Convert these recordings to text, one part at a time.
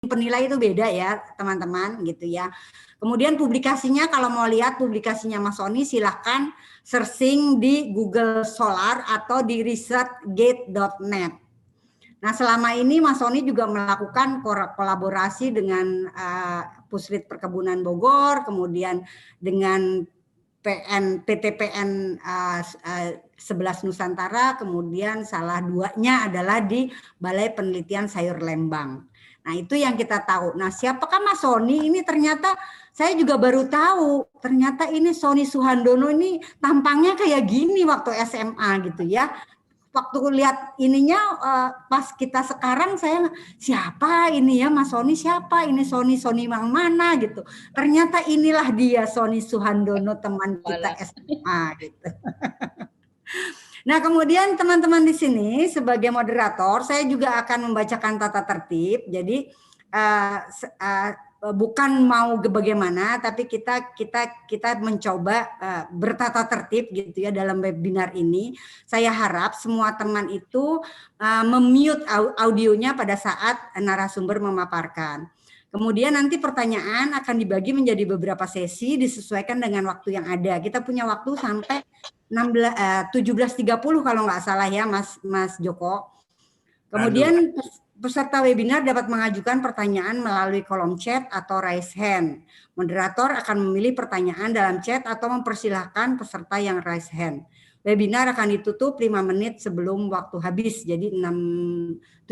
penilai itu beda ya teman-teman gitu ya. Kemudian publikasinya, kalau mau lihat publikasinya Mas Sony, silahkan searching di Google Scholar atau di researchgate.net. Nah, selama ini Mas Sony juga melakukan kolaborasi dengan Puslit Perkebunan Bogor, kemudian dengan PTPN 11 Nusantara, kemudian salah duanya adalah di Balai Penelitian Sayur Lembang. Nah, itu yang kita tahu. Nah, siapakah Mas Sony? Ini ternyata saya juga baru tahu. Ternyata ini Sony Suhandono ini tampangnya kayak gini waktu SMA gitu ya. Waktu lihat ininya pas kita sekarang, saya siapa ini ya Mas Sony, siapa ini Sony yang mana gitu. Ternyata inilah dia Sony Suhandono, teman kita SMA gitu. Nah, kemudian teman-teman di sini sebagai moderator, saya juga akan membacakan tata tertib. Jadi bukan mau bagaimana, tapi kita mencoba bertata tertib gitu ya dalam webinar ini. Saya harap semua teman itu memute audionya pada saat narasumber memaparkan. Kemudian nanti pertanyaan akan dibagi menjadi beberapa sesi disesuaikan dengan waktu yang ada. Kita punya waktu sampai 17.30 kalau nggak salah ya Mas Joko. Kemudian peserta webinar dapat mengajukan pertanyaan melalui kolom chat atau raise hand. Moderator akan memilih pertanyaan dalam chat atau mempersilahkan peserta yang raise hand. Webinar akan ditutup 5 menit sebelum waktu habis, jadi 17.45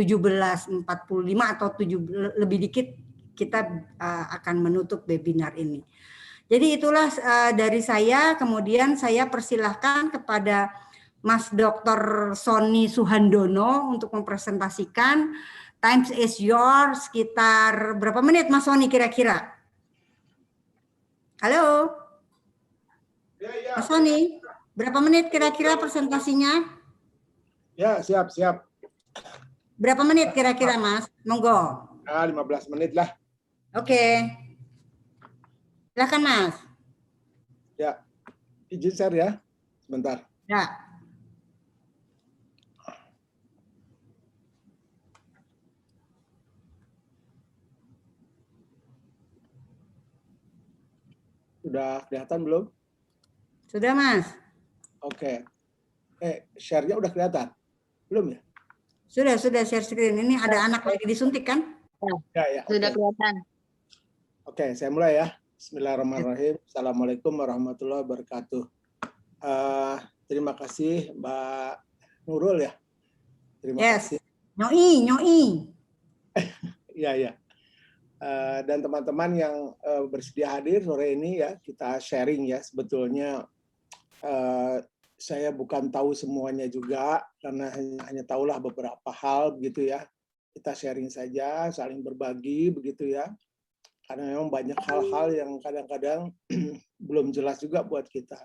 atau 7 lebih dikit kita akan menutup webinar ini. Jadi itulah dari saya. Kemudian saya persilahkan kepada Mas Dr. Sony Suhandono untuk mempresentasikan. Time is yours. Sekitar berapa menit Mas Sony kira-kira? Halo? Mas Sony, berapa menit kira-kira presentasinya? Ya, siap. Berapa menit kira-kira Mas? Monggo. 15 menit lah. Oke. Silakan Mas. Ya, izin share ya, sebentar. Ya. Sudah kelihatan belum? Sudah Mas. Oke. Share-nya udah kelihatan? Belum ya? Sudah share screen. Ini ada anak lagi disuntik kan? Ya. Sudah kelihatan. Oke, saya mulai ya. Bismillahirrahmanirrahim. Assalamualaikum warahmatullahi wabarakatuh. Terima kasih Mbak Nurul ya. Terima kasih. Nyoi. Iya. Dan teman-teman yang bersedia hadir sore ini ya, kita sharing ya. Sebetulnya saya bukan tahu semuanya juga, karena hanya tahulah beberapa hal begitu ya. Kita sharing saja, saling berbagi begitu ya. Karena memang banyak hal-hal yang kadang-kadang belum jelas juga buat kita.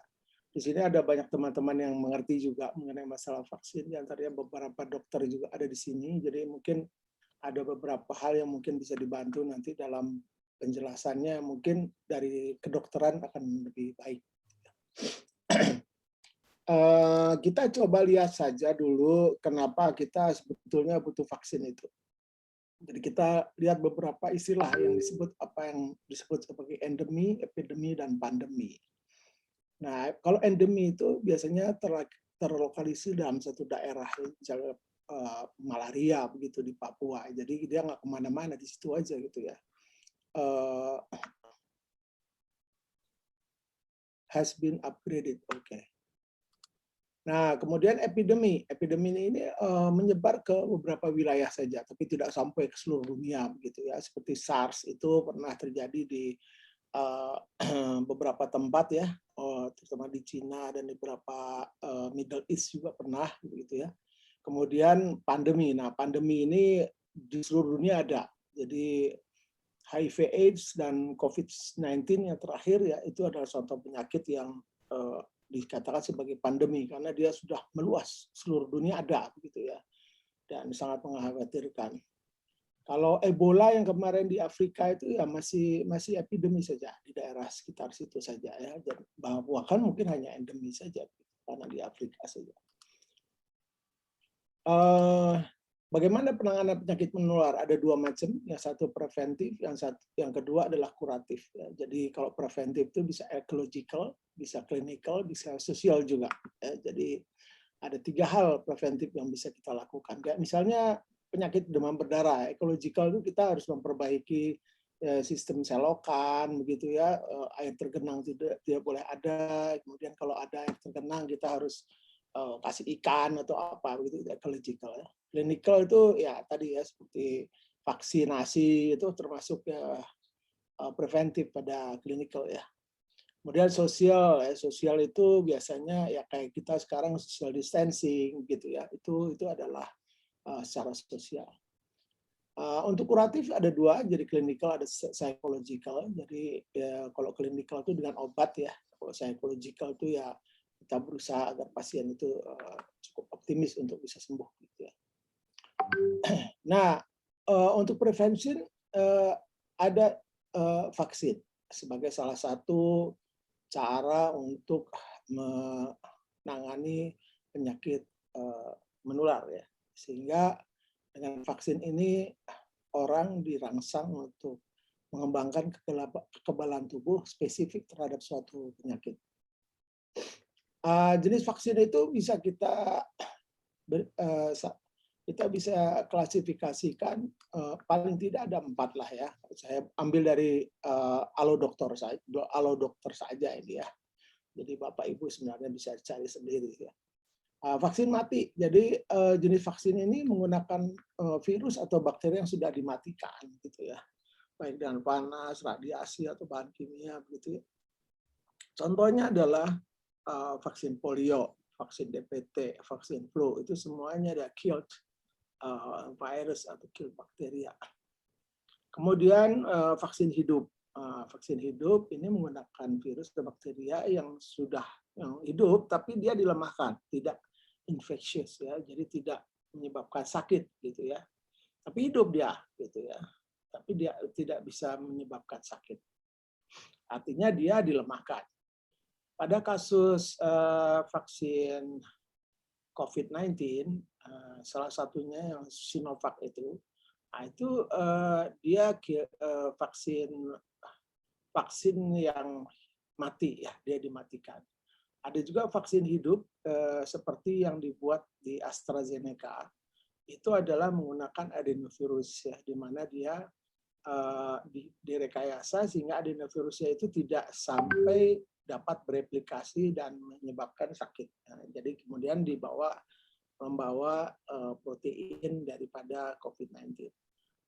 Di sini ada banyak teman-teman yang mengerti juga mengenai masalah vaksin, di antaranya beberapa dokter juga ada di sini, jadi mungkin ada beberapa hal yang mungkin bisa dibantu nanti dalam penjelasannya, mungkin dari kedokteran akan lebih baik. Kita coba lihat saja dulu kenapa kita sebetulnya butuh vaksin itu. Jadi kita lihat beberapa istilah yang disebut sebagai endemi, epidemi, dan pandemi. Nah, kalau endemi itu biasanya terlokalisir dalam satu daerah, misalnya malaria begitu di Papua. Jadi dia nggak kemana-mana, di situ aja gitu ya. Has been upgraded, oke. Nah, kemudian epidemi ini menyebar ke beberapa wilayah saja, tapi tidak sampai ke seluruh dunia begitu ya. Seperti SARS itu pernah terjadi di beberapa tempat ya, terutama di Cina dan di beberapa Middle East juga pernah begitu ya. Kemudian pandemi. Nah, pandemi ini di seluruh dunia ada. Jadi HIV/AIDS dan COVID-19 yang terakhir ya, itu adalah suatu penyakit yang dikatakan sebagai pandemi karena dia sudah meluas, seluruh dunia ada begitu ya, dan sangat mengkhawatirkan. Kalau Ebola yang kemarin di Afrika itu ya masih epidemi saja di daerah sekitar situ saja ya, dan bahkan mungkin hanya endemi saja karena di Afrika saja. Bagaimana penanganan penyakit menular? Ada dua macam, yang satu preventif, yang kedua adalah kuratif. Ya. Jadi kalau preventif itu bisa ecological, bisa clinical, bisa sosial juga. Ya. Jadi ada 3 hal preventif yang bisa kita lakukan. Kayak misalnya penyakit demam berdarah, ecological itu kita harus memperbaiki sistem selokan, begitu ya. Air tergenang tidak boleh ada. Kemudian kalau ada air tergenang kita harus kasih ikan atau apa, begitu ecological ya. Clinical itu ya tadi ya seperti vaksinasi itu termasuk ya preventif pada clinical ya. Kemudian sosial ya, sosial itu biasanya ya kayak kita sekarang social distancing gitu ya. Itu adalah secara sosial. Untuk kuratif ada 2, jadi clinical ada psychological. Jadi ya, kalau clinical itu dengan obat ya. Kalau psychological itu ya kita berusaha agar pasien itu cukup optimis untuk bisa sembuh gitu ya. Nah, untuk prevention ada vaksin sebagai salah satu cara untuk menangani penyakit menular ya. Sehingga dengan vaksin ini orang dirangsang untuk mengembangkan kekebalan tubuh spesifik terhadap suatu penyakit. Jenis vaksin itu bisa kita bisa klasifikasikan paling tidak ada 4 lah ya. Saya ambil dari Alodokter saja ini ya. Jadi Bapak Ibu sebenarnya bisa cari sendiri ya. Vaksin mati. Jadi jenis vaksin ini menggunakan virus atau bakteri yang sudah dimatikan gitu ya. Baik dengan panas, radiasi atau bahan kimia begitu ya. Contohnya adalah vaksin polio, vaksin DPT, vaksin flu, itu semuanya ada killed virus atau kill bakteria. Kemudian vaksin hidup. Vaksin hidup ini menggunakan virus atau bakteria yang sudah hidup tapi dia dilemahkan, tidak infectious ya, jadi tidak menyebabkan sakit gitu ya. Tapi hidup dia gitu ya. Tapi dia tidak bisa menyebabkan sakit. Artinya dia dilemahkan. Pada kasus vaksin COVID-19, salah satunya yang Sinovac itu dia vaksin yang mati ya, dia dimatikan. Ada juga vaksin hidup seperti yang dibuat di AstraZeneca. Itu adalah menggunakan adenovirus ya, di mana dia direkayasa sehingga adenovirusnya itu tidak sampai dapat bereplikasi dan menyebabkan sakit. Jadi kemudian membawa protein daripada COVID-19.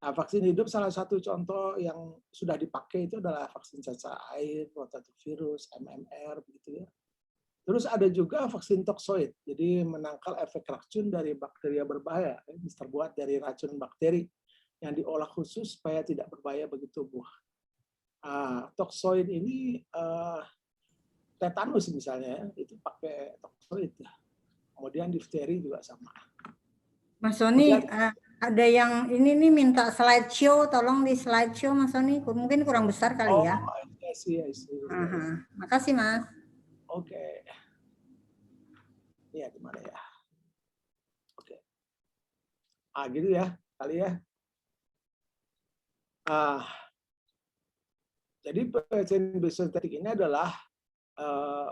Nah, vaksin hidup salah satu contoh yang sudah dipakai itu adalah vaksin cacar air, rotavirus, MMR, begitu ya. Terus ada juga vaksin toksoid, jadi menangkal efek racun dari bakteri berbahaya, terbuat dari racun bakteri yang diolah khusus supaya tidak berbahaya bagi tubuh. Toksoid ini tetanus misalnya, itu pakai toksoid. Kemudian difteri juga sama. Mas Sony, ada yang ini nih minta slideshow, tolong di slideshow Mas Sony, mungkin kurang besar kali ya. I see. Makasih Mas. Oke. Iya, gimana ya? Oke. Gitu ya, kali ya. Jadi vaksin biosintetik ini adalah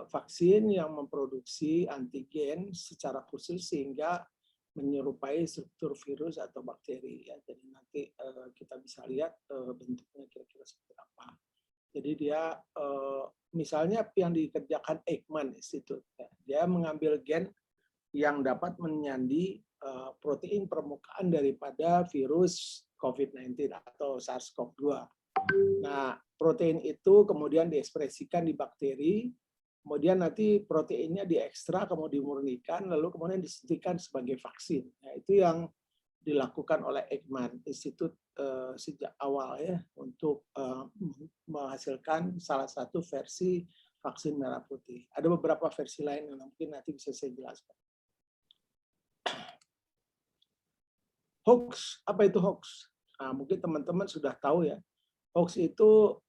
vaksin yang memproduksi antigen secara khusus sehingga menyerupai struktur virus atau bakteri ya. Jadi nanti kita bisa lihat bentuknya kira-kira seperti apa. Jadi dia misalnya yang dikerjakan Ekman Institute ya. Dia mengambil gen yang dapat menyandi protein permukaan daripada virus COVID-19 atau SARS-CoV-2. Nah, protein itu kemudian diekspresikan di bakteri, kemudian nanti proteinnya diekstrak, kemudian dimurnikan, lalu kemudian disuntikan sebagai vaksin. Nah, itu yang dilakukan oleh Ekman Institute sejak awal ya untuk menghasilkan salah satu versi vaksin merah putih. Ada beberapa versi lain yang mungkin nanti bisa saya jelaskan. Hoax, apa itu hoax? Nah, mungkin teman-teman sudah tahu ya. Hoax itu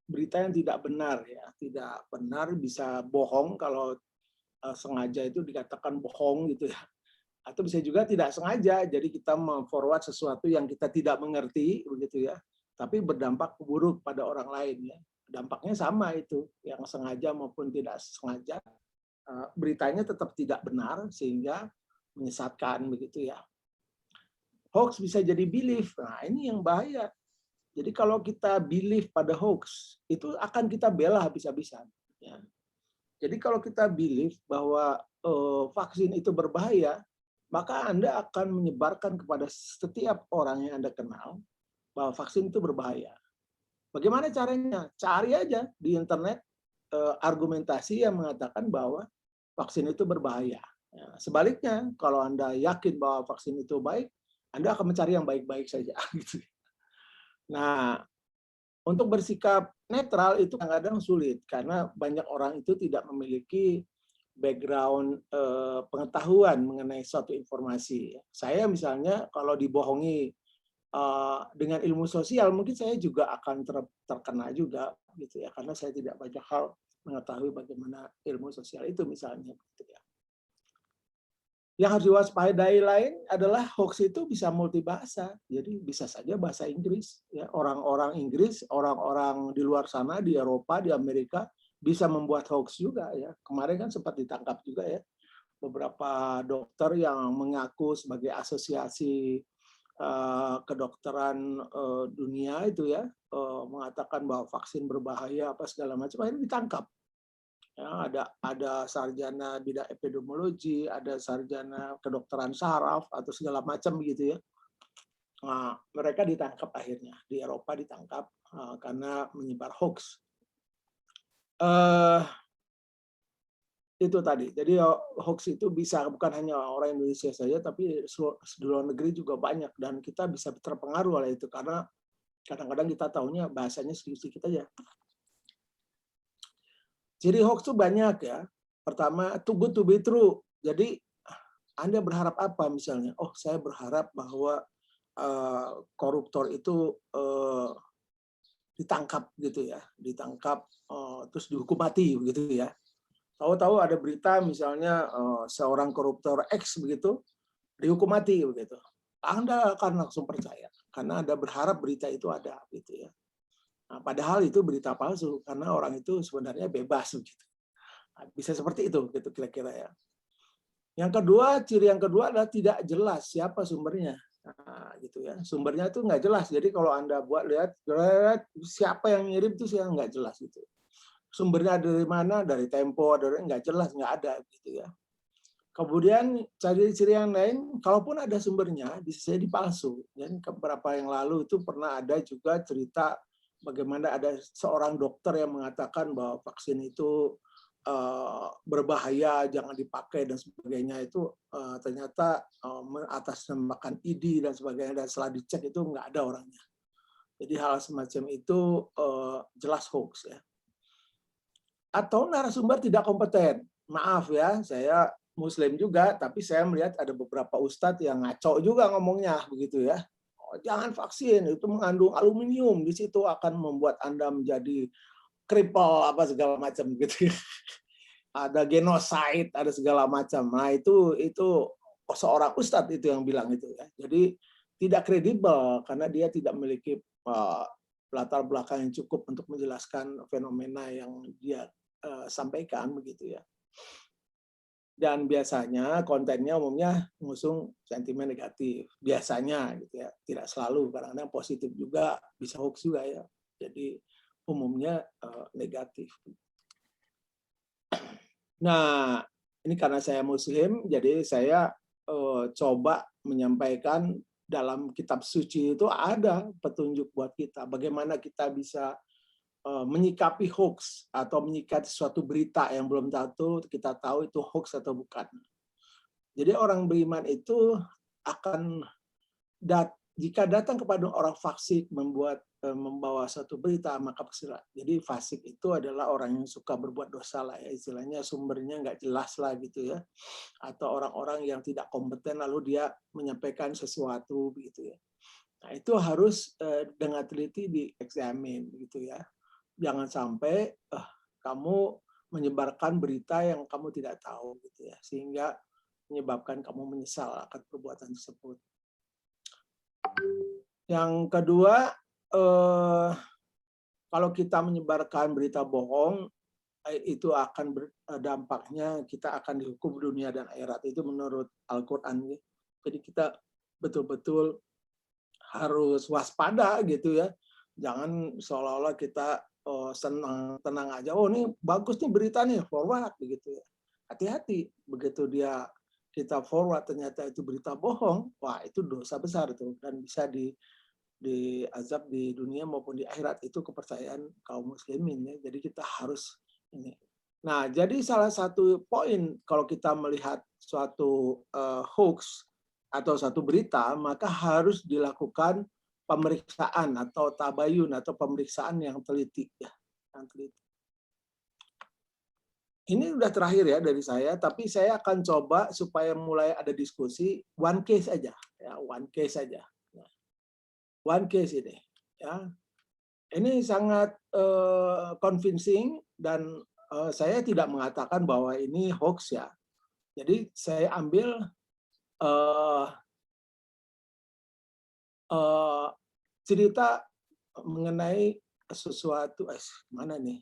berita yang tidak benar ya, tidak benar, bisa bohong kalau sengaja itu dikatakan bohong gitu ya. Atau bisa juga tidak sengaja, jadi kita memforward sesuatu yang kita tidak mengerti, begitu ya, tapi berdampak buruk pada orang lain ya. Dampaknya sama itu, yang sengaja maupun tidak sengaja, beritanya tetap tidak benar sehingga menyesatkan begitu ya. Hoax bisa jadi belief, nah ini yang bahaya. Jadi kalau kita belief pada hoax, itu akan kita bela habis-habisan. Ya. Jadi kalau kita belief bahwa vaksin itu berbahaya, maka Anda akan menyebarkan kepada setiap orang yang Anda kenal bahwa vaksin itu berbahaya. Bagaimana caranya? Cari aja di internet argumentasi yang mengatakan bahwa vaksin itu berbahaya. Ya, sebaliknya, kalau Anda yakin bahwa vaksin itu baik, Anda akan mencari yang baik-baik saja. Gitu. Nah, untuk bersikap netral itu kadang-kadang sulit karena banyak orang itu tidak memiliki background pengetahuan mengenai suatu informasi. Saya misalnya kalau dibohongi dengan ilmu sosial mungkin saya juga akan terkena juga gitu ya, karena saya tidak banyak hal mengetahui bagaimana ilmu sosial itu misalnya gitu ya. Yang harus diwaspadai lain adalah hoax itu bisa multibahasa. Jadi bisa saja bahasa Inggris. Ya, orang-orang Inggris, orang-orang di luar sana, di Eropa, di Amerika, bisa membuat hoax juga. Ya. Kemarin kan sempat ditangkap juga ya, beberapa dokter yang mengaku sebagai asosiasi kedokteran dunia itu ya, mengatakan bahwa vaksin berbahaya, apa segala macam, akhirnya ditangkap. Ya, ada sarjana bidang epidemiologi, ada sarjana kedokteran saraf atau segala macam gitu ya. Nah, mereka ditangkap akhirnya di Eropa ditangkap karena menyebar hoax. Itu tadi. Jadi hoax itu bisa bukan hanya orang Indonesia saja, tapi di luar negeri juga banyak dan kita bisa terpengaruh oleh itu karena kadang-kadang kita tahunya bahasanya sedikit-sedikit aja. Ciri hoax itu banyak ya. Pertama, too good to be true. Jadi Anda berharap apa misalnya? Oh, saya berharap bahwa koruptor itu ditangkap gitu ya, ditangkap terus dihukum mati begitu ya. Tahu-tahu ada berita misalnya seorang koruptor X begitu dihukum mati begitu. Anda akan langsung percaya karena Anda berharap berita itu ada gitu ya. Nah, padahal itu berita palsu karena orang itu sebenarnya bebas begitu. Nah, bisa seperti itu gitu kira-kira ya. Yang kedua, ciri yang kedua adalah tidak jelas siapa sumbernya. Nah, gitu ya. Sumbernya itu nggak jelas. Jadi kalau Anda buat lihat siapa yang ngirim itu sih nggak jelas gitu. Sumbernya dari mana? Dari Tempo, dari nggak jelas, nggak ada gitu ya. Kemudian ciri-ciri yang lain, kalaupun ada sumbernya, bisa jadi palsu. Dan beberapa yang lalu itu pernah ada juga cerita bagaimana ada seorang dokter yang mengatakan bahwa vaksin itu berbahaya, jangan dipakai dan sebagainya. Itu ternyata mengatasnamakan ID dan sebagainya, dan setelah dicek itu nggak ada orangnya. Jadi hal semacam itu jelas hoax ya. Atau narasumber tidak kompeten. Maaf ya, saya Muslim juga, tapi saya melihat ada beberapa ustadz yang ngaco juga ngomongnya begitu ya. Oh, jangan vaksin, itu mengandung aluminium, di situ akan membuat Anda menjadi cripple apa segala macam gitu. Ada genocide, ada segala macam. Nah, itu seorang ustadz itu yang bilang itu ya. Jadi tidak kredibel karena dia tidak memiliki latar belakang yang cukup untuk menjelaskan fenomena yang dia sampaikan begitu ya. Dan biasanya kontennya umumnya mengusung sentimen negatif. Biasanya gitu ya, tidak selalu, kadang-kadang positif juga, bisa hoax juga ya. Jadi umumnya negatif. Nah, ini karena saya Muslim, jadi saya coba menyampaikan dalam kitab suci itu ada petunjuk buat kita. Bagaimana kita bisa menyikapi hoax atau menyikapi suatu berita yang belum tentu kita tahu itu hoax atau bukan. Jadi orang beriman itu akan jika datang kepada orang fasik membawa satu berita, maka pasti. Jadi fasik itu adalah orang yang suka berbuat dosa lah ya, istilahnya sumbernya nggak jelas lah gitu ya, atau orang-orang yang tidak kompeten lalu dia menyampaikan sesuatu begitu ya. Nah itu harus dengan teliti dieksamin gitu ya. Jangan sampai kamu menyebarkan berita yang kamu tidak tahu gitu ya, sehingga menyebabkan kamu menyesal akan perbuatan tersebut. Yang kedua, kalau kita menyebarkan berita bohong, itu akan dampaknya kita akan dihukum dunia dan akhirat. Itu menurut Al-Quran. Jadi kita betul-betul harus waspada gitu ya. Jangan seolah-olah kita senang tenang aja. Oh ini bagus nih berita nih, forward begitu ya. Hati-hati begitu kita forward ternyata itu berita bohong, wah itu dosa besar tuh dan bisa diazab di dunia maupun di akhirat. Itu kepercayaan kaum muslimin ya. Jadi kita harus ini. Nah, jadi salah satu poin kalau kita melihat suatu hoax atau satu berita, maka harus dilakukan pemeriksaan atau tabayun atau pemeriksaan yang teliti ya, yang teliti. Ini udah terakhir ya dari saya, tapi saya akan coba supaya mulai ada diskusi one case aja, ya one case aja. One case ini, ya. Ini sangat convincing dan saya tidak mengatakan bahwa ini hoax ya. Jadi saya ambil cerita mengenai sesuatu, mana nih?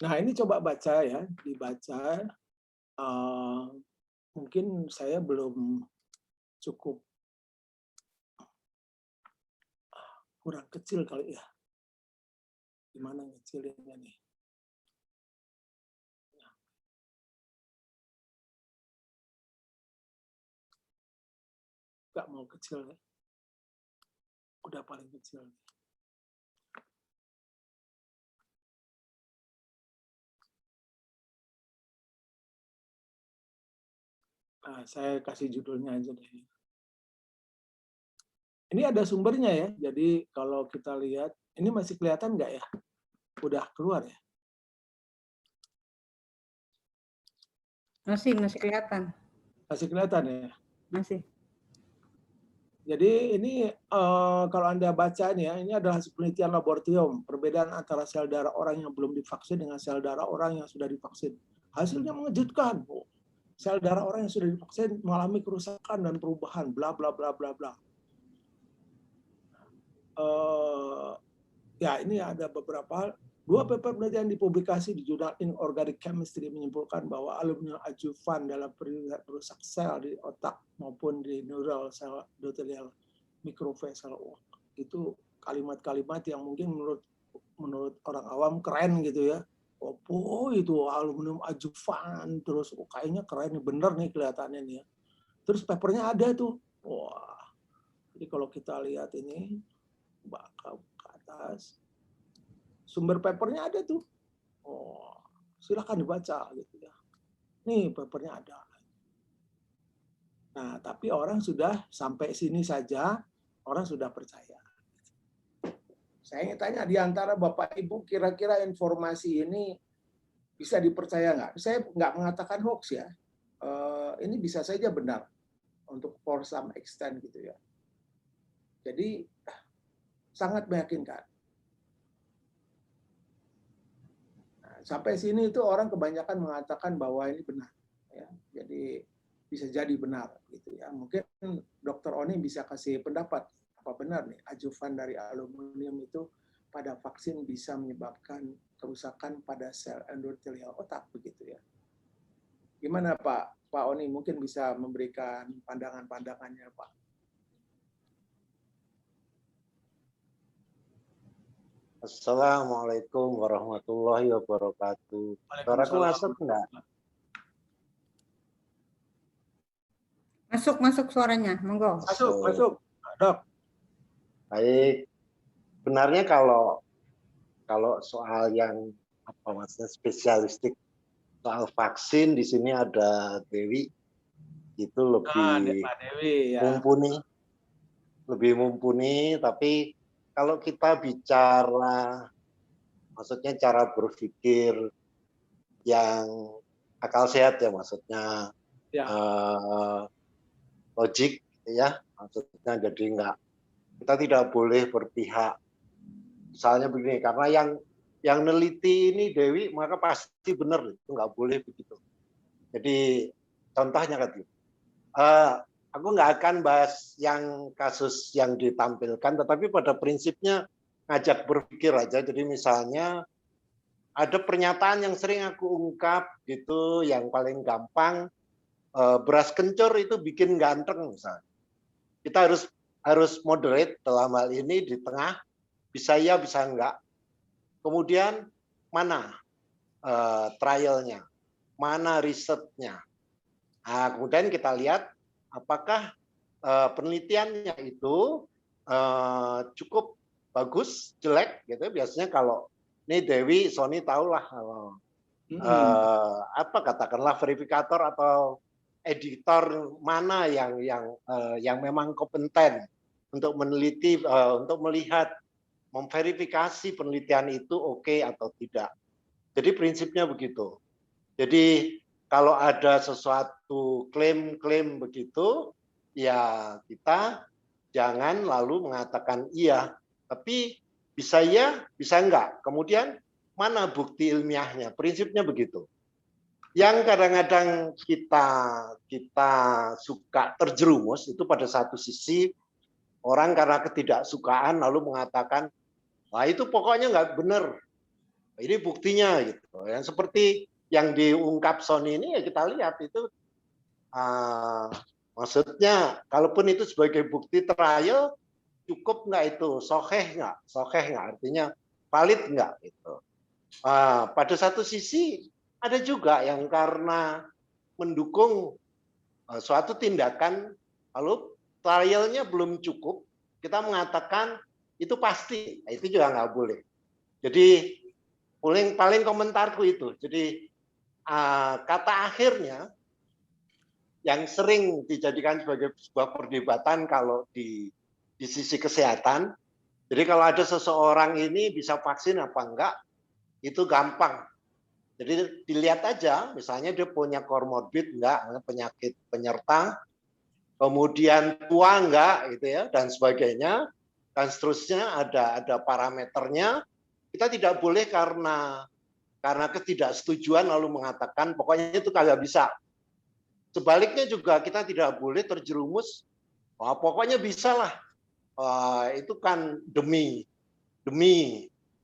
Nah ini coba baca ya, dibaca. Mungkin saya belum cukup, kurang kecil kali ya. Gimana ngecilinnya nih? Nggak mau kecil ya. Udah paling kecil. Nah, saya kasih judulnya aja deh. Ini ada sumbernya ya. Jadi kalau kita lihat, ini masih kelihatan nggak ya? Udah keluar ya? Masih kelihatan. Masih kelihatan ya? Masih. Jadi ini kalau Anda baca nih ya, ini adalah hasil penelitian laboratorium, perbedaan antara sel darah orang yang belum divaksin dengan sel darah orang yang sudah divaksin. Hasilnya mengejutkan. Sel darah orang yang sudah divaksin mengalami kerusakan dan perubahan, bla bla bla bla bla. Ya ini ada beberapa. Dua paper penelitian dipublikasi di jurnal Inorganic Chemistry menyimpulkan bahwa aluminium adjuvan dalam perusak sel di otak maupun di neural sel endotelial microvasal. Itu kalimat-kalimat yang mungkin menurut orang awam keren gitu ya. Oh itu aluminium adjuvan, terus kayaknya keren nih, bener nih kelihatannya nih ya. Terus papernya ada tuh. Wah. Jadi kalau kita lihat ini bakal ke atas. Sumber papernya ada tuh. Oh, silakan dibaca gitu ya. Nih papernya ada. Nah, tapi orang sudah sampai sini saja, orang sudah percaya. Saya ingin tanya di antara Bapak Ibu, kira-kira informasi ini bisa dipercaya nggak? Saya nggak mengatakan hoax ya. Ini bisa saja benar untuk for some extent gitu ya. Jadi sangat meyakinkan. Sampai sini itu orang kebanyakan mengatakan bahwa ini benar, ya. Jadi bisa jadi benar, gitu ya. Mungkin Dr. Oni bisa kasih pendapat apa benar nih adjuvan dari aluminium itu pada vaksin bisa menyebabkan kerusakan pada sel endotelial otak, begitu ya. Gimana Pak Oni mungkin bisa memberikan pandangan-pandangannya Pak? Assalamualaikum warahmatullahi wabarakatuh. Suaraku masuk enggak? Masuk suaranya, monggo. Masuk, Dok. Baik. Benarnya kalau soal yang apa maksudnya spesialistik soal vaksin di sini ada Dewi itu lebih Dewi, ya. mumpuni, tapi kalau kita bicara, maksudnya cara berpikir yang akal sehat ya, maksudnya ya. Logik, ya, maksudnya jadi kita tidak boleh berpihak. Misalnya begini, karena yang neliti ini Dewi, maka pasti benar, itu nggak boleh begitu. Jadi contohnya kan, aku nggak akan bahas yang kasus yang ditampilkan, tetapi pada prinsipnya ngajak berpikir aja. Jadi misalnya ada pernyataan yang sering aku ungkap gitu, yang paling gampang, beras kencur itu bikin ganteng misalnya. Kita harus moderate dalam hal ini, di tengah, bisa ya bisa enggak. Kemudian mana trialnya, mana risetnya. Nah, kemudian kita lihat apakah penelitiannya itu cukup bagus, jelek gitu. Biasanya kalau ini Dewi, Sony tahulah apa katakanlah verifikator atau editor mana yang memang kompeten untuk meneliti, untuk melihat, memverifikasi penelitian itu oke atau tidak. Jadi prinsipnya begitu. Jadi kalau ada sesuatu klaim-klaim begitu, ya kita jangan lalu mengatakan iya, tapi bisa ya, bisa enggak. Kemudian mana bukti ilmiahnya? Prinsipnya begitu. Yang kadang-kadang kita suka terjerumus itu pada satu sisi, orang karena ketidaksukaan lalu mengatakan, wah itu pokoknya nggak benar. Ini buktinya gitu. Yang seperti yang diungkap Sony ini ya kita lihat itu, maksudnya kalaupun itu sebagai bukti trial, cukup nggak itu, soheh nggak, artinya valid nggak gitu. Pada satu sisi ada juga yang karena mendukung suatu tindakan, lalu trialnya belum cukup, kita mengatakan itu pasti, itu juga nggak boleh. Jadi paling komentarku itu. Jadi kata akhirnya yang sering dijadikan sebagai sebuah perdebatan kalau di sisi kesehatan. Jadi kalau ada seseorang ini bisa vaksin apa enggak, itu gampang. Jadi dilihat aja, misalnya dia punya komorbid enggak, penyakit penyerta, kemudian tua enggak gitu ya, dan sebagainya, dan seterusnya ada parameternya. Kita tidak boleh karena ketidaksetujuan lalu mengatakan pokoknya itu kagak bisa. Sebaliknya juga kita tidak boleh terjerumus, pokoknya bisa lah, itu kan demi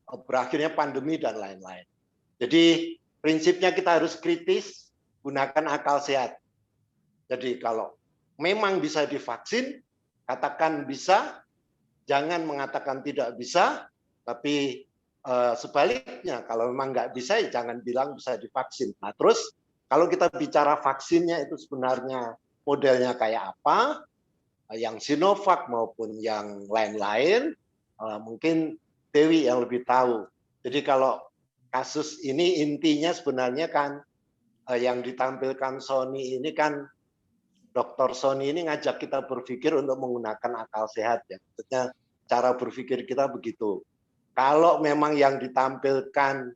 berakhirnya pandemi dan lain-lain. Jadi prinsipnya kita harus kritis, gunakan akal sehat. Jadi kalau memang bisa divaksin, katakan bisa, jangan mengatakan tidak bisa, tapi sebaliknya kalau memang nggak bisa, ya jangan bilang bisa divaksin. Nah terus kalau kita bicara vaksinnya itu sebenarnya modelnya kayak apa, yang Sinovac maupun yang lain-lain, mungkin Dewi yang lebih tahu. Jadi kalau kasus ini intinya sebenarnya kan yang ditampilkan Sony ini kan, Dr. Sony ini ngajak kita berpikir untuk menggunakan akal sehat ya. Maksudnya cara berpikir kita begitu. Kalau memang yang ditampilkan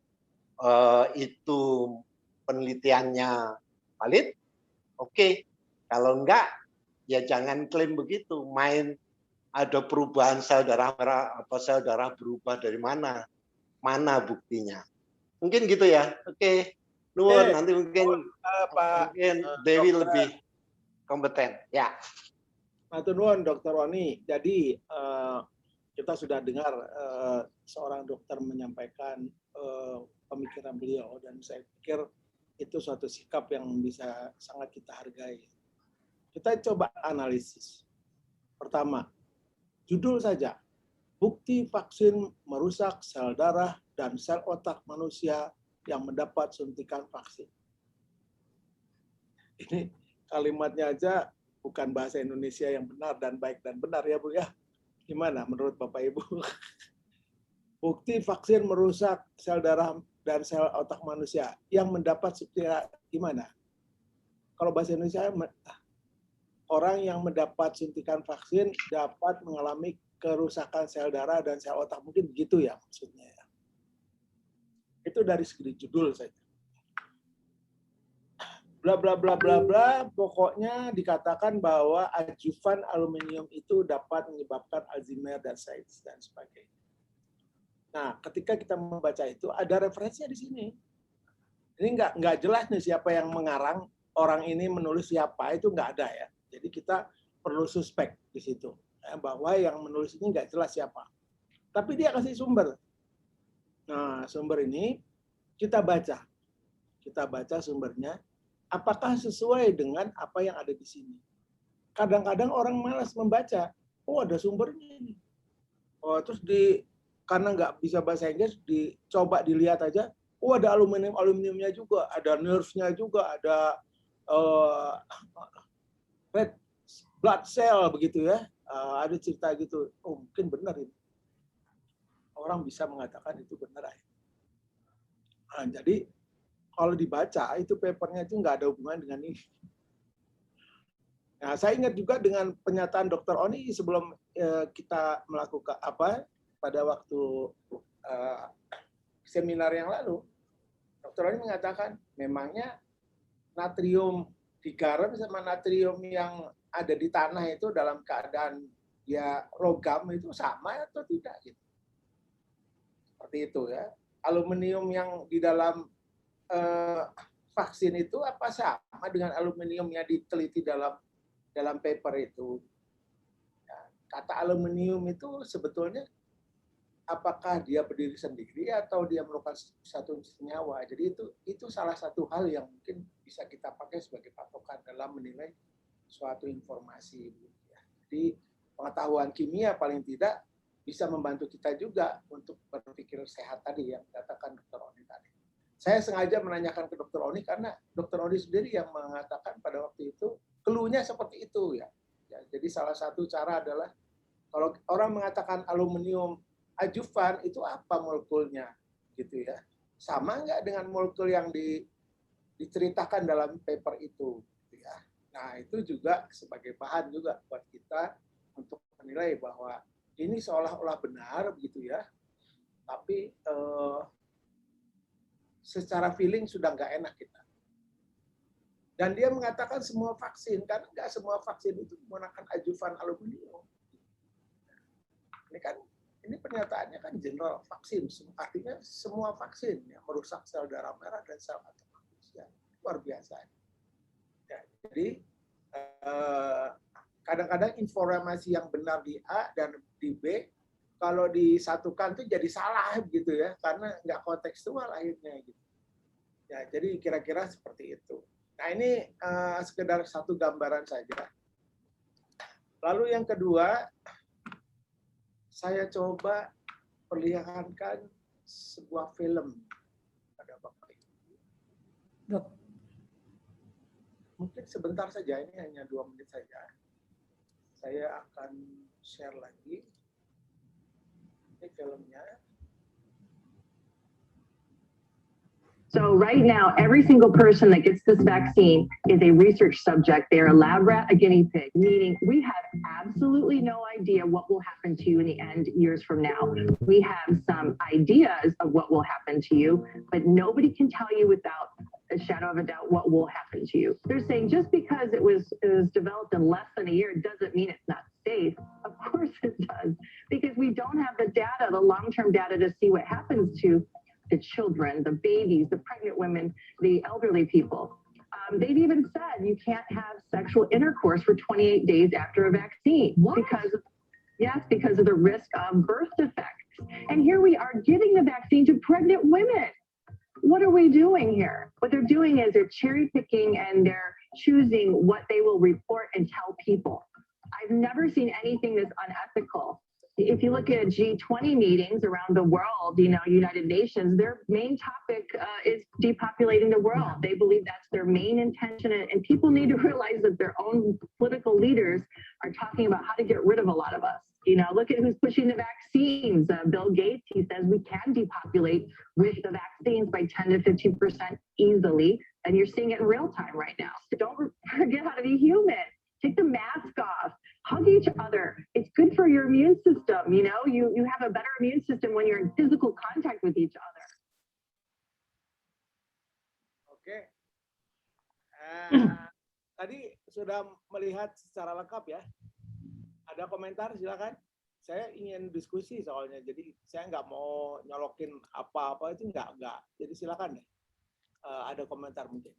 itu penelitiannya valid, oke. Kalau enggak, ya jangan klaim begitu. Main ada perubahan sel darah merah atau sel darah berubah dari mana? Mana buktinya? Mungkin gitu ya. Oke. Nuwun, nanti mungkin Dewi lebih kompeten. Ya. Matur nuwun Dr. Roni. Jadi kita sudah dengar seorang dokter menyampaikan pemikiran beliau, dan saya pikir itu suatu sikap yang bisa sangat kita hargai. Kita coba analisis. Pertama, judul saja. Bukti vaksin merusak sel darah dan sel otak manusia yang mendapat suntikan vaksin. Ini kalimatnya aja bukan bahasa Indonesia yang benar dan baik dan benar ya Bu ya. Gimana menurut Bapak Ibu? Bukti vaksin merusak sel darah dan sel otak manusia yang mendapat suntikan, gimana? Kalau bahasa Indonesia, orang yang mendapat suntikan vaksin dapat mengalami kerusakan sel darah dan sel otak, mungkin begitu ya maksudnya. Itu dari segi judul saja. Bla bla bla bla bla, pokoknya dikatakan bahwa adjuvan aluminium itu dapat menyebabkan Alzheimer dan sebagainya. Nah, ketika kita membaca itu ada referensinya di sini. Ini nggak jelas nih siapa yang mengarang, orang ini menulis siapa, itu nggak ada ya. Jadi kita perlu suspek di situ ya, bahwa yang menulis ini nggak jelas siapa. Tapi dia kasih sumber. Nah, sumber ini kita baca sumbernya. Apakah sesuai dengan apa yang ada di sini? Kadang-kadang orang malas membaca. Oh, ada sumbernya ini. Oh, terus karena nggak bisa bahasa Inggris, dicoba dilihat aja. Oh, ada aluminiumnya juga, ada nerve-nya juga, ada red blood cell begitu ya. Ada cerita gitu. Oh, mungkin benar ini. Orang bisa mengatakan itu benar. Nah, jadi kalau dibaca itu papernya itu nggak ada hubungan dengan ini. Nah, saya ingat juga dengan pernyataan Dr. Oni sebelum kita melakukan pada waktu seminar yang lalu. Dr. Oni mengatakan memangnya natrium di garam sama natrium yang ada di tanah itu dalam keadaan ya logam itu sama atau tidak gitu. Seperti itu ya. Aluminium yang di dalam vaksin itu apa sama dengan aluminium yang diteliti dalam paper itu. Kata aluminium itu sebetulnya apakah dia berdiri sendiri atau dia merupakan satu senyawa. Jadi itu salah satu hal yang mungkin bisa kita pakai sebagai patokan dalam menilai suatu informasi. Jadi pengetahuan kimia paling tidak bisa membantu kita juga untuk berpikir sehat tadi yang dikatakan Dr. Oni tadi. Saya sengaja menanyakan ke Dr. Oni karena Dr. Oni sendiri yang mengatakan pada waktu itu clue-nya seperti itu ya. Jadi salah satu cara adalah kalau orang mengatakan aluminium ajuvan itu apa molekulnya gitu ya, sama nggak dengan molekul yang diceritakan dalam paper itu gitu ya. Nah itu juga sebagai bahan juga buat kita untuk menilai bahwa ini seolah-olah benar begitu ya, tapi secara feeling sudah nggak enak kita. Dan dia mengatakan semua vaksin, karena nggak semua vaksin itu menggunakan ajuvan aluminium. Ini pernyataannya kan general vaksin, artinya semua vaksin yang merusak sel darah merah dan sel kanker manusia. Luar biasa. Ya, jadi kadang-kadang informasi yang benar di A dan di B, kalau disatukan itu jadi salah gitu ya, karena nggak kontekstual akhirnya gitu. Ya, jadi kira-kira seperti itu. Nah ini sekedar satu gambaran saja. Lalu yang kedua, saya coba perlihatkan sebuah film pada Bapak Ibu. Mungkin sebentar saja, ini hanya 2 menit saja. Saya akan share lagi. Ini filmnya. So right now, every single person that gets this vaccine is a research subject. They're a lab rat, a guinea pig, meaning we have absolutely no idea what will happen to you in the end years from now. We have some ideas of what will happen to you, but nobody can tell you without a shadow of a doubt what will happen to you. They're saying just because it was developed in less than a year doesn't mean it's not safe. Of course it does, because we don't have the data, the long-term data to see what happens to the children, the babies, the pregnant women, the elderly people. They've even said you can't have sexual intercourse for 28 days after a vaccine. What? Because of the risk of birth defects. And here we are giving the vaccine to pregnant women. What are we doing here? What they're doing is they're cherry picking and they're choosing what they will report and tell people. I've never seen anything that's unethical. If you look at G20 meetings around the world, United Nations, their main topic is depopulating the world. They believe that's their main intention. And people need to realize that their own political leaders are talking about how to get rid of a lot of us. Look at who's pushing the vaccines. Bill Gates, he says we can depopulate with the vaccines by 10 to 15% easily. And you're seeing it in real time right now. So don't forget how to be human. Take the mask off. Hug each other. It's good for your immune system. You have a better immune system when you're in physical contact with each other. Oke. Tadi sudah melihat secara lengkap ya. Ada komentar silakan. saya ingin diskusi soalnya, jadi saya nggak mau nyolokin apa-apa itu nggak. Jadi silakan deh, ada komentar mungkin.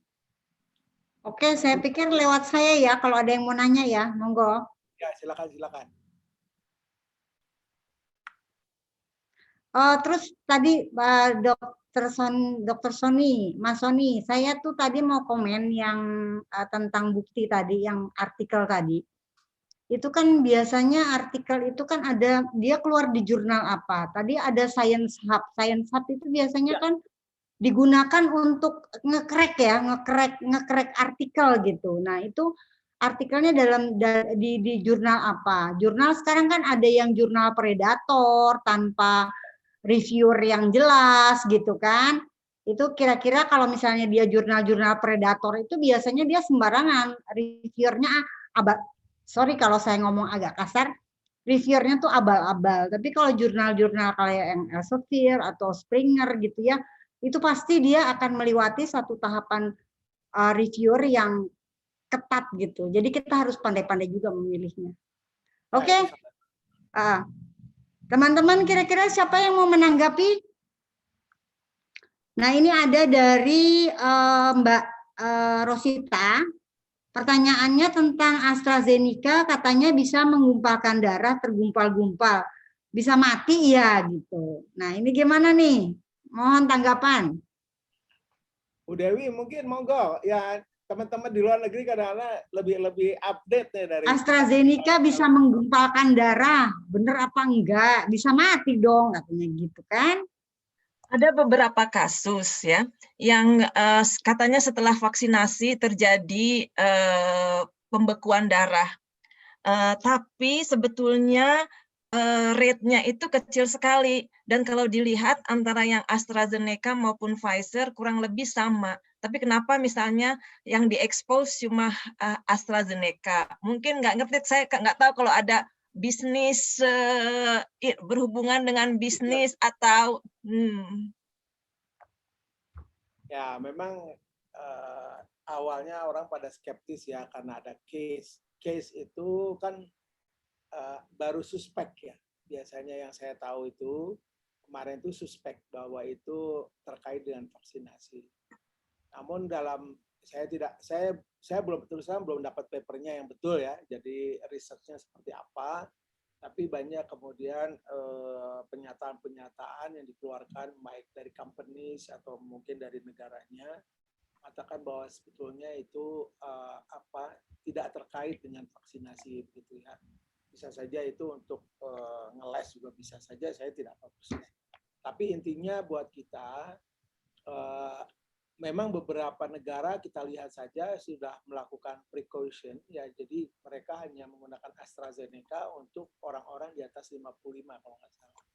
Oke, saya pikir lewat saya ya, kalau ada yang mau nanya ya, monggo. Ya, silakan. Terus tadi Dr. Sony, Mas Sony, saya tuh tadi mau komen yang tentang bukti tadi, yang artikel tadi. Itu kan biasanya artikel itu kan ada, dia keluar di jurnal apa? Tadi ada Science Hub. Science Hub itu biasanya kan digunakan untuk nge-crack ya, nge-crack artikel gitu. Nah, itu artikelnya di jurnal apa? Jurnal sekarang kan ada yang jurnal Predator tanpa reviewer yang jelas gitu kan. Itu kira-kira kalau misalnya dia jurnal-jurnal Predator itu biasanya dia sembarangan, reviewernya sorry kalau saya ngomong agak kasar, reviewernya tuh abal-abal. Tapi kalau jurnal-jurnal kayak yang Elsevier atau Springer gitu ya, itu pasti dia akan melewati satu tahapan reviewer yang ketat gitu. Jadi kita harus pandai-pandai juga memilihnya. Oke. Teman-teman kira-kira siapa yang mau menanggapi? Nah, ini ada dari Mbak Rosita. Pertanyaannya tentang AstraZeneca, katanya bisa menggumpalkan darah, tergumpal-gumpal. Bisa mati ya gitu. Nah, ini gimana nih? Mohon tanggapan. Bu Dewi mungkin monggo ya, teman-teman di luar negeri kadang-kadang lebih update nih dari AstraZeneca bisa menggumpalkan darah, bener apa enggak? Bisa mati dong katanya gitu kan? Ada beberapa kasus ya yang katanya setelah vaksinasi terjadi pembekuan darah, tapi sebetulnya rate-nya itu kecil sekali, dan kalau dilihat antara yang AstraZeneca maupun Pfizer kurang lebih sama. Tapi kenapa misalnya yang diekspos cuma AstraZeneca? Mungkin nggak ngerti, saya nggak tahu kalau ada bisnis berhubungan dengan bisnis atau ya memang awalnya orang pada skeptis ya karena ada case itu kan baru suspek ya. Biasanya yang saya tahu itu kemarin itu suspek bahwa itu terkait dengan vaksinasi. Namun saya belum dapat papernya yang betul ya. Jadi researchnya seperti apa. Tapi banyak kemudian pernyataan-pernyataan yang dikeluarkan baik dari companies atau mungkin dari negaranya mengatakan bahwa sebetulnya itu tidak terkait dengan vaksinasi begitu ya. Bisa saja itu untuk ngeles juga bisa saja, saya tidak tahu persis. Tapi intinya buat kita memang beberapa negara kita lihat saja sudah melakukan precaution ya, jadi mereka hanya menggunakan AstraZeneca untuk orang-orang di atas 55 kalau nggak salah.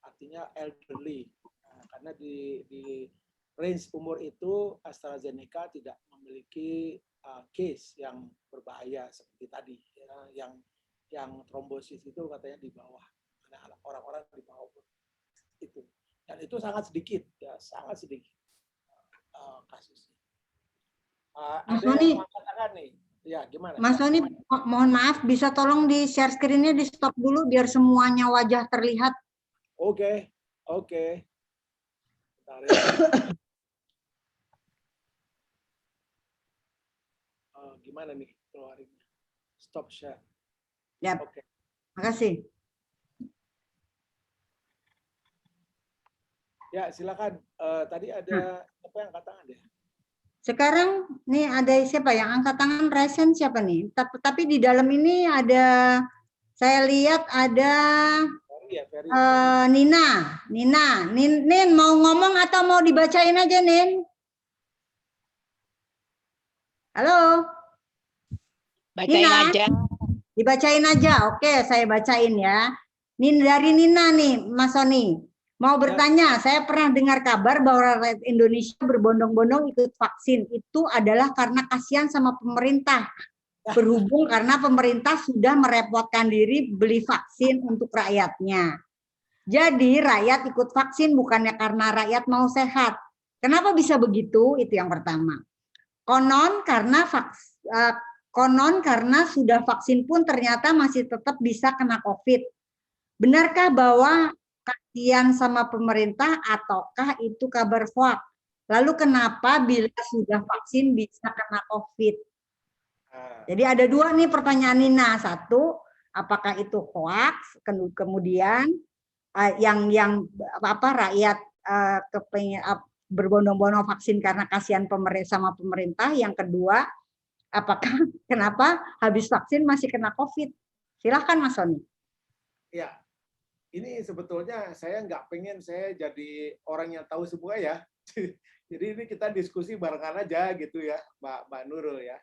Artinya elderly. Nah, karena di range umur itu AstraZeneca tidak memiliki case yang berbahaya seperti tadi ya, yang trombosis itu katanya di bawah. Karena orang-orang di bawah itu. Dan itu sangat sedikit ya, sangat sedikit. Kasusnya. Ada yang mengatakan nih, ya gimana? Mas Sony, mohon maaf, bisa tolong di share screen-nya, di stop dulu biar semuanya wajah terlihat. Oke. Gimana nih keluarinnya? Stop share. Ya. Oke. Makasih. Ya, silakan. Tadi ada apa yang angkat tangan ya? Sekarang nih ada siapa yang angkat tangan? Resen siapa nih? Tapi di dalam ini ada, saya lihat ada Ferry. Nina. Nin mau ngomong atau mau dibacain aja, Nin? Halo? Bacain Nina? aja. Dibacain aja. Oke, saya bacain ya. Dari Nina nih, Mas Sony. Mau bertanya, saya pernah dengar kabar bahwa rakyat Indonesia berbondong-bondong ikut vaksin. Itu adalah karena kasihan sama pemerintah. Berhubung karena pemerintah sudah merepotkan diri beli vaksin untuk rakyatnya. Jadi rakyat ikut vaksin bukannya karena rakyat mau sehat. Kenapa bisa begitu? Itu yang pertama. Konon karena sudah vaksin pun ternyata masih tetap bisa kena COVID. Benarkah bahwa kasihan sama pemerintah ataukah itu kabar hoax? Lalu kenapa bila sudah vaksin bisa kena COVID? Jadi ada dua nih pertanyaan Nina. Satu, apakah itu hoax? Kemudian yang rakyat kepengen berbondong-bondong vaksin karena kasihan sama pemerintah. Yang kedua, apakah kenapa habis vaksin masih kena COVID? Silahkan Mas Sony. Ya, ini sebetulnya saya nggak pengen saya jadi orang yang tahu semua ya. Jadi ini kita diskusi barengan aja gitu ya, Mbak Nurul ya.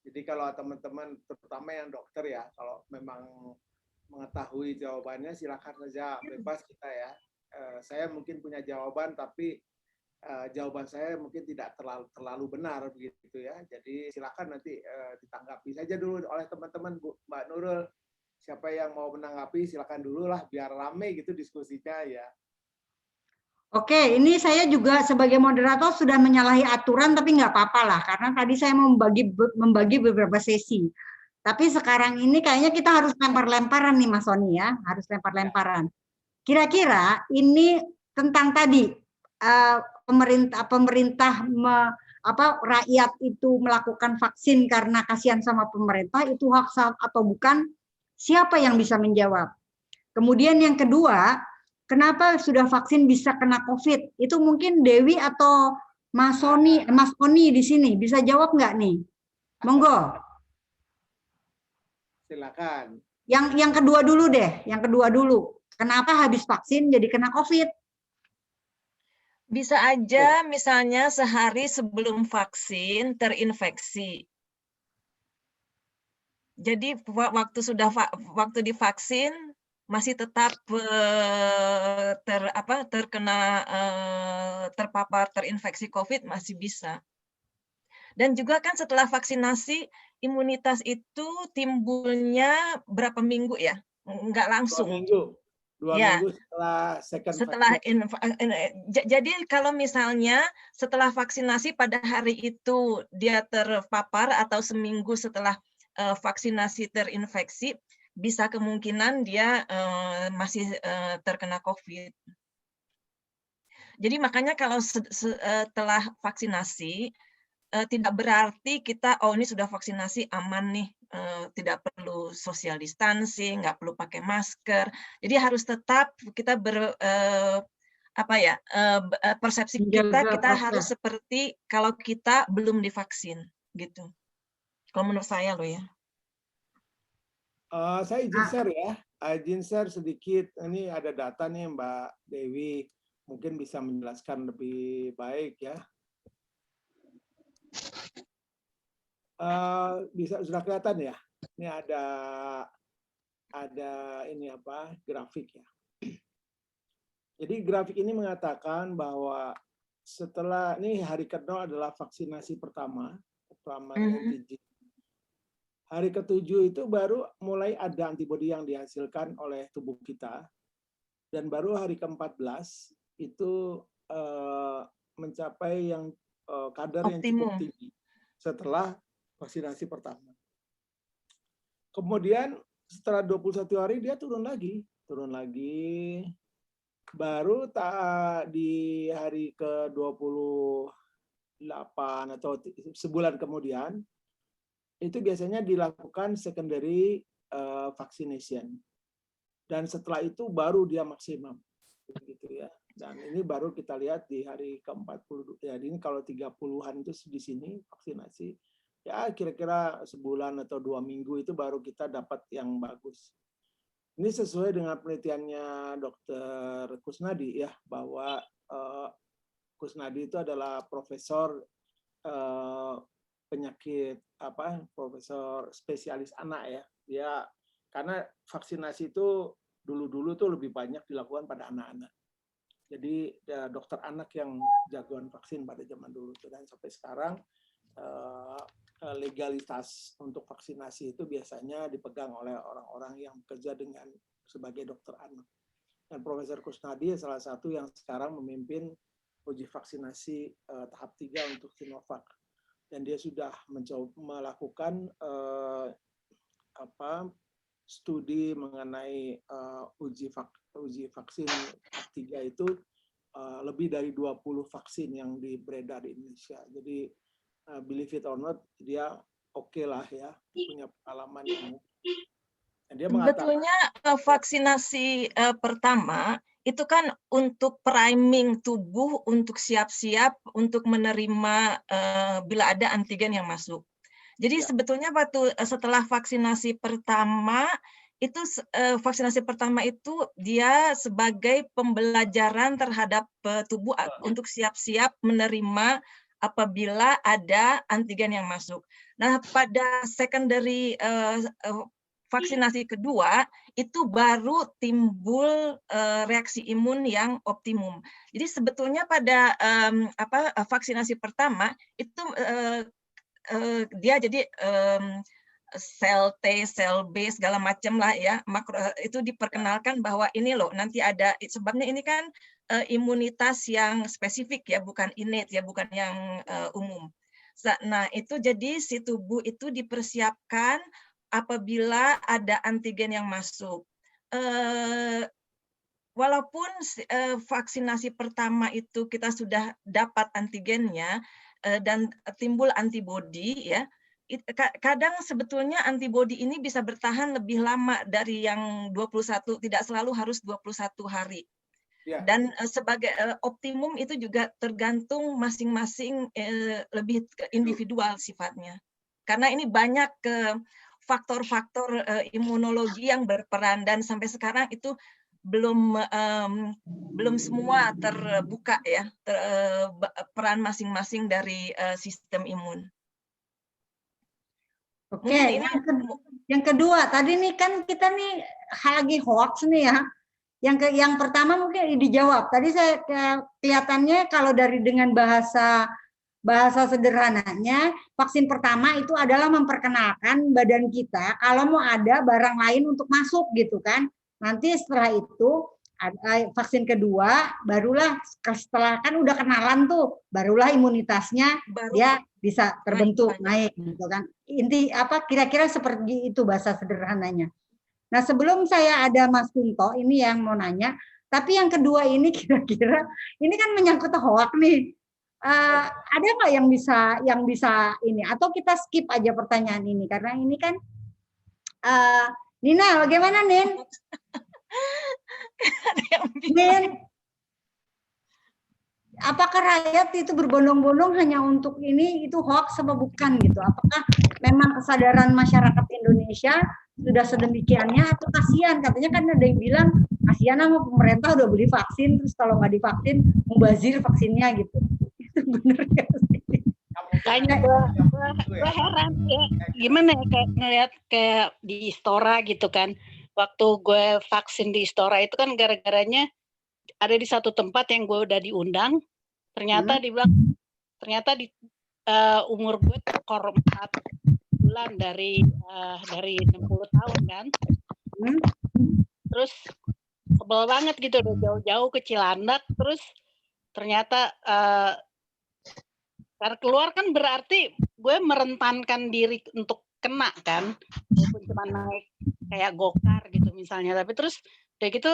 Jadi kalau teman-teman, terutama yang dokter ya, kalau memang mengetahui jawabannya silakan saja, bebas kita ya. Saya mungkin punya jawaban, tapi jawaban saya mungkin tidak terlalu benar begitu ya. Jadi silakan nanti ditanggapi saja dulu oleh teman-teman, Mbak Nurul. Siapa yang mau menanggapi silakan dulu lah, biar rame gitu diskusinya ya. Oke, ini saya juga sebagai moderator sudah menyalahi aturan, tapi nggak apa-apa lah, karena tadi saya mau membagi beberapa sesi. Tapi sekarang ini kayaknya kita harus lempar-lemparan nih Mas Sony ya, harus lempar-lemparan. Kira-kira ini tentang tadi pemerintah rakyat itu melakukan vaksin karena kasihan sama pemerintah, itu hoax atau bukan? Siapa yang bisa menjawab? Kemudian yang kedua, kenapa sudah vaksin bisa kena COVID? Itu mungkin Dewi atau Mas Sony di sini bisa jawab nggak nih? Monggo. Silakan. Yang kedua dulu deh, yang kedua dulu. Kenapa habis vaksin jadi kena COVID? Bisa aja misalnya sehari sebelum vaksin terinfeksi. Jadi waktu divaksin masih tetap terpapar terinfeksi COVID masih bisa. Dan juga kan setelah vaksinasi imunitas itu timbulnya berapa minggu ya? Enggak langsung. 2 minggu. 2 ya. minggu setelah jadi kalau misalnya setelah vaksinasi pada hari itu dia terpapar atau seminggu setelah vaksinasi terinfeksi, bisa kemungkinan dia masih terkena COVID. Jadi makanya kalau setelah vaksinasi tidak berarti kita ini sudah vaksinasi aman nih, tidak perlu social distancing, nggak perlu pakai masker. Jadi harus tetap kita persepsi kita harus seperti kalau kita belum divaksin gitu. Kalau menurut saya loh ya. Saya izin share ya, izin share sedikit. Ini ada data nih Mbak Dewi, mungkin bisa menjelaskan lebih baik ya. Bisa sudah kelihatan ya. Ini ada ini grafik ya. Jadi grafik ini mengatakan bahwa setelah ini hari ke-0 adalah vaksinasi pertama antigen. Hari ke-7 itu baru mulai ada antibodi yang dihasilkan oleh tubuh kita, dan baru hari ke-14 itu mencapai yang kadar yang cukup tinggi setelah vaksinasi pertama. Kemudian setelah 21 hari dia turun lagi, baru di hari ke-28 atau sebulan kemudian itu biasanya dilakukan secondary vaccination, dan setelah itu baru dia maksimum gitu ya. Dan ini baru kita lihat di hari ke-40 ya, ini kalau 30-an itu di sini vaksinasi ya, kira-kira sebulan atau 2 minggu itu baru kita dapat yang bagus. Ini sesuai dengan penelitiannya Dr. Kusnadi ya, bahwa Kusnadi itu adalah profesor penyakit profesor spesialis anak ya. Dia karena vaksinasi itu dulu tuh lebih banyak dilakukan pada anak-anak. Jadi dokter anak yang jagoan vaksin pada zaman dulu itu, dan sampai sekarang legalitas untuk vaksinasi itu biasanya dipegang oleh orang-orang yang bekerja sebagai dokter anak. Dan Profesor Kusnadi salah satu yang sekarang memimpin uji vaksinasi tahap 3 untuk Sinovac. Dan dia sudah melakukan studi mengenai uji vaksin tahap 3 itu lebih dari 20 vaksin yang beredar di Indonesia. Jadi believe it or not, dia oke lah ya, punya pengalaman yang dia mengatakan Sebetulnya vaksinasi pertama itu kan untuk priming tubuh untuk siap-siap untuk menerima bila ada antigen yang masuk. Jadi sebetulnya waktu setelah vaksinasi pertama itu dia sebagai pembelajaran terhadap tubuh untuk siap-siap menerima apabila ada antigen yang masuk. Nah, pada secondary vaksinasi kedua itu baru timbul reaksi imun yang optimum. Jadi sebetulnya pada vaksinasi pertama itu dia jadi sel T, sel B segala macam lah ya, makro itu diperkenalkan bahwa ini loh nanti ada sebabnya ini kan imunitas yang spesifik ya, bukan innate ya, bukan yang umum. Nah, itu jadi si tubuh itu dipersiapkan apabila ada antigen yang masuk. Walaupun vaksinasi pertama itu kita sudah dapat antigennya dan timbul antibodi ya, kadang sebetulnya antibodi ini bisa bertahan lebih lama dari yang 21, tidak selalu harus 21 hari. Dan sebagai optimum itu juga tergantung masing-masing lebih individual sifatnya. Karena ini banyak faktor-faktor imunologi yang berperan dan sampai sekarang itu belum semua terbuka ya peran masing-masing dari sistem imun. Oke, yang kedua tadi nih kan kita nih lagi hoax nih ya. Yang pertama mungkin dijawab. Tadi saya kelihatannya kalau dari dengan bahasa sederhananya, vaksin pertama itu adalah memperkenalkan badan kita kalau mau ada barang lain untuk masuk gitu kan. Nanti setelah itu vaksin kedua, barulah setelah kan udah kenalan tuh, barulah imunitasnya dia bisa terbentuk naik gitu kan. Inti kira-kira seperti itu bahasa sederhananya. Nah, sebelum saya ada Mas Kunto ini yang mau nanya, tapi yang kedua ini kira-kira ini kan menyangkut hoax nih. Ada nggak yang bisa ini atau kita skip aja pertanyaan ini karena ini kan Nina, bagaimana Nin? Nin, apakah rakyat itu berbondong-bondong hanya untuk ini itu hoax apa bukan gitu? Apakah memang kesadaran masyarakat Indonesia sudah sedemikiannya atau kasihan? Katanya kan ada yang bilang kasihan sama pemerintah udah beli vaksin terus kalau nggak divaksin mubazir vaksinnya gitu. Itu bener ya sih? Kayaknya gue heran ya, gimana ya kayak ngeliat kayak di Istora gitu kan. Waktu gue vaksin di Istora itu kan gara-garanya ada di satu tempat yang gue udah diundang, ternyata dibilang ternyata di umur gue skor 4 bulan dari 60 tahun kan. Terus sebel banget gitu, udah jauh-jauh ke Cilandak, terus ternyata karena keluar kan berarti gue merentankan diri untuk kena kan, walaupun cuma naik kayak gokar gitu misalnya, tapi terus udah gitu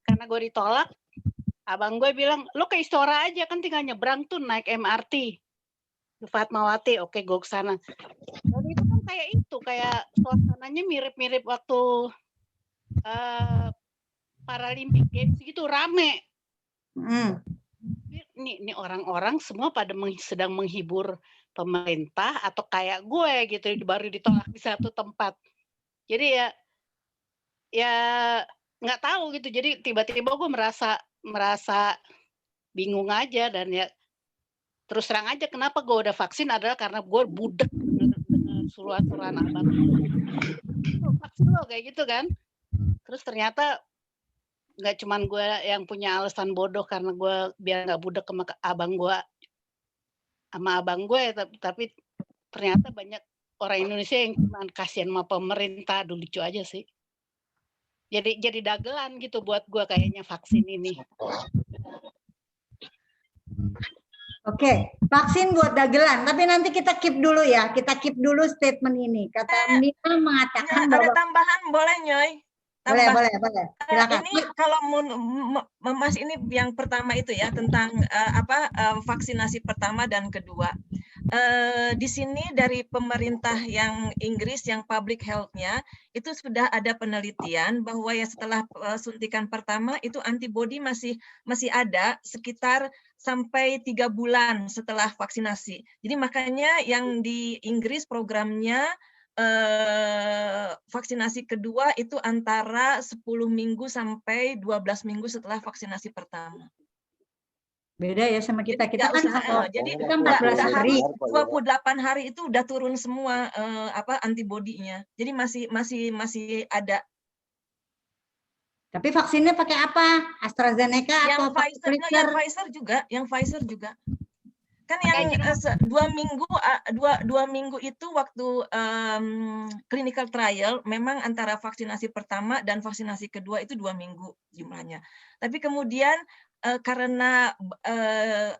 karena gue ditolak, abang gue bilang lo ke Istora aja kan tinggal nyebrang tuh naik MRT ke Fatmawati, oke gue kesana. Dan itu kan kayak suasananya mirip-mirip waktu Paralympic Games gitu, rame. Ini orang-orang semua pada sedang menghibur pemerintah atau kayak gue gitu baru ditolak di satu tempat. Jadi ya nggak tahu gitu. Jadi tiba-tiba gue merasa bingung aja dan ya terus terang aja kenapa gue udah vaksin adalah karena gue budek dengan suruhan-suruhan abang. Vaksin lo kayak gitu kan. Terus ternyata nggak cuman gue yang punya alasan bodoh karena gue biar nggak budek sama abang gue, tapi ternyata banyak orang Indonesia yang cuma kasihan sama pemerintah. Aduh, lucu aja sih. Jadi dagelan gitu buat gue kayaknya vaksin ini. Oke, vaksin buat dagelan. Tapi nanti kita keep dulu ya. Kita keep dulu statement ini. Kata Mita mengatakan Ada bahwa tambahan boleh Nyoy? boleh, Tambah. boleh. Silakan. Ini kalau Mas ini yang pertama itu ya tentang vaksinasi pertama dan kedua. Di sini dari pemerintah yang Inggris yang public health-nya itu sudah ada penelitian bahwa ya setelah suntikan pertama itu antibodi masih ada sekitar sampai 3 bulan setelah vaksinasi. Jadi makanya yang di Inggris programnya vaksinasi kedua itu antara 10 minggu sampai 12 minggu setelah vaksinasi pertama. Beda ya sama kita. Jadi Kita kan jadi kita 14 hari. 28 hari itu udah turun semua antibodinya. Jadi masih ada. Tapi vaksinnya pakai apa? AstraZeneca atau Yang Pfizer juga. Kan yang 2 minggu itu waktu clinical trial memang antara vaksinasi pertama dan vaksinasi kedua itu 2 minggu jumlahnya. Tapi kemudian karena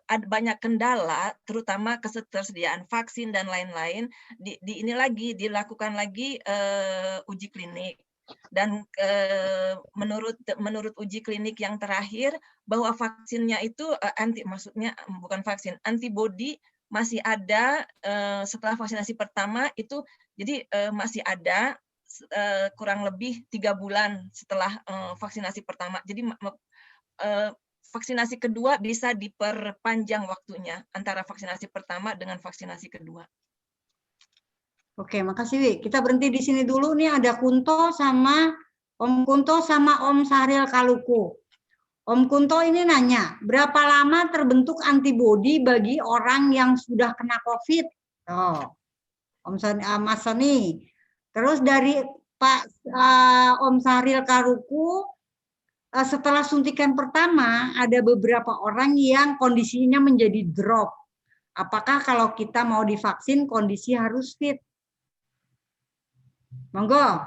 ada banyak kendala, terutama ketersediaan vaksin dan lain-lain, dilakukan lagi uji klinik. Dan menurut uji klinik yang terakhir bahwa vaksinnya itu antibodi masih ada setelah vaksinasi pertama itu, jadi masih ada kurang lebih 3 bulan setelah vaksinasi pertama. Jadi vaksinasi kedua bisa diperpanjang waktunya antara vaksinasi pertama dengan vaksinasi kedua. Oke, makasih Wi. Kita berhenti di sini dulu. Nih ada Kunto sama Om Kunto sama Om Sahril Kaluku. Om Kunto ini nanya, berapa lama terbentuk antibodi bagi orang yang sudah kena COVID? Oh, Mas Soni. Terus dari Pak Om Sahril Kaluku, setelah suntikan pertama ada beberapa orang yang kondisinya menjadi drop. Apakah kalau kita mau divaksin kondisi harus fit? Monggo.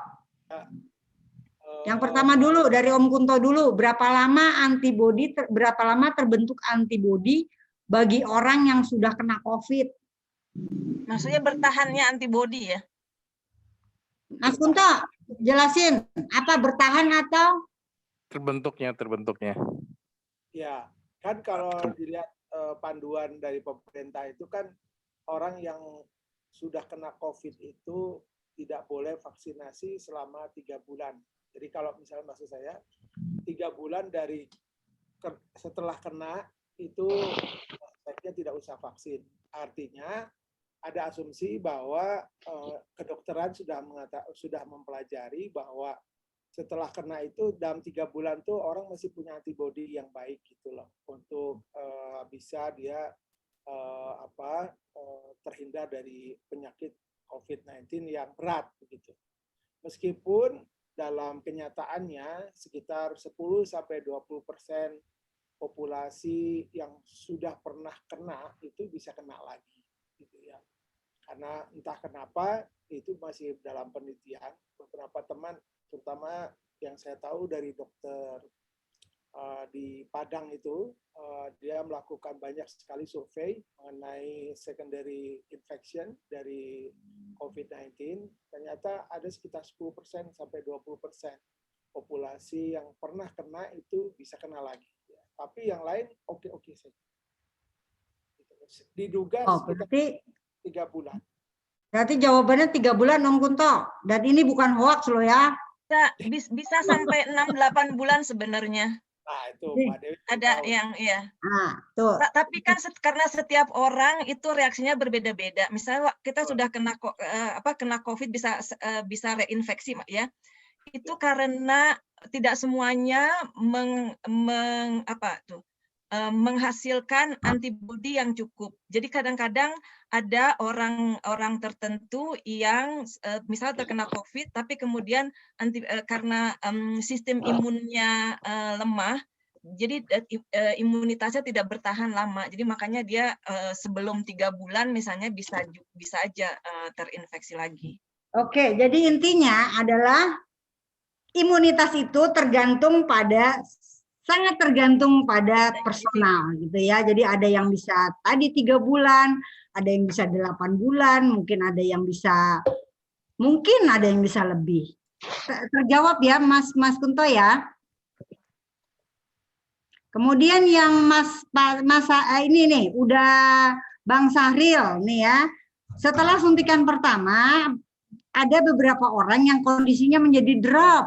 Yang pertama dulu dari Om Kunto dulu, berapa lama terbentuk antibodi bagi orang yang sudah kena COVID? Maksudnya bertahannya antibodi ya? Mas Kunto, jelasin apa bertahan atau terbentuknya? Ya, kan kalau dilihat panduan dari pemerintah itu kan orang yang sudah kena COVID itu tidak boleh vaksinasi selama 3 bulan. Jadi kalau misalnya maksud saya 3 bulan dari setelah kena itu sebaiknya tidak usah vaksin. Artinya ada asumsi bahwa kedokteran sudah mempelajari bahwa setelah kena itu dalam 3 bulan tuh orang masih punya antibodi yang baik gitu loh untuk bisa dia terhindar dari penyakit COVID-19 yang berat begitu. Meskipun dalam kenyataannya sekitar 10-20% populasi yang sudah pernah kena itu bisa kena lagi gitu ya. Karena entah kenapa itu masih dalam penelitian. Beberapa teman terutama yang saya tahu dari dokter di Padang itu, dia melakukan banyak sekali survei mengenai secondary infection dari COVID-19. Ternyata ada sekitar 10% sampai 20% populasi yang pernah kena itu bisa kena lagi. Tapi yang lain oke-oke saja. Diduga sekitar 3 bulan. Berarti jawabannya 3 bulan Om Kunto. Dan ini bukan hoax loh ya. Bisa sampai 6-8 bulan sebenarnya. Nah, itu Mbak Dewi ada tahu. yang iya. Nah, tuh. Tapi kan karena setiap orang itu reaksinya berbeda-beda. Misalnya kita sudah kena COVID bisa reinfeksi ya. Itu karena tidak semuanya menghasilkan antibodi yang cukup. Jadi kadang-kadang ada orang tertentu yang misalnya terkena COVID, tapi kemudian karena sistem imunnya lemah, jadi imunitasnya tidak bertahan lama. Jadi makanya dia sebelum 3 bulan misalnya bisa aja terinfeksi lagi. Oke, jadi intinya adalah imunitas itu tergantung pada sangat tergantung pada personal gitu ya. Jadi ada yang bisa tadi 3 bulan, ada yang bisa 8 bulan, mungkin ada yang bisa lebih. Terjawab ya Mas Kunto ya. Kemudian yang ini nih udah Bang Sahril nih ya. Setelah suntikan pertama ada beberapa orang yang kondisinya menjadi drop.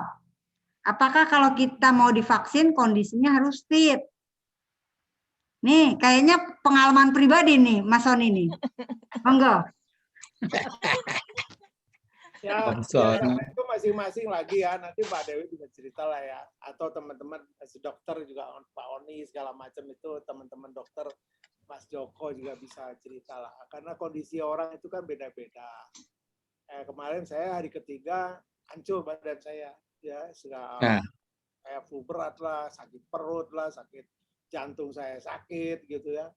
Apakah kalau kita mau divaksin kondisinya harus fit? Nih, kayaknya pengalaman pribadi nih, Mas Soni nih. Monggo. Ya, itu masing-masing lagi ya. Nanti Mbak Dewi bisa cerita lah ya. Atau teman-teman dokter juga, Pak Oni segala macam itu, teman-teman dokter, Mas Joko juga bisa cerita lah. Karena kondisi orang itu kan beda-beda. Kemarin saya hari ketiga hancur badan saya, ya sudah kayak flu berat lah, sakit perut lah, sakit jantung saya sakit gitu ya,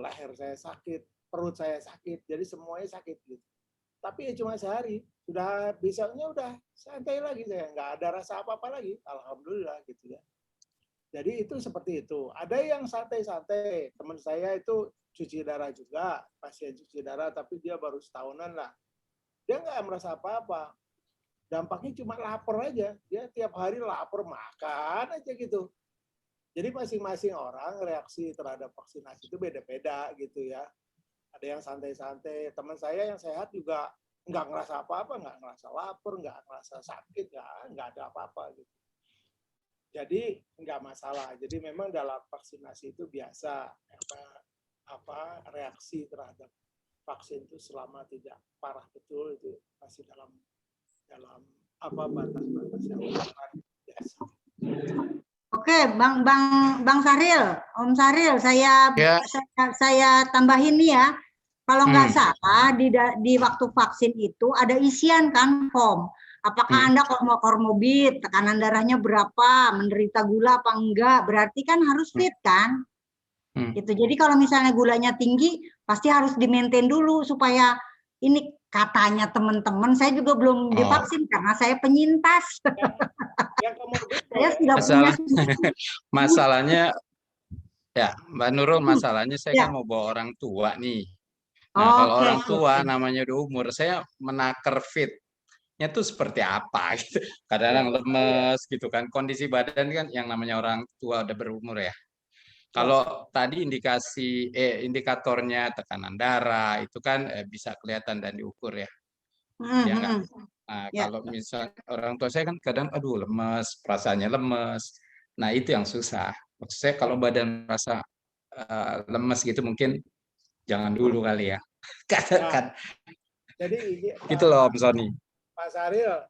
leher saya sakit, perut saya sakit, jadi semuanya sakit gitu. Tapi ya cuma sehari, sudah besoknya udah santai lagi saya, nggak ada rasa apa-apa lagi, alhamdulillah gitu ya. Jadi itu seperti itu. Ada yang santai-santai, teman saya itu cuci darah juga, pasien cuci darah, tapi dia baru setahunan lah. Dia nggak merasa apa-apa. Dampaknya cuma lapar aja. Dia tiap hari lapar, makan aja gitu. Jadi masing-masing orang reaksi terhadap vaksinasi itu beda-beda gitu ya. Ada yang santai-santai. Teman saya yang sehat juga nggak ngerasa apa-apa, nggak ngerasa lapar, nggak ngerasa sakit, nggak ada apa-apa gitu. Jadi nggak masalah. Jadi memang dalam vaksinasi itu biasa reaksi terhadap vaksin itu selama tidak parah betul itu masih dalam batas-batas yang biasa. Oke, Bang Sahril, Om Sahril, saya tambahin nih ya. Kalau nggak salah di waktu vaksin itu ada isian kan form. Apakah Anda komorbid, tekanan darahnya berapa, menderita gula apa enggak? Berarti kan harus fit kan? Gitu. Jadi kalau misalnya gulanya tinggi, pasti harus di-maintain dulu supaya ini katanya teman-teman, saya juga belum divaksin karena saya penyintas. Saya sudah punya. Masalahnya, ya Mbak Nurul, masalahnya saya kan mau bawa orang tua nih. Nah, kalau orang tua namanya udah umur, saya menakar fitnya tuh seperti apa gitu. Kadang-kadang lemes gitu kan. Kondisi badan kan yang namanya orang tua udah berumur ya. Kalau tadi indikatornya tekanan darah itu kan bisa kelihatan dan diukur ya. Ya enggak? Nah, kalau misal orang tua saya kan kadang aduh lemes, perasaannya lemes. Nah, itu yang susah. Maksud saya kalau badan merasa lemes gitu mungkin jangan dulu kali ya. Katakan. Jadi gitu loh Om Soni. Pak Sahril,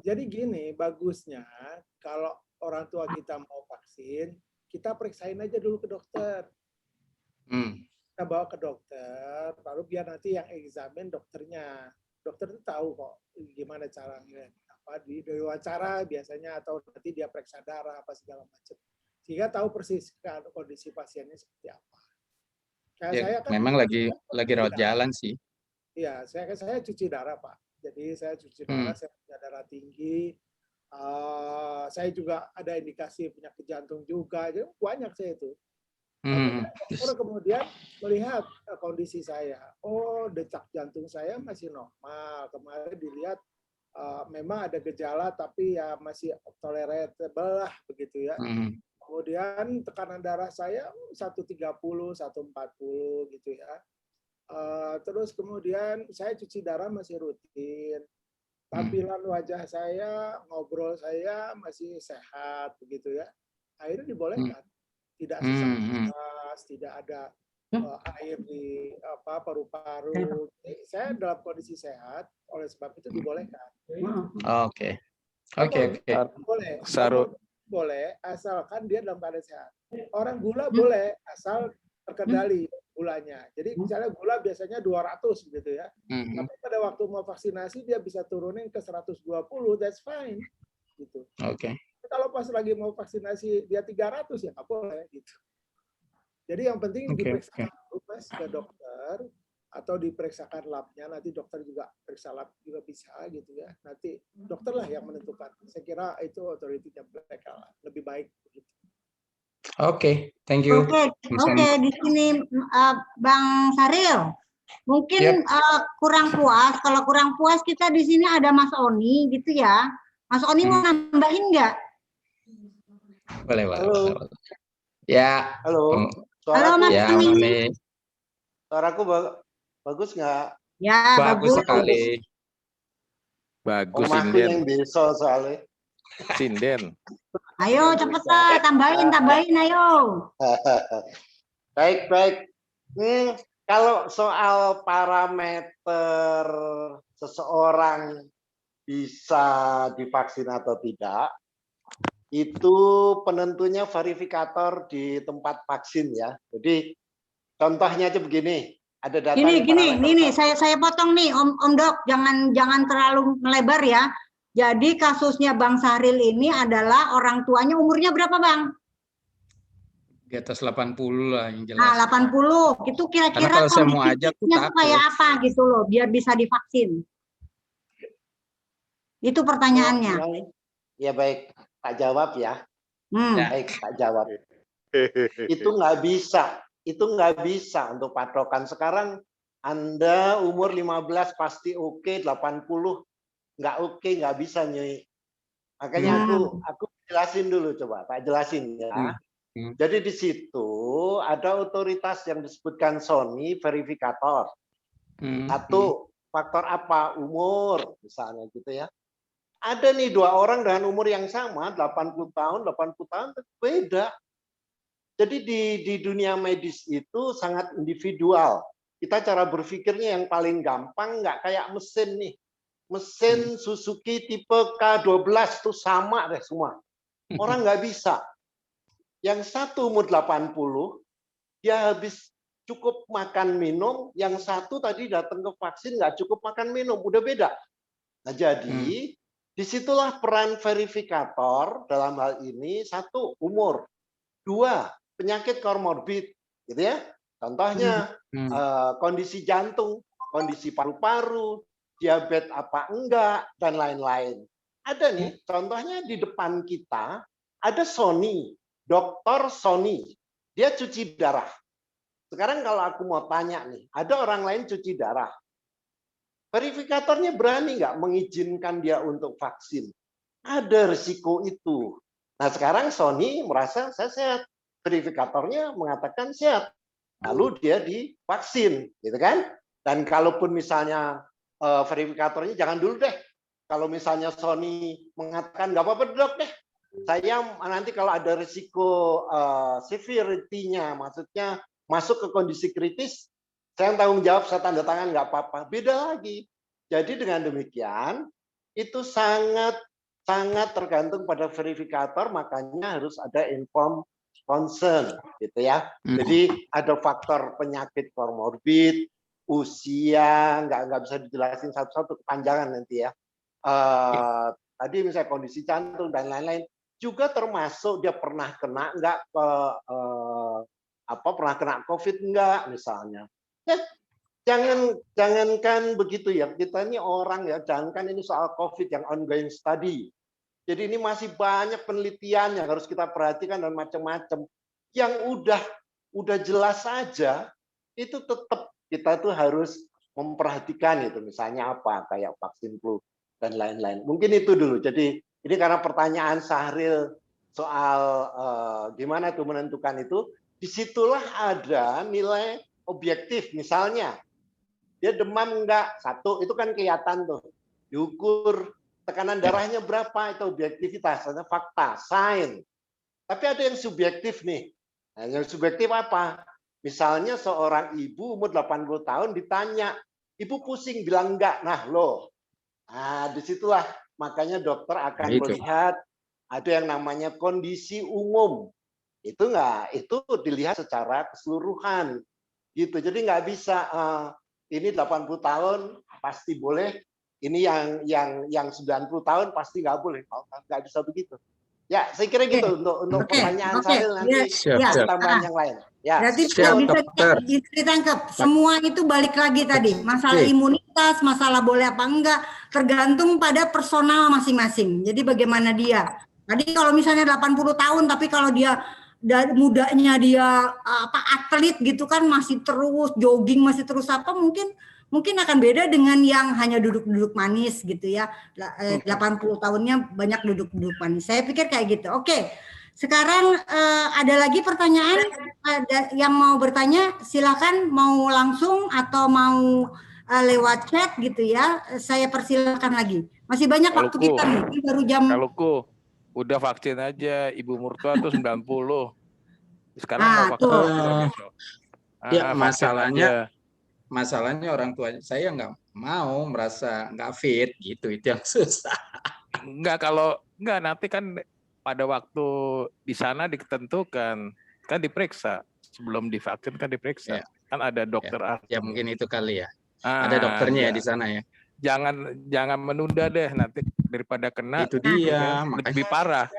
jadi gini bagusnya kalau orang tua kita mau vaksin, kita periksain aja dulu ke dokter. Kita bawa ke dokter, lalu biar nanti yang examine dokternya. Dokter itu tahu kok gimana caranya, di wawancara biasanya atau nanti dia periksa darah apa segala macam, sehingga tahu persis kan kondisi pasiennya seperti apa. Saya kan memang lagi rawat jalan sih. Iya, saya cuci darah Pak. Jadi saya cuci darah, saya punya darah tinggi. Saya juga ada indikasi penyakit jantung juga, jadi banyak saya itu. Kemudian melihat kondisi saya, detak jantung saya masih normal. Kemarin dilihat memang ada gejala tapi ya masih tolerable lah begitu ya. Kemudian tekanan darah saya 130, 140 gitu ya. Terus kemudian saya cuci darah masih rutin. Tampilan wajah saya, ngobrol saya masih sehat begitu ya. Akhirnya dibolehkan. Tidak sesak napas, tidak ada air di paru-paru. Saya dalam kondisi sehat, oleh sebab itu dibolehkan. Oke. Boleh. Boleh, asalkan dia dalam keadaan sehat. Orang gula boleh, asal terkendali gulanya. Jadi misalnya gula biasanya 200 gitu ya. Tapi pada waktu mau vaksinasi dia bisa turunin ke 120, that's fine. Gitu. Oke. Kalau pas lagi mau vaksinasi dia 300 ya nggak boleh gitu. Jadi yang penting diperiksa ke dokter atau diperiksakan labnya, nanti dokter juga periksa lab juga bisa gitu ya. Nanti dokter lah yang menentukan. Saya kira itu otoritinya mereka lebih baik begitu. Oke, thank you. Oke, di sini Bang Saril. Mungkin Yep. kurang puas. Kalau kurang puas kita di sini ada Mas Oni gitu ya. Mas Oni mau nambahin nggak? Boleh. Halo. Ya. Halo. Halo Mas Ya, Oni. Oni. Suaraku bagus nggak? Ya, Bagus bagus. sekali. Bagus, Omahku Sinden. yang besok soalnya. Sinden. Ayo cepetan, tambahin, ayo. Baik. Kalau soal parameter seseorang bisa divaksin atau tidak, itu penentunya verifikator di tempat vaksin ya. Jadi contohnya aja begini, ada data. Gini, saya potong nih, Om Dok, jangan terlalu melebar ya. Jadi kasusnya Bang Sahril ini adalah orang tuanya umurnya berapa Bang? Di atas 80 lah yang jelas. Nah, 80. Itu kira-kira Karena kalau saya mau ajak, aku kondisinya takut. kayak apa gitu loh, biar bisa divaksin. Itu pertanyaannya. Ya baik, tak jawab ya. Baik, tak jawab. Itu nggak bisa untuk patokan. Sekarang Anda umur 15 pasti oke, 80 nggak oke, nggak bisa Nyai. Makanya aku jelasin dulu, coba tak jelasin ya. Jadi di situ ada otoritas yang disebutkan Sony verifikator. Satu, faktor apa? Umur misalnya gitu ya. Ada nih 2 orang dengan umur yang sama, 80 tahun beda. Jadi di dunia medis itu sangat individual. Kita cara berpikirnya yang paling gampang, nggak kayak mesin nih. Mesin Suzuki tipe K12 itu sama deh semua. Orang nggak bisa. Yang satu umur 80, dia habis cukup makan minum, yang satu tadi datang ke vaksin nggak cukup makan minum, udah beda. Nah jadi disitulah peran verifikator dalam hal ini. 1, umur. 2, penyakit komorbid, gitu ya. Contohnya kondisi jantung, kondisi paru-paru, diabetes apa enggak, dan lain-lain. Ada nih, contohnya di depan kita ada Sony, Dokter Sony, dia cuci darah. Sekarang kalau aku mau tanya nih, ada orang lain cuci darah, verifikatornya berani nggak mengizinkan dia untuk vaksin? Ada risiko itu. Nah sekarang Sony merasa saya sehat, verifikatornya mengatakan sehat, lalu dia divaksin, gitu kan? Dan kalaupun misalnya verifikatornya jangan dulu deh, kalau misalnya Sony mengatakan nggak apa-apa dok deh, saya nanti kalau ada risiko severity-nya, maksudnya masuk ke kondisi kritis, saya tanggung jawab, saya tanda tangan nggak apa-apa. Beda lagi. Jadi dengan demikian itu sangat tergantung pada verifikator, makanya harus ada informed consent, gitu ya. Jadi ada faktor penyakit komorbid, usia, nggak bisa dijelasin satu-satu, kepanjangan nanti ya. Tadi misalnya kondisi jantung dan lain-lain, juga termasuk dia pernah kena nggak pernah kena COVID nggak misalnya. Jangankan begitu ya, kita ini orang ya, jangankan ini soal COVID yang ongoing study. Jadi ini masih banyak penelitian yang harus kita perhatikan dan macam-macam. Yang udah jelas saja, itu tetap kita tuh harus memperhatikan itu, misalnya apa, kayak vaksin flu dan lain-lain. Mungkin itu dulu. Jadi ini karena pertanyaan Sahril soal gimana tuh menentukan itu, disitulah ada nilai objektif. Misalnya dia demam enggak, 1 itu kan kelihatan tuh, diukur tekanan darahnya berapa, itu objektivitas, ada fakta, sains. Tapi ada yang subjektif nih. Nah, yang subjektif apa? Misalnya seorang ibu umur 80 tahun ditanya, ibu pusing, bilang enggak. Nah loh, disitulah makanya dokter akan melihat ada yang namanya kondisi umum. Itu dilihat secara keseluruhan gitu. Jadi nggak bisa ini 80 tahun pasti boleh, ini yang 90 tahun pasti nggak boleh. Nggak bisa begitu. Ya, saya kira gitu untuk pertanyaan Sahril, nanti tambahan yang lain. Ya. Berarti bisa ditangkap. Semua itu balik lagi tadi, masalah imunitas, masalah boleh apa enggak, tergantung pada personal masing-masing. Jadi bagaimana dia. Tadi kalau misalnya 80 tahun, tapi kalau dia dari mudanya dia atlet gitu kan, masih terus jogging, masih terus apa, mungkin akan beda dengan yang hanya duduk-duduk manis gitu ya. 80 tahunnya banyak duduk-duduk manis. Saya pikir kayak gitu. Oke. Sekarang ada lagi pertanyaan, ada yang mau bertanya, silakan, mau langsung atau mau lewat chat gitu ya. Saya persilakan lagi. Masih banyak waktu kita nih. Ini baru jam. Kalau udah vaksin aja, Ibu Murtua tuh 90. Sekarang mau vaksin besok. Ya, masalahnya orang tua saya nggak mau, merasa nggak fit gitu, itu yang susah. Enggak, nanti kan pada waktu di sana ditentukan, kan diperiksa sebelum divaksin, kan diperiksa, kan ada dokter ahli. Ya mungkin itu kali ya. Ada dokternya ya di sana ya. Jangan menunda deh, nanti daripada kena itu dia lebih parah.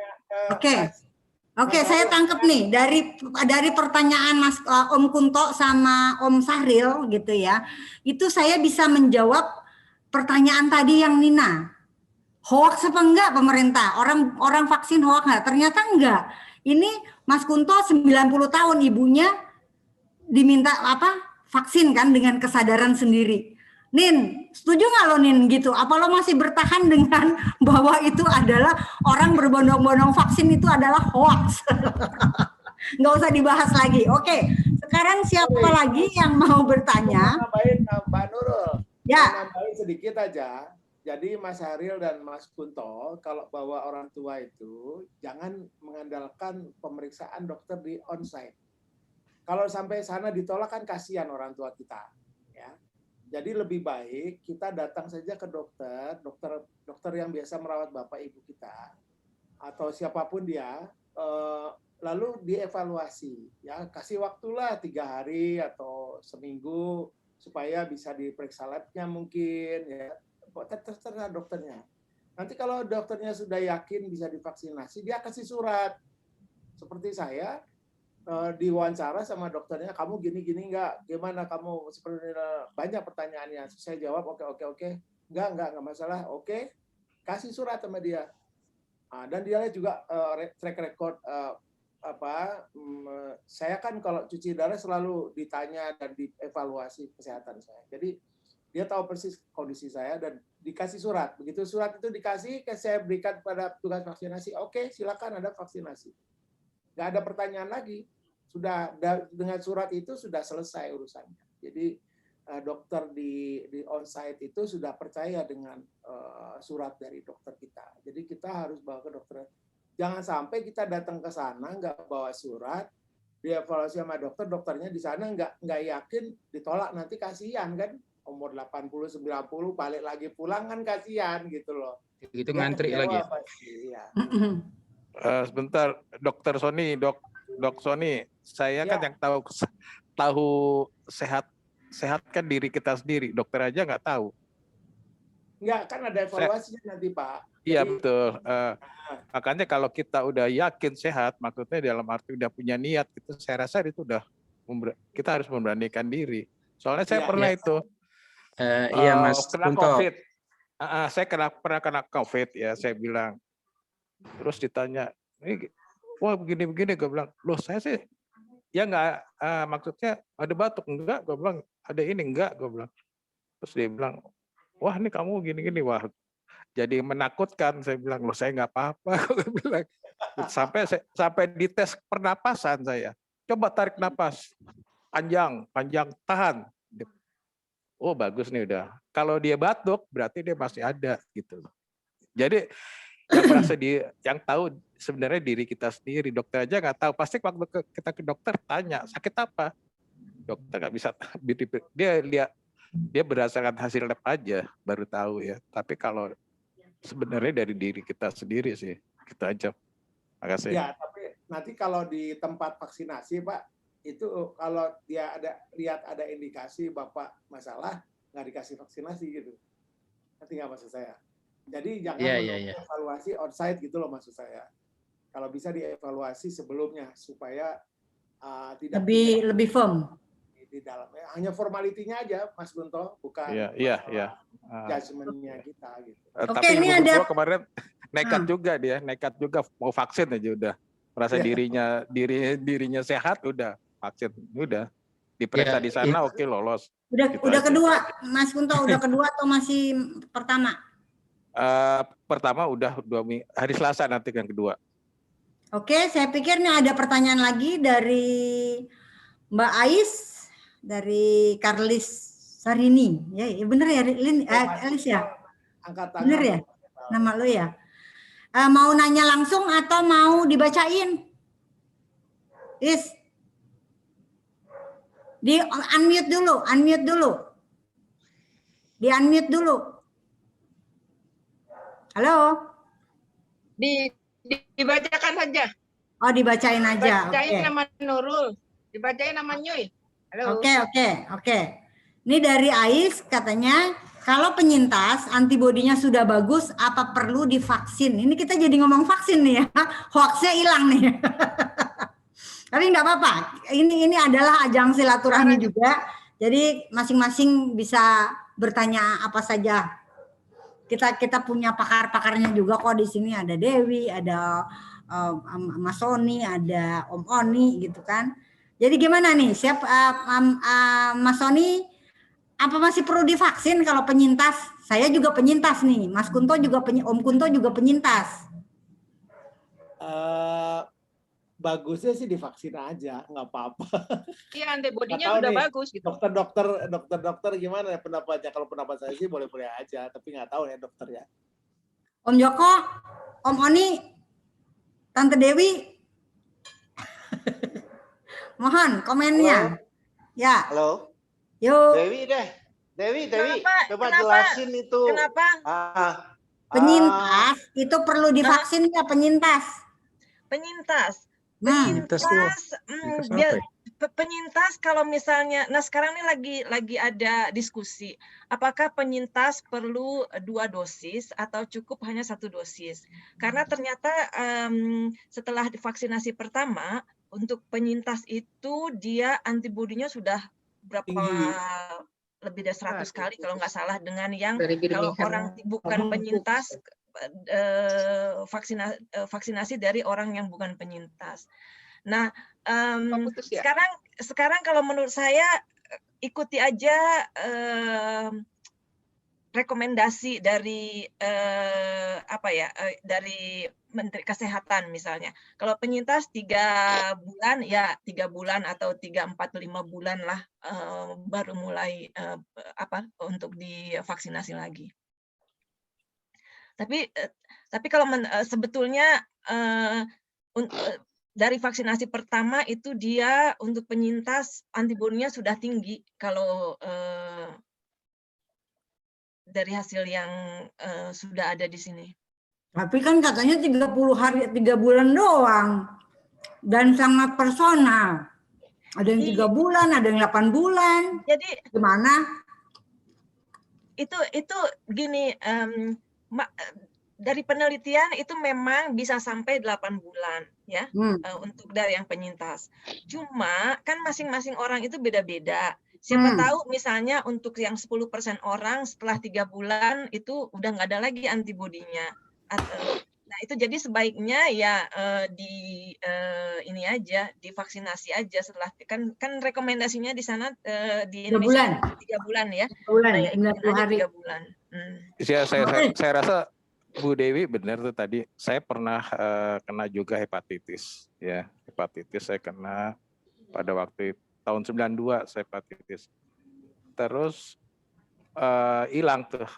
Oke, saya tangkap nih dari pertanyaan Mas Om Kunto sama Om Sahril gitu ya. Itu saya bisa menjawab pertanyaan tadi yang Nina. Hoax apa enggak pemerintah? Orang vaksin hoax enggak? Ternyata enggak. Ini Mas Kunto 90 tahun, ibunya diminta vaksin kan dengan kesadaran sendiri. Nin, setuju nggak lo Nin gitu? Apa lo masih bertahan dengan bahwa itu adalah orang berbondong-bondong vaksin itu adalah hoax? Nggak usah dibahas lagi. Oke, sekarang siapa lagi yang mau bertanya? Nambahin Mbak Nurul. Ya. Nambahin sedikit aja. Jadi Mas Haril dan Mas Kunto, kalau bawa orang tua itu jangan mengandalkan pemeriksaan dokter di onsite. Kalau sampai sana ditolak kan kasihan orang tua kita. Ya. Jadi lebih baik kita datang saja ke dokter yang biasa merawat bapak ibu kita atau siapapun dia, lalu dievaluasi, ya kasih waktulah 3 hari atau seminggu supaya bisa diperiksa labnya mungkin, ya terserah dokternya. Nanti kalau dokternya sudah yakin bisa divaksinasi, dia kasih surat. Seperti saya, diwawancara sama dokternya, kamu gini-gini enggak? Gimana kamu? Seperti banyak pertanyaannya. Saya jawab oke. Enggak masalah. Oke. Kasih surat sama dia. Dan dia juga track record saya kan kalau cuci darah selalu ditanya dan dievaluasi kesehatan saya. Jadi dia tahu persis kondisi saya dan dikasih surat. Begitu surat itu dikasih, saya berikan pada petugas vaksinasi. Oke, silakan ada vaksinasi. Nggak ada pertanyaan lagi. Sudah dengan surat itu sudah selesai urusannya. Jadi dokter di onsite itu sudah percaya dengan surat dari dokter kita. Jadi kita harus bawa ke dokter. Jangan sampai kita datang ke sana nggak bawa surat, dievaluasi sama dokter, dokternya di sana nggak yakin, ditolak, nanti kasihan kan, umur 80, 90 balik lagi pulang kan kasihan gitu loh. Itu ngantri lagi. Ya. Sebentar, Dokter Sony, Dok Sony, saya kan yang tahu sehatkan diri kita sendiri, dokter aja nggak tahu. Enggak, kan ada evaluasinya nanti Pak. Iya betul. Makanya kalau kita udah yakin sehat, maksudnya dalam arti udah punya niat, itu saya rasa itu udah kita harus memberanikan diri. Soalnya saya pernah itu. Iya Mas kena Kunto. COVID. Saya pernah kena COVID ya, saya bilang. Terus ditanya, wah begini-begini, gue bilang, loh saya sih, ya enggak, maksudnya ada batuk, enggak, gue bilang, ada ini, enggak, gue bilang. Terus dia bilang, wah ini kamu gini-gini, wah jadi menakutkan, saya bilang, loh saya enggak apa-apa, gue bilang. Sampai dites pernapasan saya, coba tarik napas, panjang, tahan. Oh bagus nih udah, kalau dia batuk, berarti dia masih ada, gitu. Jadi, yang merasa yang tahu sebenarnya diri kita sendiri, dokter aja nggak tahu. Pasti waktu kita ke dokter tanya sakit apa, dokter nggak bisa. Dia berdasarkan hasil lab aja baru tahu ya. Tapi kalau sebenarnya dari diri kita sendiri sih, kita aja. Makasih. Ya, tapi nanti kalau di tempat vaksinasi Pak, itu kalau dia lihat ada indikasi Bapak masalah, nggak dikasih vaksinasi gitu. Nanti nggak maksud saya. Jadi jangan evaluasi onsite gitu loh maksud saya. Kalau bisa dievaluasi sebelumnya supaya tidak lebih firm di dalamnya. Hanya formalitinya aja Mas Gunto, bukan judgement-nya kita gitu. Tapi ini ada kemarin nekat juga mau vaksin aja udah. merasa dirinya sehat, udah vaksin, udah diperiksa di sana, oke, lolos. Udah kedua, Mas Kunto, udah kedua atau masih pertama? Pertama udah 2 minggu, hari Selasa nanti yang kedua. Oke, saya pikir nih ada pertanyaan lagi dari Mbak Ais, dari Karlis Sarini. Ya bener ya, Elis ya? Bener ya? Nama lo ya? Mau nanya langsung atau mau dibacain? Di unmute dulu. Di-unmute dulu. Halo? Dibacakan saja. Oh, dibacain aja. Dibacain nama Nurul. Dibacain nama Nyuy. Halo. Oke. Ini dari Ais katanya, kalau penyintas antibodinya sudah bagus, apa perlu divaksin? Ini kita jadi ngomong vaksin nih ya. Hoaxnya hilang nih. Tapi nggak apa-apa. Ini adalah ajang silaturahmi juga. Jadi masing-masing bisa bertanya apa saja. Kita punya pakar-pakarnya juga kok di sini, ada Dewi, ada Mas Soni, ada Om Oni gitu kan. Jadi gimana nih, siap Mas Soni, apa masih perlu divaksin kalau penyintas? Saya juga penyintas nih, Mas Kunto juga Om Kunto juga penyintas. Bagusnya sih divaksin aja, nggak apa-apa. Iya, antibodinya udah bagus gitu. Dokter gimana ya pendapatnya? Kalau pendapat saya sih boleh-boleh aja, tapi nggak tahu ya dokter ya. Om Joko, Om Oni, Tante Dewi, mohon komennya. Halo. Ya. Halo. Yuk. Dewi, coba Kenapa? jelasin itu. Kenapa? Penyintas itu perlu divaksin ya penyintas? Penyintas kalau misalnya, nah sekarang ini lagi ada diskusi, apakah penyintas perlu 2 dosis atau cukup hanya 1 dosis? Karena ternyata setelah divaksinasi pertama, untuk penyintas itu dia antibodinya sudah lebih dari 100 kali kalau nggak salah, dengan yang kalau orang bukan penyintas vaksinasi dari orang yang bukan penyintas. Nah, sekarang kalau menurut saya ikuti aja rekomendasi dari dari Menteri Kesehatan misalnya. Kalau penyintas 3 bulan ya 3 bulan atau 3, 4, 5 bulan lah baru mulai untuk divaksinasi lagi. Tapi kalau sebetulnya dari vaksinasi pertama itu dia untuk penyintas antibodinya sudah tinggi kalau dari hasil yang sudah ada di sini. Tapi kan katanya 30 hari 3 bulan doang dan sangat personal. Ada yang 3 bulan, ada yang 8 bulan. Jadi gimana? Itu gini. Dari penelitian itu memang bisa sampai 8 bulan ya untuk dari yang penyintas. Cuma kan masing-masing orang itu beda-beda. Siapa tahu misalnya untuk yang 10% orang setelah 3 bulan itu udah nggak ada lagi antibodinya. Nah itu jadi sebaiknya ya ini aja divaksinasi aja setelah kan rekomendasinya di sana di Indonesia 3 bulan ya. 3 bulan. Saya rasa Bu Dewi benar tuh tadi. Saya pernah kena juga hepatitis, ya hepatitis saya kena pada waktu tahun 92 saya hepatitis. Terus hilang tuh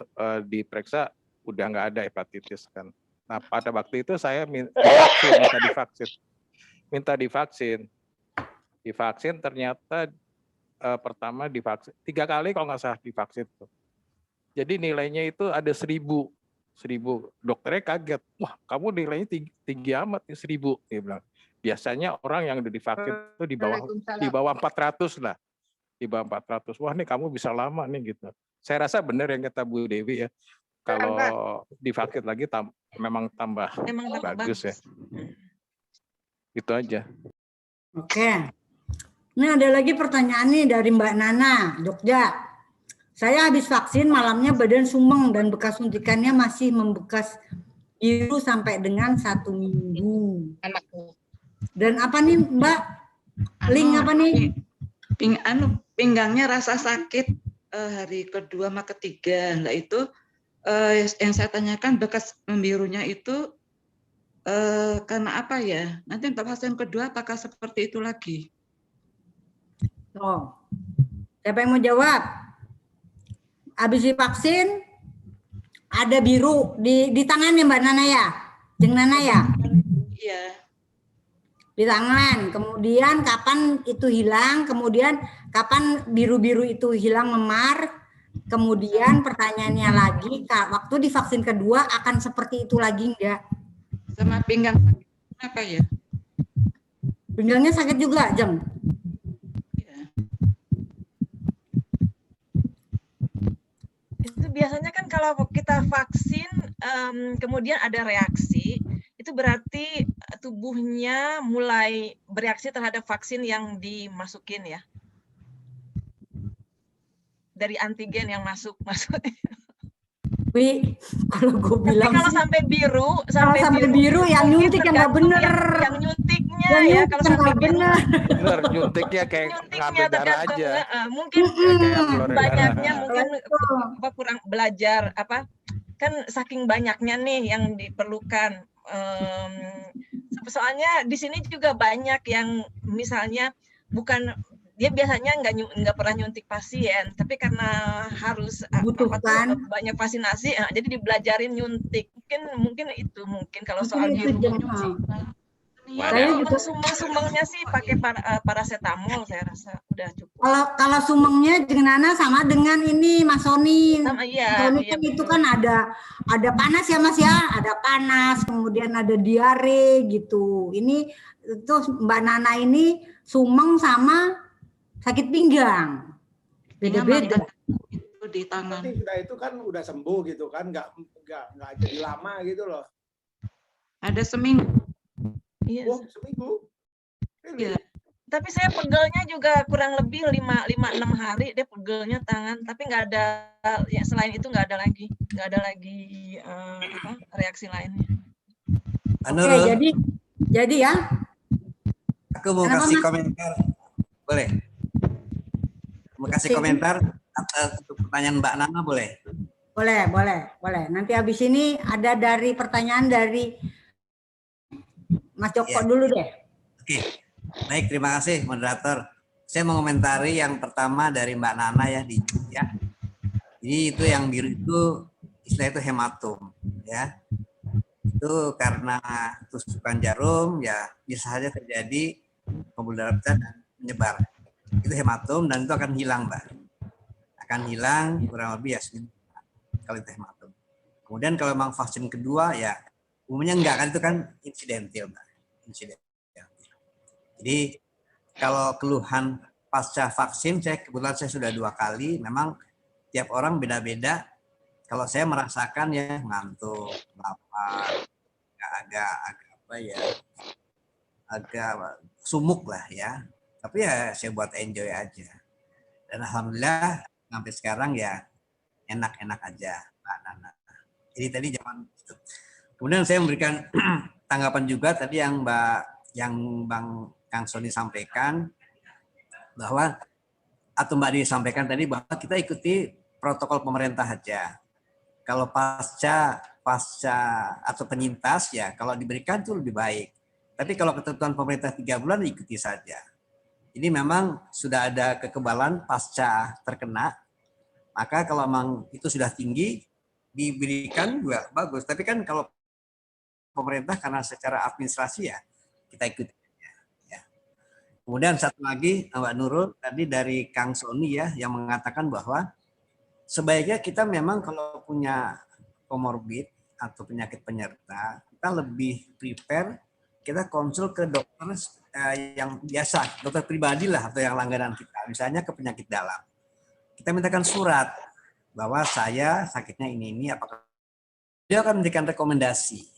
diperiksa udah nggak ada hepatitis kan. Nah pada waktu itu saya minta divaksin ternyata pertama divaksin 3 kali kalau nggak salah divaksin tuh. Jadi nilainya itu ada 1000. Dokternya kaget, wah kamu nilainya tinggi amat nih 1000, dia bilang. Biasanya orang yang udah divaksin itu di bawah 400 lah, di bawah 400. Wah nih kamu bisa lama nih gitu. Saya rasa benar yang kata Bu Dewi ya, kalau divaksin lagi memang tambah bagus ya. Itu aja. Oke. Ini ada lagi pertanyaan nih dari Mbak Nana, Jogja. Saya habis vaksin malamnya badan sumeng dan bekas suntikannya masih membekas biru sampai dengan 1 minggu. Dan apa nih Mbak? Link apa nih? Pinggangnya rasa sakit hari kedua sama ketiga. Nah itu yang saya tanyakan bekas membirunya itu karena apa ya? Nanti untuk fase yang kedua apakah seperti itu lagi? Oh, siapa yang mau jawab? Habis divaksin ada biru di tangannya Mbak Nana ya? Jeng Nana ya? Iya. Di tangan, kemudian kapan itu hilang, kemudian kapan biru-biru itu hilang memar, kemudian pertanyaannya lagi, waktu divaksin kedua akan seperti itu lagi enggak? Sama pinggang sakit apa ya? Pinggangnya sakit juga, Jeng? Iya. Itu biasanya kan kalau kita vaksin kemudian ada reaksi, itu berarti tubuhnya mulai bereaksi terhadap vaksin yang dimasukin ya. Dari antigen yang masuk. Wih, kalau gue bilang tapi kalau sih, sampai biru, sampai biru yang nyuntik yang nggak bener. Yang nyuntiknya Yang ya, nyuntik kalau yang sampai nggak biru. Bener, nyuntiknya kayak ngambil darah aja. Mungkin Kayak ngeluarin banyaknya darah. mungkin kurang belajar apa kan saking banyaknya nih yang diperlukan. Soalnya di sini juga banyak yang misalnya bukan dia biasanya nggak pernah nyuntik pasien, tapi karena harus butuhkan banyak vaksinasi, jadi dibelajarin nyuntik. Mungkin itu kalau soal biru. Saya juga sumeng-sumengnya sih pakai paracetamol, saya rasa udah cukup. Kalau sumengnya Nana sama dengan ini Mas Sony. Sama, iya, Sony kan itu kan ada panas ya Mas ya, ada panas, kemudian ada diare gitu. Ini itu Mbak Nana ini sumeng sama sakit pinggang. Beda-beda. Itu di tangan. Tapi sudah itu kan udah sembuh gitu kan, nggak jadi lama gitu loh. Ada seminggu. Iya. Oh, seminggu. Iya. Tapi saya pegelnya juga kurang lebih 5-6 hari dia pegelnya tangan, tapi nggak ada ya selain itu nggak ada lagi reaksi lainnya. Oke, jadi ya. Aku mau kasih komentar, boleh? Mau kasih komentar atas pertanyaan Mbak Nana boleh? Boleh. Nanti habis ini ada pertanyaan dari Mas Joko dulu deh. Oke, baik, terima kasih moderator. Saya mau komentari yang pertama dari Mbak Nana ya di ya. Jadi itu yang biru itu istilah itu hematom ya. Itu karena tusukan jarum ya bisa saja terjadi pembuluh darah pecah dan menyebar. Itu hematom dan itu akan hilang, Mbak. Akan hilang kurang lebih ya kalau itu hematom. Kemudian kalau memang vaksin kedua ya umumnya enggak kan, itu kan insidental, Mbak. Jadi kalau keluhan pasca vaksin, kebetulan saya sudah 2 kali, memang tiap orang beda-beda. Kalau saya merasakan ya ngantuk, lapar, agak sumuk lah ya. Tapi ya saya buat enjoy aja. Dan alhamdulillah sampai sekarang ya enak-enak aja, Mbak Nana. Jadi tadi zaman itu. Kemudian saya memberikan tanggapan juga tadi yang Bang Kang Sony sampaikan bahwa atau Mbak Dini sampaikan tadi bahwa kita ikuti protokol pemerintah aja. Kalau pasca atau penyintas ya kalau diberikan itu lebih baik. Tapi kalau ketentuan pemerintah 3 bulan ikuti saja. Ini memang sudah ada kekebalan pasca terkena. Maka kalau memang itu sudah tinggi diberikan juga bagus. Tapi kan kalau pemerintah karena secara administrasi ya kita ikuti. Ya. Kemudian satu lagi Mbak Nurul tadi dari Kang Sony ya yang mengatakan bahwa sebaiknya kita memang kalau punya komorbid atau penyakit penyerta kita lebih prepare, kita konsul ke dokter yang biasa, dokter pribadi lah atau yang langganan kita, misalnya ke penyakit dalam. Kita mintakan surat bahwa saya sakitnya ini apakah dia akan memberikan rekomendasi.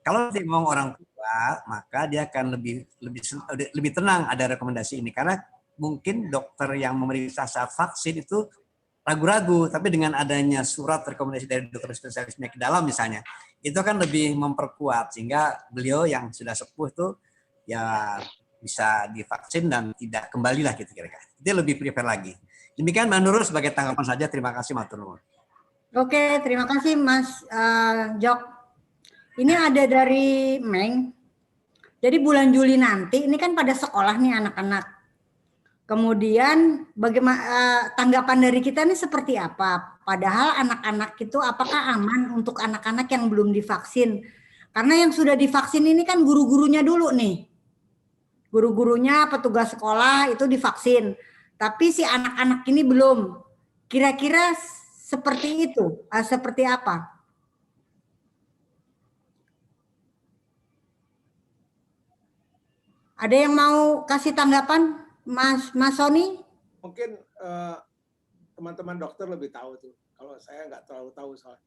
Kalau dia mau orang tua, maka dia akan lebih tenang ada rekomendasi ini karena mungkin dokter yang memeriksa saat vaksin itu ragu-ragu, tapi dengan adanya surat rekomendasi dari dokter spesialis penyakit dalam misalnya, itu akan lebih memperkuat sehingga beliau yang sudah sepuh itu ya bisa divaksin dan tidak kembali lah gitu kira-kira. Dia lebih prefer lagi. Demikian Mbak Nurul sebagai tanggapan saja. Terima kasih matur nuwun. Oke, terima kasih Mas Jok. Ini ada dari Meng. Jadi bulan Juli nanti ini kan pada sekolah nih anak-anak. Kemudian bagaimana tanggapan dari kita ini seperti apa? Padahal anak-anak itu apakah aman untuk anak-anak yang belum divaksin? Karena yang sudah divaksin ini kan guru-gurunya dulu nih. Guru-gurunya, petugas sekolah itu divaksin. Tapi si anak-anak ini belum. Kira-kira seperti itu, seperti apa? Ada yang mau kasih tanggapan, Mas Sony? Mungkin teman-teman dokter lebih tahu tuh. Kalau saya nggak terlalu tahu soalnya.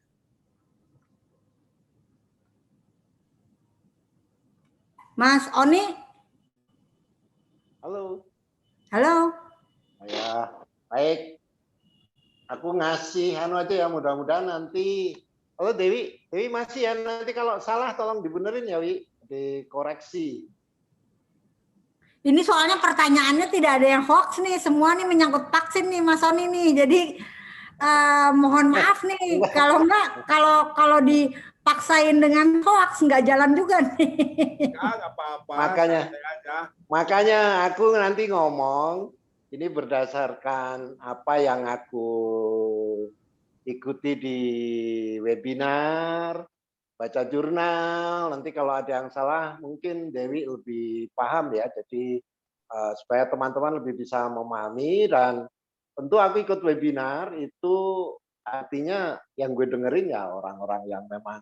Mas Oni? Halo. Halo. Ya, baik. Aku ngasih aja ya, mudah-mudahan nanti. Halo Dewi, Dewi masih ya, nanti kalau salah tolong dibenerin ya Wi, dikoreksi. Ini soalnya pertanyaannya tidak ada yang hoax nih, semua nih menyangkut vaksin nih Mas Sony nih. Jadi mohon maaf nih, kalau enggak, kalau dipaksain dengan hoax nggak jalan juga nih. Ya, nggak apa-apa. Makanya aku nanti ngomong ini berdasarkan apa yang aku ikuti di webinar, baca jurnal. Nanti kalau ada yang salah mungkin Dewi lebih paham ya. Jadi supaya teman-teman lebih bisa memahami, dan tentu aku ikut webinar itu artinya yang gue dengerin ya orang-orang yang memang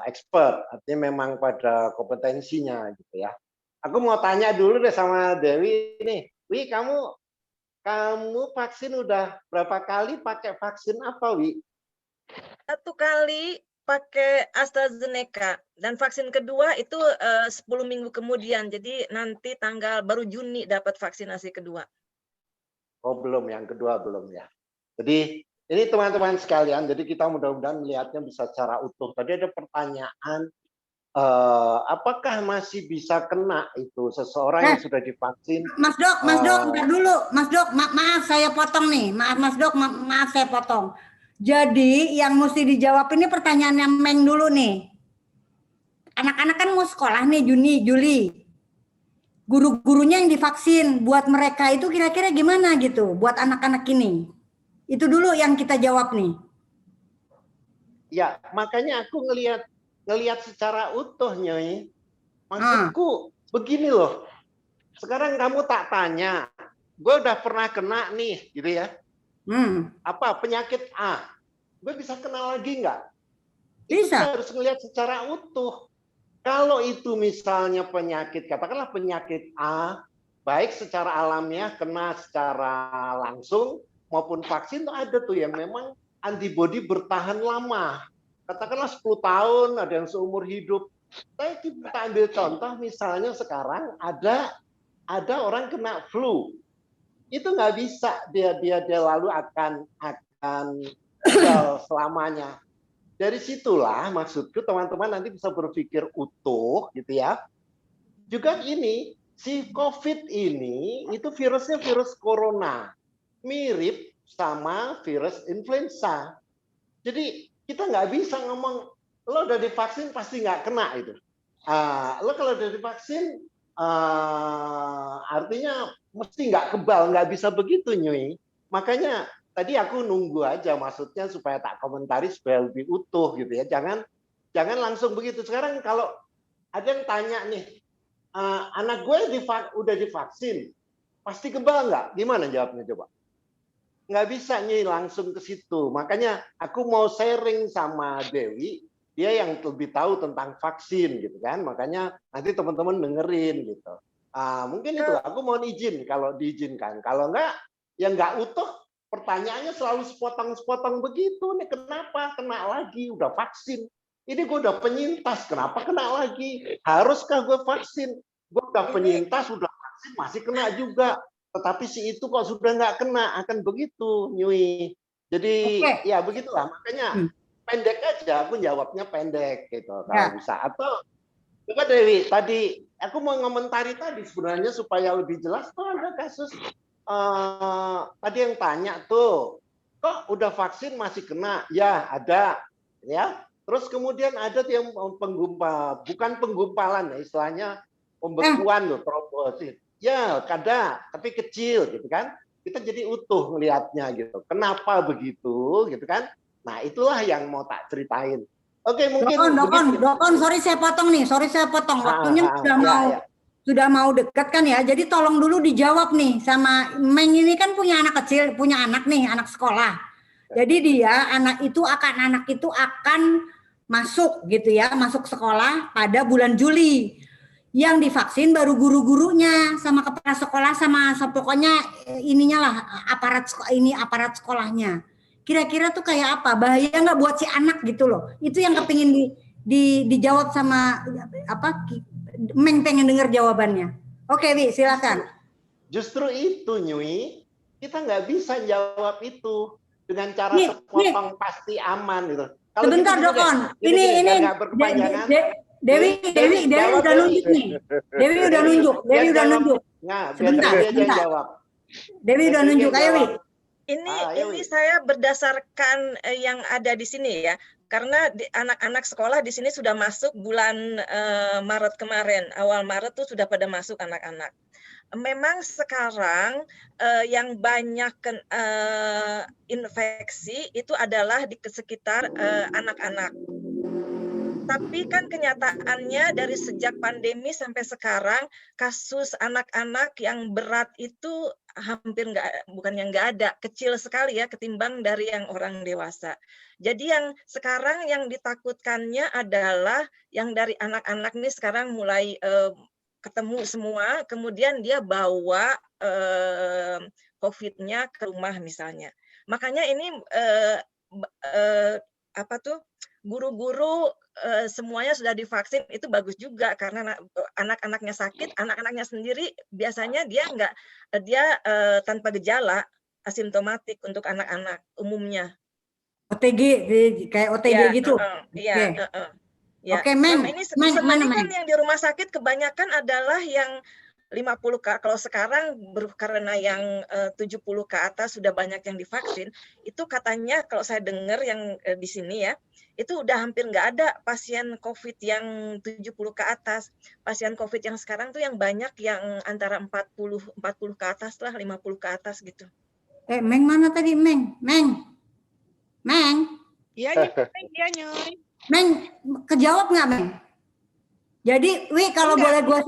expert, artinya memang pada kompetensinya gitu ya. Aku mau tanya dulu deh sama Dewi nih. Wi, kamu vaksin udah berapa kali pakai vaksin apa, Wi? 1 kali pakai AstraZeneca, dan vaksin kedua itu 10 minggu kemudian. Jadi nanti baru Juni dapat vaksinasi kedua. Oh, belum, yang kedua belum ya. Jadi ini teman-teman sekalian, jadi kita mudah-mudahan melihatnya bisa secara utuh. Tadi ada pertanyaan, apakah masih bisa kena itu seseorang yang sudah divaksin? Mas Dok, bentar dulu. Mas Dok, maaf saya potong nih. Maaf Mas Dok, maaf saya potong. Jadi yang mesti dijawab ini pertanyaan yang Meng dulu nih. Anak-anak kan mau sekolah nih Juni, Juli. Guru-gurunya yang divaksin, buat mereka itu kira-kira gimana gitu, buat anak-anak ini. Itu dulu yang kita jawab nih. Ya, makanya aku ngelihat secara utuh, Nyoi. Maksudku begini loh. Sekarang kamu tak tanya, gue udah pernah kena nih, gitu ya. Apa penyakit A? Gue bisa kena lagi nggak? Bisa. Itu harus ngelihat secara utuh. Kalau itu misalnya penyakit, katakanlah penyakit A, baik secara alamiah kena secara langsung maupun vaksin, tuh ada tuh yang memang antibodi bertahan lama. Katakanlah 10 tahun, ada yang seumur hidup. Kita ambil contoh misalnya sekarang ada orang kena flu. Itu nggak bisa dia lalu akan tinggal selamanya. Dari situlah maksudku teman-teman nanti bisa berpikir utuh gitu ya. Juga ini si COVID ini itu virusnya virus corona. Mirip sama virus influenza. Jadi kita nggak bisa ngomong lo udah divaksin pasti nggak kena itu. Lo kalau udah divaksin artinya mesti nggak kebal, nggak bisa begitu, Nyui. Makanya tadi aku nunggu aja, maksudnya supaya tak komentari supaya lebih utuh gitu ya. Jangan langsung begitu. Sekarang kalau ada yang tanya nih, anak gue udah divaksin, pasti kebal nggak? Gimana jawabnya coba? Nggak bisa nih langsung ke situ. Makanya aku mau sharing sama Dewi, dia yang lebih tahu tentang vaksin gitu kan. Makanya nanti teman-teman dengerin gitu. Mungkin itu aku mohon izin kalau diizinkan. Kalau enggak, ya nggak utuh. Pertanyaannya selalu sepotong-sepotong begitu. Nih kenapa kena lagi? Udah vaksin. Ini gue udah penyintas. Kenapa kena lagi? Haruskah gue vaksin? Gue udah penyintas, udah vaksin, masih kena juga. Tetapi si itu kok sudah nggak kena, akan begitu, Nyui. Jadi ya begitulah. Makanya pendek aja. Aku jawabnya pendek gitu. Kalau bisa. Atau Coba Dewi, tadi aku mau ngomentari tadi sebenarnya supaya lebih jelas tuh ada kasus tadi yang tanya tuh, kok udah vaksin masih kena? Ya ada, ya. Terus kemudian ada yang bukan penggumpalan, ya, istilahnya pembekuan loh, trombosit. Ya ada, tapi kecil gitu kan. Kita jadi utuh ngelihatnya gitu. Kenapa begitu gitu kan? Nah itulah yang mau tak ceritain. Oke, mungkin Dokon, sorry saya potong nih, waktunya sudah mau dekat kan ya, jadi tolong dulu dijawab nih sama Meng ini kan punya anak kecil, punya anak nih, anak sekolah. Jadi anak itu akan masuk gitu ya, masuk sekolah pada bulan Juli. Yang divaksin baru guru-gurunya sama kepala sekolah sama pokoknya ininya lah aparat sekolahnya. Kira-kira tuh kayak apa? Bahaya nggak buat si anak gitu loh. Itu yang kepingin dijawab sama Meng pengen dengar jawabannya. Oke, Wi, silakan. Justru itu, Nyui, kita nggak bisa jawab itu dengan cara sepotong pasti aman gitu. Kalau sebentar, gitu, Dokon. Ini Dewi udah nunjuk nih. Dewi udah nunjuk. Nah, sebentar. Dewi udah nunjuk, ayo Wi. Ini saya berdasarkan yang ada di sini ya, karena anak-anak sekolah di sini sudah masuk bulan Maret kemarin, awal Maret tuh sudah pada masuk anak-anak. Memang sekarang yang banyak infeksi itu adalah di sekitar anak-anak. Tapi kan kenyataannya dari sejak pandemi sampai sekarang kasus anak-anak yang berat itu hampir bukannya nggak ada, kecil sekali ya ketimbang dari yang orang dewasa. Jadi yang sekarang yang ditakutkannya adalah yang dari anak-anak ini sekarang mulai ketemu semua, kemudian dia bawa COVID-nya ke rumah misalnya. Makanya ini guru-guru semuanya sudah divaksin itu bagus juga karena anak-anaknya sakit, anak-anaknya sendiri biasanya dia tanpa gejala, asimptomatik untuk anak-anak umumnya. OTG kayak OTG gitu. Oke, Meng. Ini sebenarnya kan yang di rumah sakit kebanyakan adalah yang 50 kalau sekarang karena yang 70 ke atas sudah banyak yang divaksin, itu katanya kalau saya dengar yang di sini ya, itu udah hampir nggak ada pasien COVID yang 70 ke atas. Pasien COVID yang sekarang tuh yang banyak yang antara 40 ke atas lah, 50 ke atas gitu. Meng mana tadi, Meng? Iya, Nyoy. Meng, kejawab nggak, Meng? Jadi, Wi, kalau boleh gue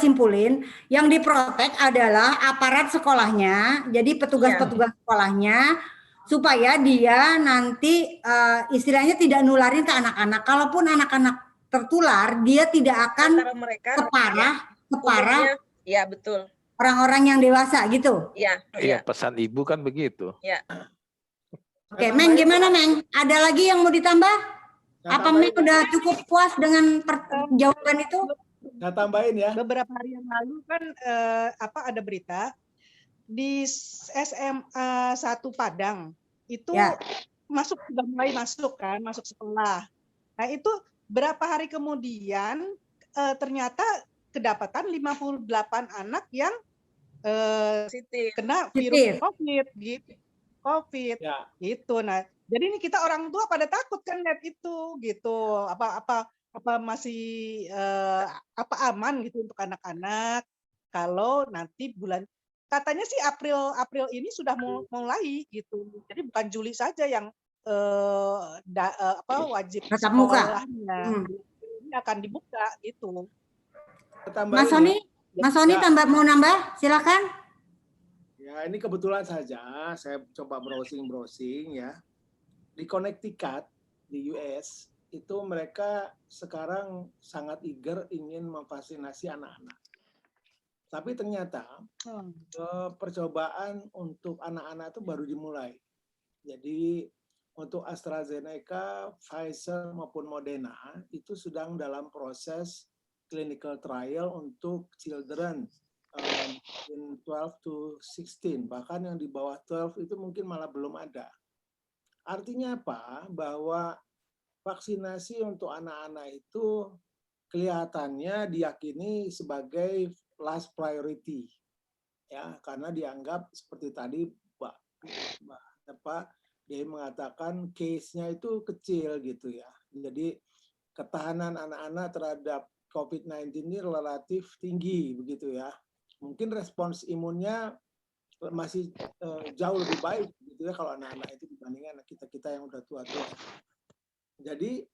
simpulin, yang diprotek adalah aparat sekolahnya, jadi petugas-petugas sekolahnya, supaya dia nanti istilahnya tidak nularin ke anak-anak. Kalaupun anak-anak tertular, dia tidak akan separah. Ya, betul. Orang-orang yang dewasa gitu. Iya, pesan ibu kan begitu. Ya. Oke, Meng, gimana, Meng? Ada lagi yang mau ditambah? Apa Meng udah cukup puas dengan jawaban itu? Nah, tambahin ya. Beberapa hari yang lalu kan ada berita di SMA 1 Padang itu sudah mulai masuk sekolah. Nah, itu berapa hari kemudian ternyata kedapatan 58 anak yang kena virus COVID gitu. Nah, jadi ini kita orang tua pada takut kan lihat itu gitu. Apa masih aman gitu untuk anak-anak kalau nanti katanya sih April ini sudah mulai gitu. Jadi bukan Juli saja yang wajib tatap muka. Ini akan dibuka gitu. Mas Sony tambah mau nambah, silakan. Ya, ini kebetulan saja saya coba browsing ya. Di Connecticut di US itu mereka sekarang sangat eager ingin memvaksinasi anak-anak. Tapi ternyata percobaan untuk anak-anak itu baru dimulai. Jadi untuk AstraZeneca, Pfizer maupun Moderna itu sedang dalam proses clinical trial untuk children in 12 to 16. Bahkan yang di bawah 12 itu mungkin malah belum ada. Artinya apa? Bahwa vaksinasi untuk anak-anak itu kelihatannya diyakini sebagai last priority, ya, karena dianggap seperti tadi dia mengatakan case-nya itu kecil gitu ya. Jadi ketahanan anak-anak terhadap COVID-19 ini relatif tinggi begitu ya. Mungkin respons imunnya masih jauh lebih baik gitu ya kalau anak-anak itu dibandingkan kita yang udah tua-tua. Jadi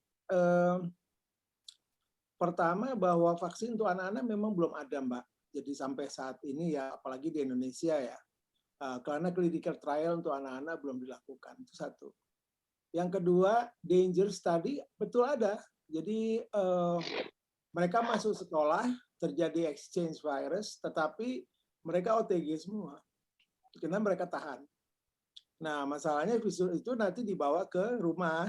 pertama bahwa vaksin untuk anak-anak memang belum ada, Mbak. Jadi sampai saat ini ya, apalagi di Indonesia ya, karena clinical trial untuk anak-anak belum dilakukan, itu satu. Yang kedua, danger study betul ada. Jadi mereka masuk sekolah, terjadi exchange virus, tetapi mereka OTG semua, karena mereka tahan. Nah, masalahnya visul itu nanti dibawa ke rumah.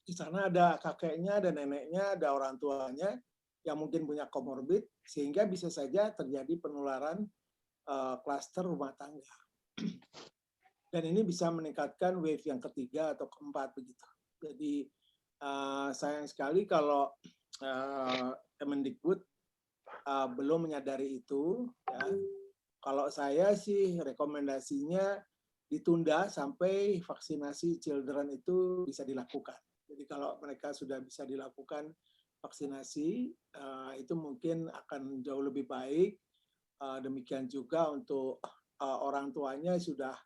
Di sana ada kakeknya, ada neneknya, ada orang tuanya yang mungkin punya komorbid, sehingga bisa saja terjadi penularan klaster rumah tangga. Dan ini bisa meningkatkan wave yang ketiga atau keempat begitu. Jadi sayang sekali kalau Kemendikbud belum menyadari itu. Ya. Kalau saya sih rekomendasinya ditunda sampai vaksinasi children itu bisa dilakukan. Jadi kalau mereka sudah bisa dilakukan vaksinasi, itu mungkin akan jauh lebih baik. Demikian juga untuk orang tuanya sudah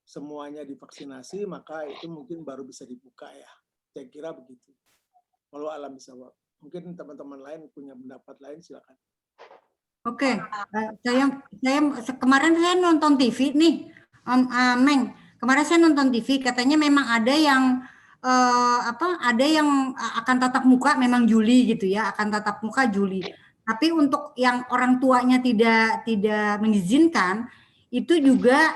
semuanya divaksinasi, maka itu mungkin baru bisa dibuka ya. Saya kira begitu. Walau alam bisawab. Mungkin teman-teman lain punya pendapat lain, silakan. Oke, saya kemarin saya nonton TV nih, Meng. Kemarin saya nonton TV, katanya memang ada yang ada yang akan tatap muka memang Juli gitu ya, akan tatap muka Juli. Tapi untuk yang orang tuanya tidak mengizinkan, itu juga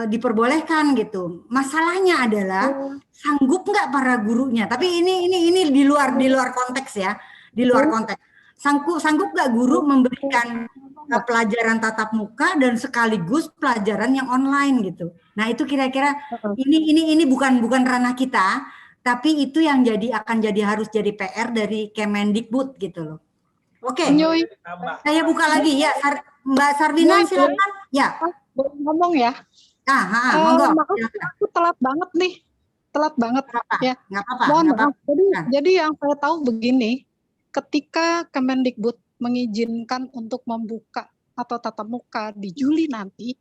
diperbolehkan gitu. Masalahnya adalah sanggup nggak para gurunya? Tapi ini di luar konteks ya, di luar konteks. Sanggup nggak guru memberikan pelajaran tatap muka dan sekaligus pelajaran yang online gitu. Nah itu kira-kira ini bukan ranah kita, tapi itu yang harus jadi PR dari Kemendikbud gitu loh. Oke, saya buka lagi ya, Mbak Sarvina silakan. Ya, boleh ngomong ya. Monggo. Aku telat banget nih, ya. Nggak apa-apa. Mohon maaf. Jadi yang saya tahu begini, ketika Kemendikbud mengizinkan untuk membuka atau tatap muka di Juli nanti,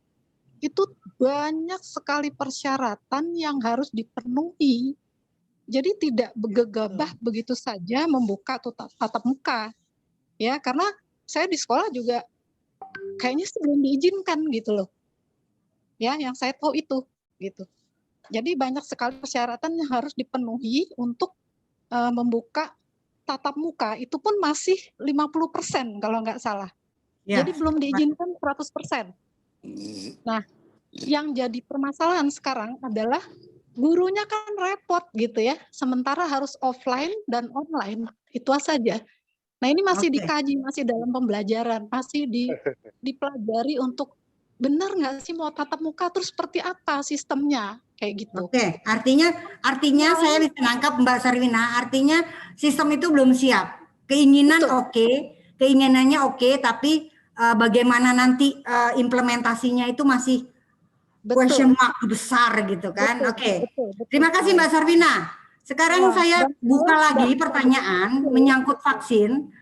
itu banyak sekali persyaratan yang harus dipenuhi. Jadi tidak gegabah begitu saja membuka tatap muka. Ya, karena saya di sekolah juga kayaknya sebelum diizinkan gitu loh. Ya, yang saya tahu itu gitu. Jadi banyak sekali persyaratan yang harus dipenuhi untuk membuka tatap muka, itu pun masih 50% kalau nggak salah. Ya. Jadi belum diizinkan 100%. Nah, yang jadi permasalahan sekarang adalah gurunya kan repot gitu ya, sementara harus offline dan online, itu saja. Nah ini masih dikaji, masih dalam pembelajaran, masih dipelajari untuk benar nggak sih mau tatap muka terus seperti apa sistemnya kayak gitu. Oke, artinya saya bisa nangkap Mbak Sarvina, artinya sistem itu belum siap. Keinginan keinginannya oke, tapi bagaimana nanti implementasinya itu masih question mark besar gitu kan. Oke. Terima kasih Mbak Sarvina. Sekarang saya buka lagi pertanyaan menyangkut vaksin.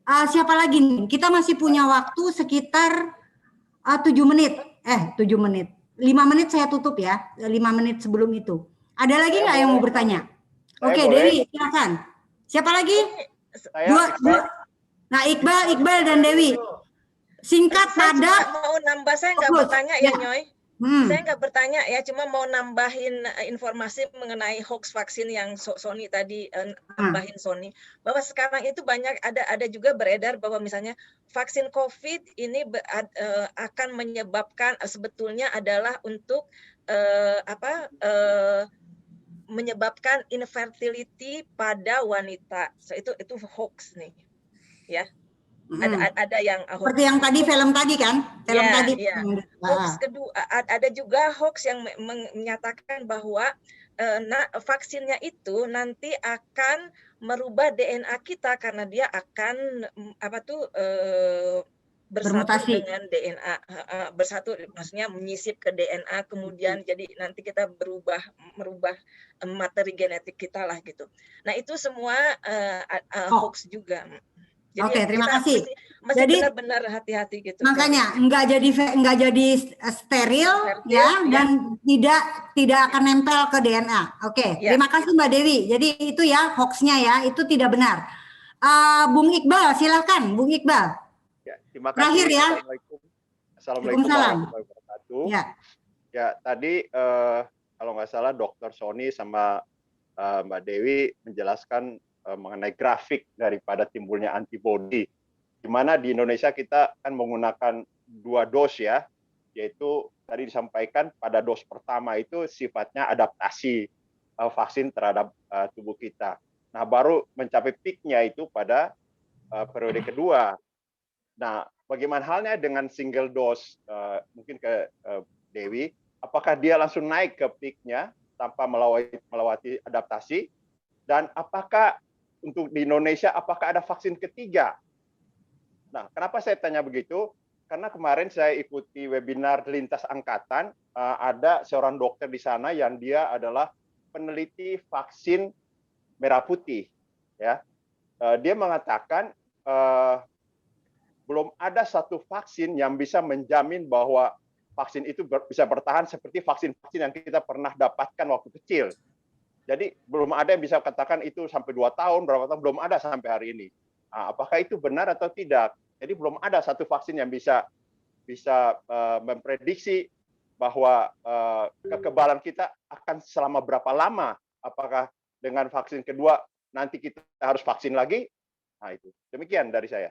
Siapa lagi nih? Kita masih punya waktu sekitar 7 menit. 7 menit. 5 menit saya tutup ya. 5 menit sebelum itu. Ada lagi nggak yang mau bertanya? Oke, Dewi, silakan. Siapa lagi? Dua. Nah, Iqbal dan Dewi. Singkat, padat. Mau nambah, saya nggak bertanya ya, Nyoy. Saya nggak bertanya ya, cuma mau nambahin informasi mengenai hoax vaksin yang Sony tadi nambahin Sony, bahwa sekarang itu banyak ada juga beredar bahwa misalnya vaksin COVID ini akan menyebabkan sebetulnya adalah untuk menyebabkan infertility pada wanita. So, itu hoax nih, ya. Ada yang seperti yang tadi film tadi kan, film ya, tadi. ya. Hoax kedua, ada juga hoax yang menyatakan bahwa vaksinnya itu nanti akan merubah DNA kita karena dia akan bersatu Bermutasi. dengan DNA, bersatu maksudnya menyisip ke DNA, kemudian jadi nanti kita merubah materi genetik kita lah gitu. Nah itu semua hoax juga. Jadi Oke, terima kita kasih. masih Jadi benar-benar hati-hati gitu. makanya nggak jadi steril ya, dan tidak akan nempel ke DNA. Oke, terima kasih Mbak Dewi. Jadi itu ya hoaxnya ya, itu tidak benar. Bung Iqbal, silakan Bung Iqbal. Ya, terima kasih. Terakhir ya. Assalamualaikum warahmatullahi wabarakatuh. Ya, tadi kalau nggak salah Dr. Sony sama Mbak Dewi menjelaskan mengenai grafik daripada timbulnya antibodi, di mana di Indonesia kita kan menggunakan 2 dos ya, yaitu tadi disampaikan pada dos pertama itu sifatnya adaptasi vaksin terhadap tubuh kita. Nah, baru mencapai peaknya itu pada periode kedua. Nah, bagaimana halnya dengan single dose? Mungkin ke Dewi, apakah dia langsung naik ke peaknya tanpa melewati adaptasi? Dan apakah untuk di Indonesia, apakah ada vaksin ketiga? Nah, kenapa saya tanya begitu? Karena kemarin saya ikuti webinar lintas angkatan, ada seorang dokter di sana yang dia adalah peneliti vaksin merah putih. Ya, dia mengatakan belum ada satu vaksin yang bisa menjamin bahwa vaksin itu bisa bertahan seperti vaksin-vaksin yang kita pernah dapatkan waktu kecil. Jadi belum ada yang bisa katakan itu sampai 2 tahun, berapa tahun, belum ada sampai hari ini. Nah, apakah itu benar atau tidak? Jadi belum ada satu vaksin yang bisa memprediksi bahwa kekebalan kita akan selama berapa lama. Apakah dengan vaksin kedua nanti kita harus vaksin lagi? Nah itu. Demikian dari saya.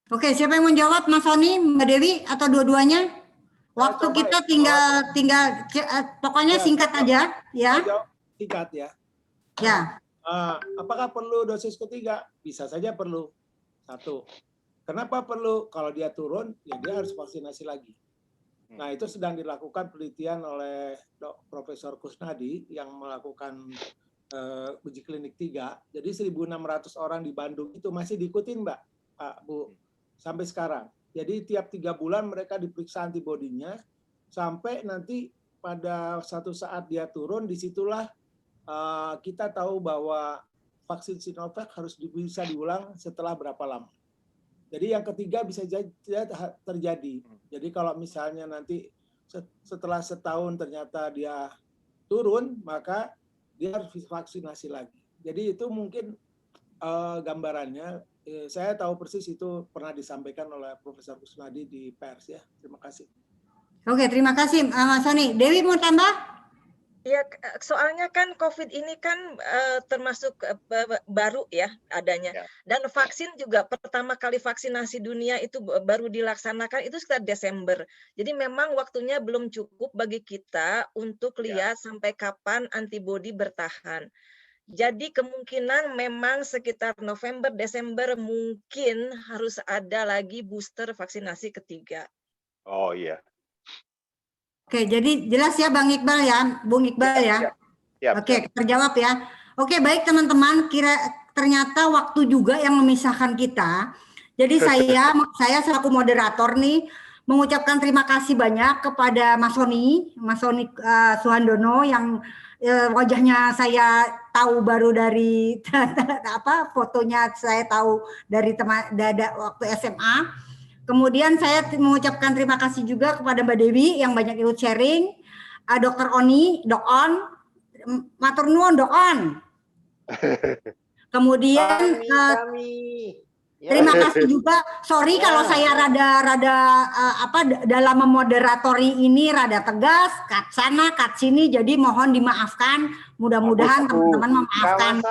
Oke, siapa yang mau jawab, Mas Sony, Mbak Dewi, atau dua-duanya? Waktu kita tinggal pokoknya singkat aja, ya. Singkat ya. Ya. Apakah perlu dosis ketiga? Bisa saja perlu. 1. Kenapa perlu? Kalau dia turun, ya dia harus vaksinasi lagi. Nah, itu sedang dilakukan penelitian oleh Profesor Kusnadi yang melakukan uji klinik 3. Jadi 1.600 orang di Bandung itu masih diikutin, Mbak, Pak, Bu, sampai sekarang. Jadi tiap 3 bulan mereka diperiksa antibodinya sampai nanti pada satu saat dia turun, disitulah kita tahu bahwa vaksin Sinovac harus bisa diulang setelah berapa lama. Jadi yang ketiga bisa terjadi. Jadi kalau misalnya nanti setelah setahun ternyata dia turun, maka dia harus vaksinasi lagi. Jadi itu mungkin gambarannya. Saya tahu persis itu pernah disampaikan oleh Profesor Kusnadi di pers ya. Terima kasih. Oke, terima kasih Mas Sony. Dewi mau tambah? Ya, soalnya kan COVID ini kan termasuk baru ya adanya. Dan vaksin juga pertama kali vaksinasi dunia itu baru dilaksanakan itu sekitar Desember. Jadi memang waktunya belum cukup bagi kita untuk lihat sampai kapan antibodi bertahan. Jadi kemungkinan memang sekitar November, Desember mungkin harus ada lagi booster vaksinasi ketiga. Oh iya. Oke, jadi jelas ya Bang Iqbal ya, Bung Iqbal ya. Oke, terjawab ya. Oke, baik teman-teman, ternyata waktu juga yang memisahkan kita. Jadi saya selaku moderator nih mengucapkan terima kasih banyak kepada Mas Sony Suhandono yang wajahnya saya tahu baru dari fotonya saya tahu dari waktu SMA. Kemudian saya mengucapkan terima kasih juga kepada Mbak Dewi yang banyak ikut sharing, Dr. Oni, Dok On, matur nuwun Dok On. Kemudian terima kasih juga. Sorry kalau saya rada dalam memoderatori ini rada tegas, kat sana, kat sini. Jadi mohon dimaafkan. Mudah-mudahan teman-teman memaafkan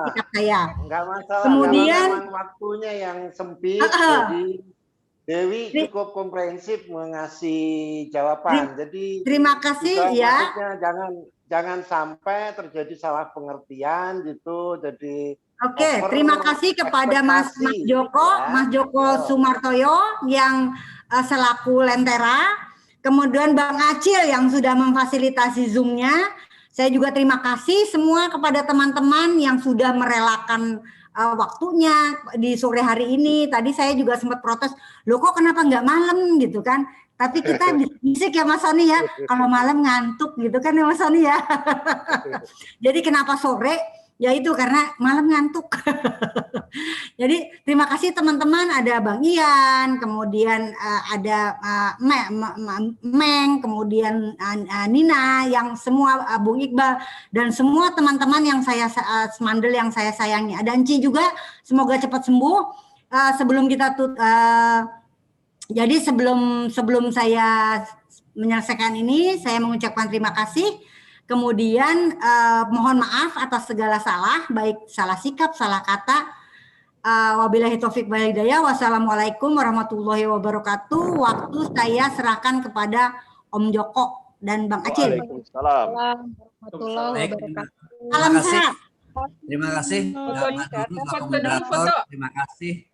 sikap saya. Enggak masalah. Kemudian memang waktunya yang sempit. Jadi Dewi cukup komprehensif mengasih jawaban. Jadi terima kasih ya. Jangan sampai terjadi salah pengertian gitu. Jadi Oke, terima kasih kepada Mas Joko, ya. Mas Joko Sumartoyo yang selaku Lentera, kemudian Bang Acil yang sudah memfasilitasi Zoom-nya. Saya juga terima kasih semua kepada teman-teman yang sudah merelakan waktunya di sore hari ini. Tadi saya juga sempat protes, loh kok kenapa nggak malam gitu kan? Tapi kita bisik ya Mas Sony ya, kalau malam ngantuk gitu kan ya Mas Sony ya. Jadi kenapa sore? Ya itu karena malam ngantuk. Jadi terima kasih teman-teman, ada Bang Ian, kemudian ada Meng, kemudian Nina, yang semua Bung Iqbal, dan semua teman-teman yang saya semandel yang saya sayangi. Ada Enci juga, semoga cepat sembuh. Sebelum kita jadi sebelum saya menyelesaikan ini, saya mengucapkan terima kasih. Kemudian mohon maaf atas segala salah, baik salah sikap, salah kata. Wabillahi taufik wal hidayah. Wassalamualaikum warahmatullahi wabarakatuh. Waktu saya serahkan kepada Om Joko dan Bang Acil. Waalaikumsalam. Warahmatullahi wabarakatuh. Salam sehat. Terima kasih Mbak Nurul selaku moderator. Terima kasih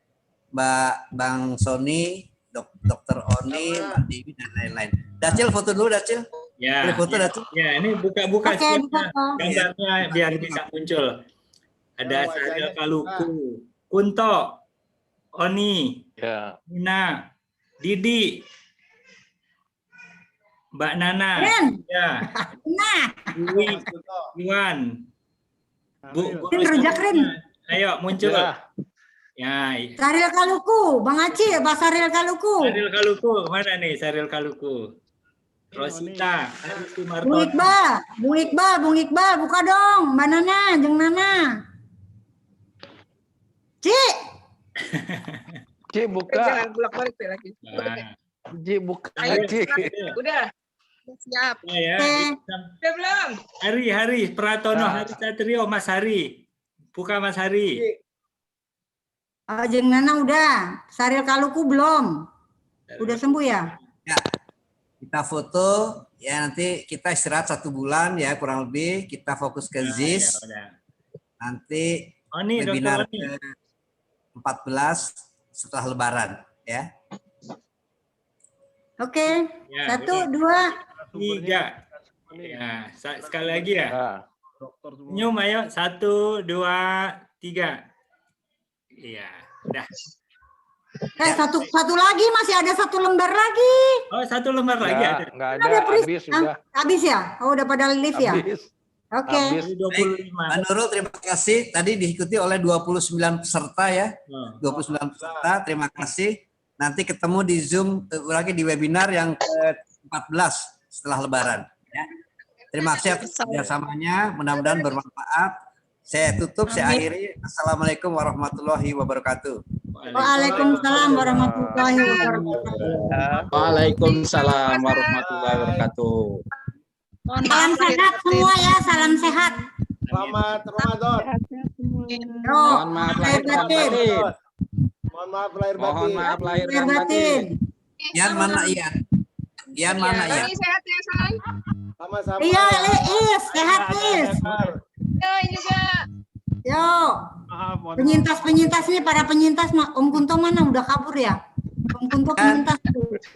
Mbak Bang Sony, Dr. Oni, Mbak Dewi dan lain-lain. Dacil foto dulu Dacil. Ya, boleh foto Dacil? Ya, ini buka-buka gambarnya biar bisa muncul. Ada Sadil Kaluku, Kunto, Oni, Nina, Didi, Mbak Nana, ya, Iwan, Bu ayo muncul. Ya. Saril Kaluku, Bang Acil, Pak Saril Kaluku. Saril Kaluku, mana nih Saril Kaluku? Rosita, Bung Iqbal, buka dong, Mbak Nana, Jeng Nana. Cik. Cik buka. Jangan bolak-balik lagi. Cik buka. Udah. Siap. Ya. Udah belum? Hari Pratono, Hari Satrio, Mas Hari. Buka Mas Hari. Jeng Nana udah, Saril Kaluku belum. Udah sembuh ya? Ya. Kita foto, ya nanti kita istirahat 1 bulan ya kurang lebih. Kita fokus ke ZIS. Nanti webinar ke-14 setelah Lebaran ya. Oke, ya, 1, 2, 3. Ya, sekali lagi ya. Senyum ayo, 1, 2, 3. Iya, udah. Satu lagi, masih ada 1 lembar lagi. Oh, 1 lembar lagi ada. Enggak ada, habis sudah. Habis ya? Oh, udah pada live ya? Oke. Mbak Nurul, terima kasih. Tadi diikuti oleh 29 peserta ya. 29 peserta, terima kasih. Nanti ketemu di Zoom lagi di webinar yang ke-14 setelah Lebaran. Ya. Terima kasih atas kerjasamanya. Mudah-mudahan bermanfaat. Saya tutup, saya akhiri. Assalamualaikum warahmatullahi wabarakatuh. Waalaikumsalam warahmatullahi wabarakatuh. Waalaikumsalam warahmatullahi wabarakatuh. Salam sehat semua ya, salam sehat. Selamat Ramadan. Mohon maaf lahir batin. Mohon maaf lahir batin. Mohon maaf lahir batin. Ian mana Ian? Ian mana Ian? Sehat ya, San? Sama-sama. Iya, Is, sehat Is. Yo, ini juga. Yo. Penyintas nih, para penyintas, Om Kunto mana? Udah kabur ya? Om Kunto penyintas.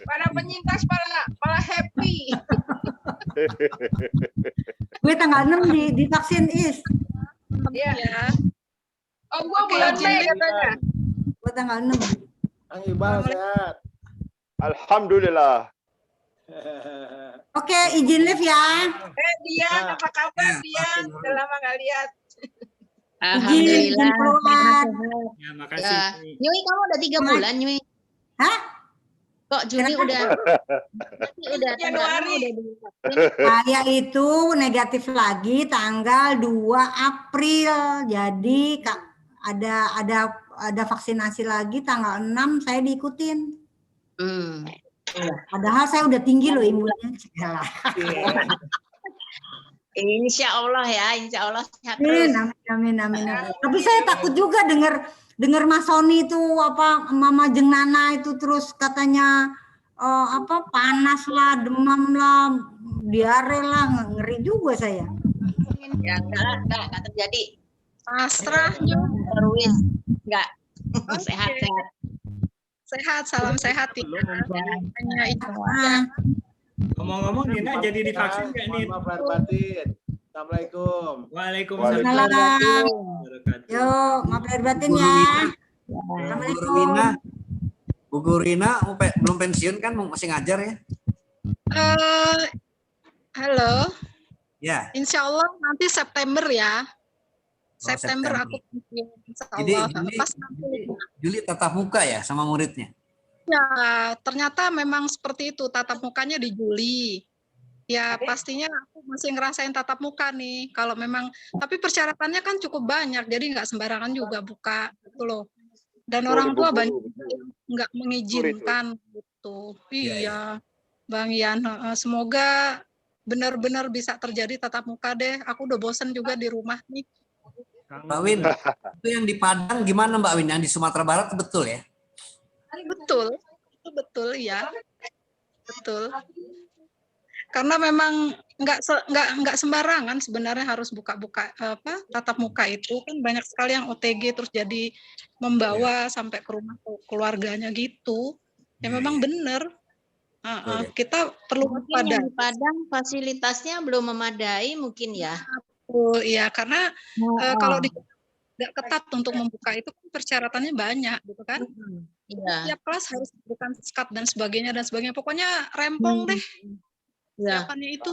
Para penyintas, para happy. Gue tanggal 6 divaksin Is. Iya. Oh, gua bulan Mei katanya. Gue tanggal 6. Kang Iqbal sehat. Alhamdulillah. Oke, izin live ya. Dian, apa kabar Dian? Udah lama nggak lihat. Alhamdulillah. Ya, makasih. Nyui, kamu udah 3 bulan, Nyui? Hah? Kok Juni udah Januari. Saya itu negatif lagi tanggal 2 April. Jadi ada vaksinasi lagi tanggal 6 saya diikutin. Padahal saya udah tinggi loh imunnya. Insya Allah ya, insya Allah sehat terus. Amin. Tapi saya takut juga dengar Mas Sony itu Mama Jeng Nana itu terus katanya panas lah, demam lah, diare lah, ngeri juga saya. Ya enggak terjadi. Pasrahnya terus enggak sehat-sehat. Sehat, salam sehat ya. Hanya itu. Ngomong-ngomong Nina jadi divaksin nggak nih? Maaf lahir batin. Assalamualaikum. Waalaikumsalam. Yuk, maaf lahir batin Bu ya. Rina, Bu Rina belum pensiun kan, masih ngajar ya? Halo. Ya. Insya Allah nanti September ya. September September. aku pensiun. Insya Jadi Allah. Pas Juli tatap muka ya sama muridnya? ya, ternyata memang seperti itu tatap mukanya di Juli. Ya pastinya aku masih ngerasain tatap muka nih. Kalau memang, tapi persyaratannya kan cukup banyak, jadi nggak sembarangan juga buka gitu loh. Dan orang tua banyak yang nggak mengizinkan gitu. Iya, Bang Ian. Semoga benar-benar bisa terjadi tatap muka deh. Aku udah bosen juga di rumah nih. Mbak Win, itu yang di Padang gimana Mbak Win? Yang di Sumatera Barat betul ya? Betul, itu betul ya, betul. Karena memang nggak sembarangan sebenarnya harus buka-buka tatap muka itu kan banyak sekali yang OTG terus jadi membawa sampai ke rumah keluarganya gitu. Ya memang benar. Kita perlu mungkin yang di Padang fasilitasnya belum memadai mungkin ya. Oh iya, karena kalau tidak ketat untuk membuka itu kan persyaratannya banyak gitu kan. Iya. Tiap kelas harus diberikan skat dan sebagainya. Pokoknya rempong deh. Persiapannya itu.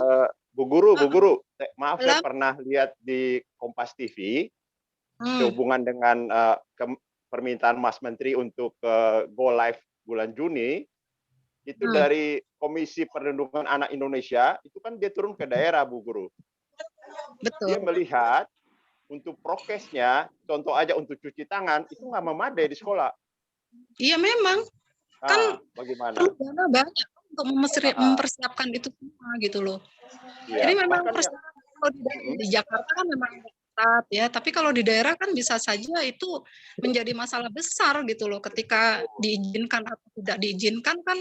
Bu Guru, maaf saya pernah lihat di Kompas TV sehubungan dengan permintaan Mas Menteri untuk go live bulan Juni. Itu dari Komisi Perlindungan Anak Indonesia, itu kan dia turun ke daerah, Bu Guru. Betul. Dia melihat untuk prokesnya, contoh aja untuk cuci tangan, itu nggak memadai di sekolah. Iya memang. Kan bagaimana? perlu dana banyak untuk mempersiapkan itu semua gitu loh. Ya, jadi memang persiapan kalau di Jakarta kan memang ketat ya, tapi kalau di daerah kan bisa saja itu menjadi masalah besar gitu loh ketika diizinkan atau tidak diizinkan kan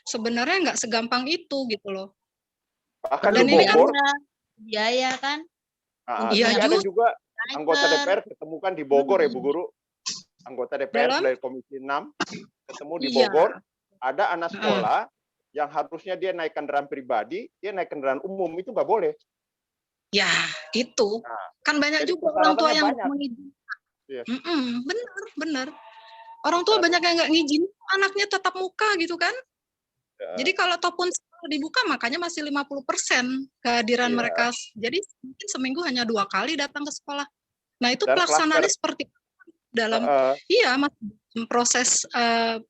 sebenarnya nggak segampang itu gitu loh. Bahkan dan di ini kan Bogor, biaya kan. Iya ada juga anggota DPR ketemukan di Bogor ya Bu Guru. Anggota DPR dari Komisi 6 ketemu di Bogor, ada anak sekolah yang harusnya dia naik kendaraan pribadi, dia naik kendaraan umum, itu nggak boleh. Ya, itu. Kan banyak juga orang tua yang mengizinkan. Benar. Orang tua banyak yang nggak ngizin, anaknya tetap muka gitu kan. Jadi kalau ataupun dibuka makanya masih 50% kehadiran mereka. Jadi mungkin seminggu hanya 2 kali datang ke sekolah. Nah, itu pelaksanaannya seperti dalam proses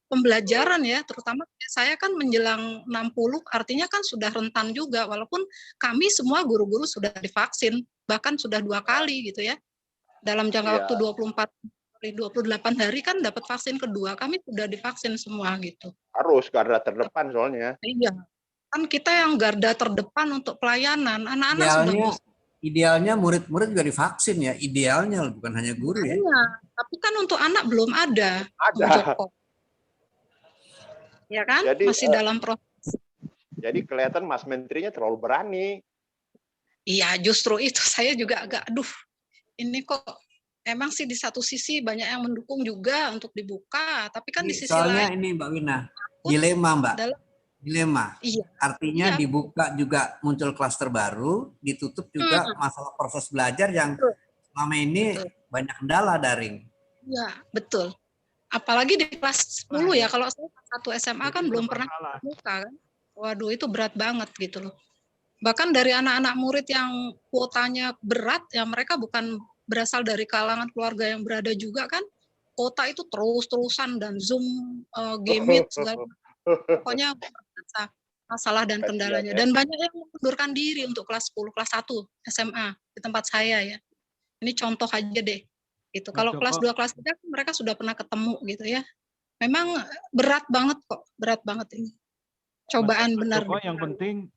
pembelajaran ya, terutama saya kan menjelang 60, artinya kan sudah rentan juga, walaupun kami semua guru-guru sudah divaksin, bahkan sudah 2 kali gitu ya. Dalam jangka waktu 28 hari kan dapat vaksin kedua, kami sudah divaksin semua gitu. Harus garda terdepan soalnya. Iya, kan kita yang garda terdepan untuk pelayanan, anak-anak sudah Idealnya murid-murid juga divaksin ya, idealnya bukan hanya guru ya. Tapi kan untuk anak belum ada. Ya kan? Jadi, masih dalam proses. Jadi kelihatan Mas Menterinya terlalu berani. Iya, justru itu saya juga agak, ini kok emang sih di satu sisi banyak yang mendukung juga untuk dibuka, tapi kan di sisi soalnya lain. Ini Mbak Wina, dilema Mbak. Dilema. Artinya dibuka juga muncul klaster baru, ditutup juga masalah proses belajar yang selama ini banyak kendala daring. Iya, betul. Apalagi di kelas 10 ya, kalau saya 1 SMA kan belum pernah buka kan. Waduh, itu berat banget gitu loh. Bahkan dari anak-anak murid yang kuotanya berat, ya mereka bukan berasal dari kalangan keluarga yang berada juga kan, kuota itu terus-terusan dan Zoom, Gameit, segala pokoknya masalah dan kendalanya. Dan banyak yang mengundurkan diri untuk kelas 10, kelas 1 SMA di tempat saya ya. Ini contoh aja deh. Gitu. Kalau kelas 2, kelas 3 mereka sudah pernah ketemu gitu ya. Memang berat banget kok, berat banget ini. Cobaan benar.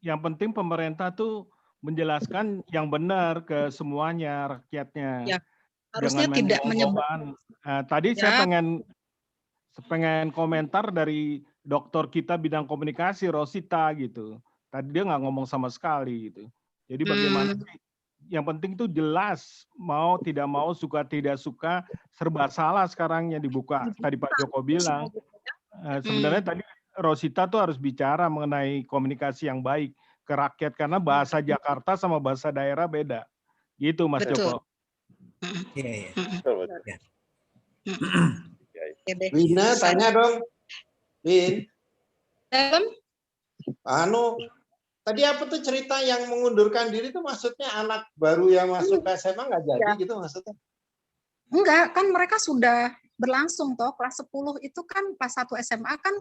Yang penting pemerintah tuh menjelaskan yang benar ke semuanya rakyatnya. Ya, harusnya tidak menyebarkan. Tadi saya pengen komentar dari dokter kita bidang komunikasi Rosita gitu. Tadi dia nggak ngomong sama sekali gitu. Jadi bagaimana sih yang penting itu jelas, mau tidak mau, suka tidak suka, serba salah sekarang yang dibuka. Tadi Pak Joko bilang, sebenarnya tadi Rosita tuh harus bicara mengenai komunikasi yang baik ke rakyat, karena bahasa Jakarta sama bahasa daerah beda. Gitu Mas Joko. Iya. Wina tanya dong. Win. Tadi apa tuh cerita yang mengundurkan diri itu maksudnya anak baru yang masuk ke SMA nggak jadi gitu maksudnya? Enggak, kan mereka sudah berlangsung toh. Kelas 10 itu kan kelas 1 SMA kan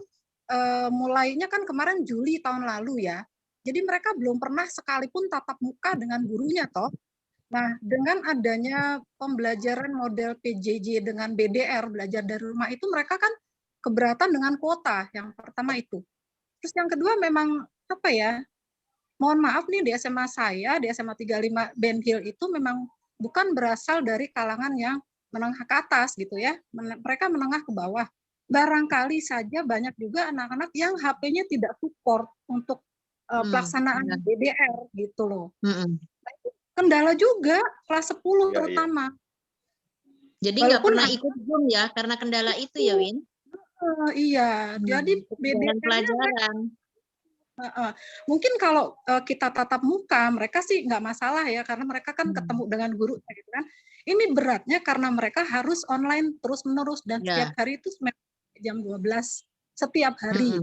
mulainya kan kemarin Juli tahun lalu ya. Jadi mereka belum pernah sekalipun tatap muka dengan gurunya toh. Nah, dengan adanya pembelajaran model PJJ dengan BDR, belajar dari rumah itu mereka kan keberatan dengan kuota, yang pertama itu. Terus yang kedua memang apa ya, mohon maaf nih di SMA saya, di SMA 35 Ben Hill itu memang bukan berasal dari kalangan yang menengah ke atas gitu ya, mereka menengah ke bawah. Barangkali saja banyak juga anak-anak yang HP-nya tidak support untuk pelaksanaan BDR gitu loh. Kendala juga kelas 10 terutama. Jadi nggak pernah ikut Zoom ya karena kendala itu ya Win? Iya, jadi BDR pelajaran. Mungkin kalau kita tatap muka mereka sih nggak masalah ya karena mereka kan ketemu dengan guru gitu kan. Ini beratnya karena mereka harus online terus menerus dan setiap hari itu jam 12 setiap hari.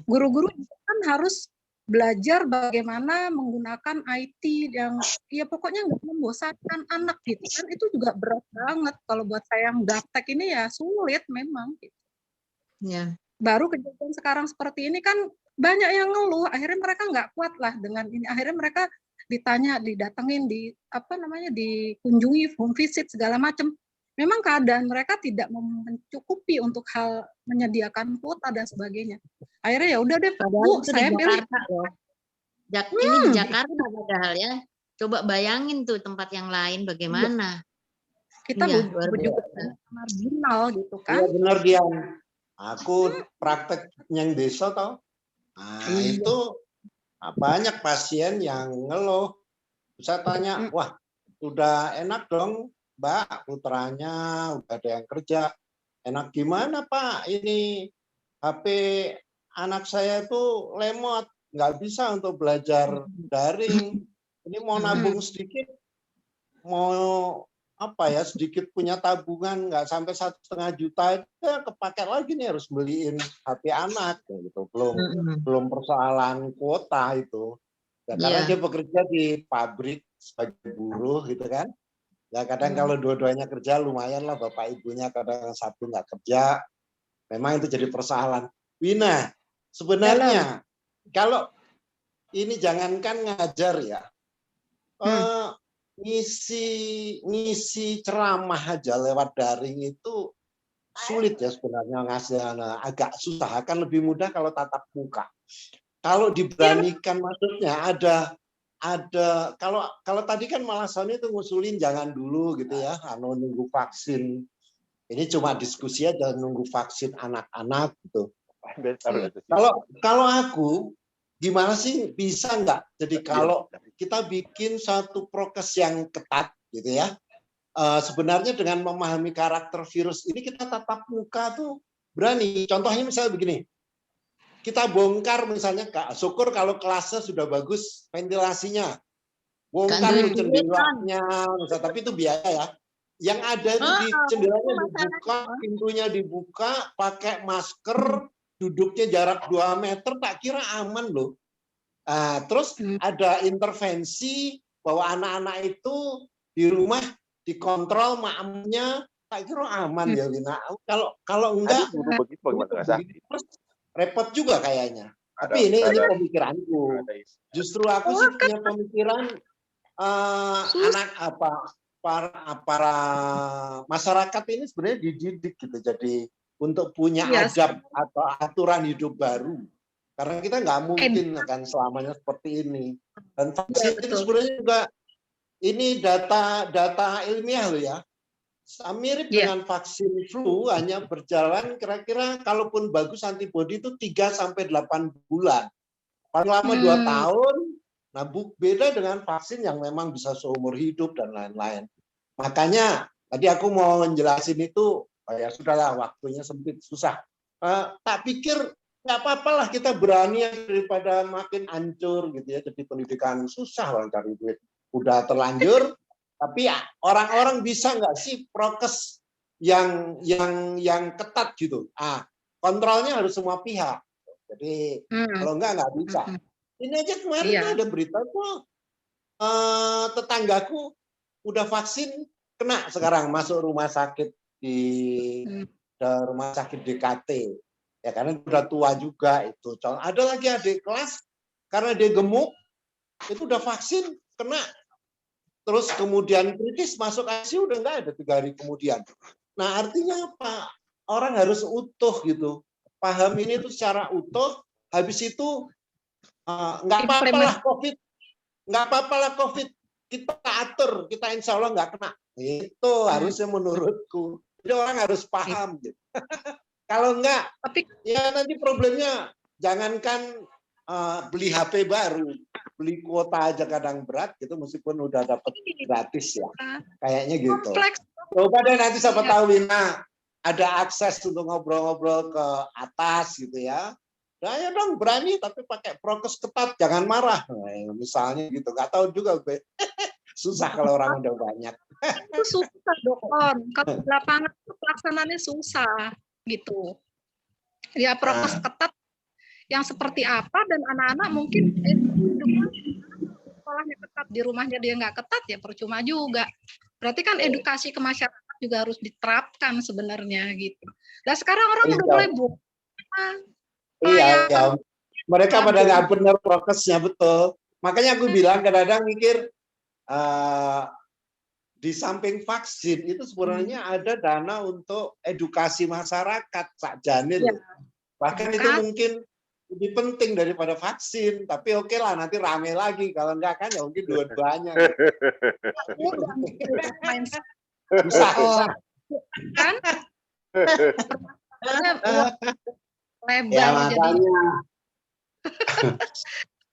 Guru-guru kan harus belajar bagaimana menggunakan IT yang ya pokoknya nggak membosankan anak gitu kan, itu juga berat banget kalau buat saya yang gaptek ini ya sulit memang gitu. Baru kejadian sekarang seperti ini kan banyak yang ngeluh, akhirnya mereka nggak kuat lah dengan ini, akhirnya mereka ditanya, didatengin, dikunjungi, home visit segala macam. Memang keadaan mereka tidak mencukupi untuk hal menyediakan kuota dan sebagainya. Akhirnya ya udah deh, Bu, saya pilih. Ini di Jakarta padahal ya. Coba bayangin tuh tempat yang lain bagaimana. Kita juga marginal gitu kan. Iya benar Dian. Aku praktek yang desa tau. Nah itu banyak pasien yang ngeluh. Saya tanya, wah udah enak dong Mbak, putranya udah ada yang kerja. Enak gimana Pak? Ini HP anak saya itu lemot, nggak bisa untuk belajar daring. Ini mau nabung sedikit, mau sedikit punya tabungan nggak sampai 1,5 juta itu kepake lagi nih harus beliin HP anak gitu. Belum persoalan kuota itu. Ya, karena dia bekerja di pabrik sebagai buruh gitu kan. Ya kadang kalau dua-duanya kerja lumayan lah, bapak ibunya kadang satu nggak kerja, memang itu jadi persoalan. Wina, sebenarnya kalau ini jangankan ngajar ya, ngisi ceramah aja lewat daring itu sulit ya sebenarnya, agak susah, akan lebih mudah kalau tatap muka. Kalau diberanikan maksudnya ada kalau tadi kan malah Sony itu ngusulin jangan dulu gitu ya, nunggu vaksin. Ini cuma diskusi aja, nunggu vaksin anak-anak gitu. Kalau aku gimana sih, bisa nggak? Jadi kalau kita bikin satu prokes yang ketat gitu ya, sebenarnya dengan memahami karakter virus ini kita tatap muka tuh berani. Contohnya misalnya begini. Kita bongkar misalnya, syukur kalau kelasnya sudah bagus ventilasinya, bongkar jendelanya, tapi itu biaya ya. Yang ada itu di jendelanya dibuka, pintunya dibuka, pakai masker, duduknya jarak 2 meter, tak kira aman loh. Terus ada intervensi bahwa anak-anak itu di rumah dikontrol makmumnya, tak kira aman ya Lina. Kalau enggak, repot juga kayaknya. Tapi ini pemikiranku. Justru aku sih punya pemikiran para masyarakat ini sebenarnya dididik gitu. Jadi untuk punya adab atau aturan hidup baru. Karena kita nggak mungkin akan selamanya seperti ini. Dan vaksin itu sebenarnya juga ini data ilmiah loh ya. Mirip dengan vaksin flu, hanya berjalan kira-kira kalaupun bagus antibodi itu 3 sampai 8 bulan. Paling lama 2 tahun, Nah, beda dengan vaksin yang memang bisa seumur hidup dan lain-lain. Makanya tadi aku mau menjelasin itu, ya sudahlah waktunya sempit, susah. Tak pikir nggak apa-apa lah kita berani daripada makin hancur gitu ya. Jadi pendidikan susah orang cari duit. Udah terlanjur, tapi ya, orang-orang bisa nggak sih prokes yang ketat gitu. Kontrolnya harus semua pihak. Jadi kalau nggak bisa. Ini aja kemarin tuh ada berita tuh tetanggaku udah vaksin kena sekarang masuk rumah sakit di rumah sakit DKT ya karena udah tua juga itu. Ada lagi adik kelas karena dia gemuk itu udah vaksin kena terus kemudian kritis masuk ICU udah nggak ada 3 hari kemudian. Nah artinya apa? Orang harus utuh gitu. Paham ini tuh secara utuh. Habis itu nggak apa-apa lah COVID, nggak apa-apa lah COVID, kita atur, kita insya Allah nggak kena. Itu harusnya menurutku. Jadi orang harus paham gitu. Kalau enggak, ya nanti problemnya jangankan beli HP baru, beli kuota aja kadang berat gitu, meskipun udah dapat gratis ya, kayaknya gitu. Coba deh nanti siapa tahu Wina ada akses untuk ngobrol-ngobrol ke atas gitu ya. Nah, ya dong berani tapi pakai prokes ketat, jangan marah. Nah, misalnya gitu, nggak tahu juga gue. Susah kalau orang udah banyak. Itu susah dokter. Kalau di lapangan pelaksanaannya susah gitu. Ya prokes ketat yang seperti apa dan anak-anak mungkin sekolahnya ketat, di rumahnya dia nggak ketat ya percuma juga. Berarti kan edukasi ke masyarakat juga harus diterapkan sebenarnya gitu. Dan sekarang orang udah mulai buka. Iya. Mereka pada nggak benar prokesnya betul. Makanya aku bilang kadang-kadang mikir di samping vaksin itu sebenarnya ada dana untuk edukasi masyarakat sakjane loh. Bahkan itu mungkin lebih penting daripada vaksin. Tapi oke lah nanti rame lagi. Kalau enggak kan ya mungkin dua-duanya. Susah. Kan? Ya makanya.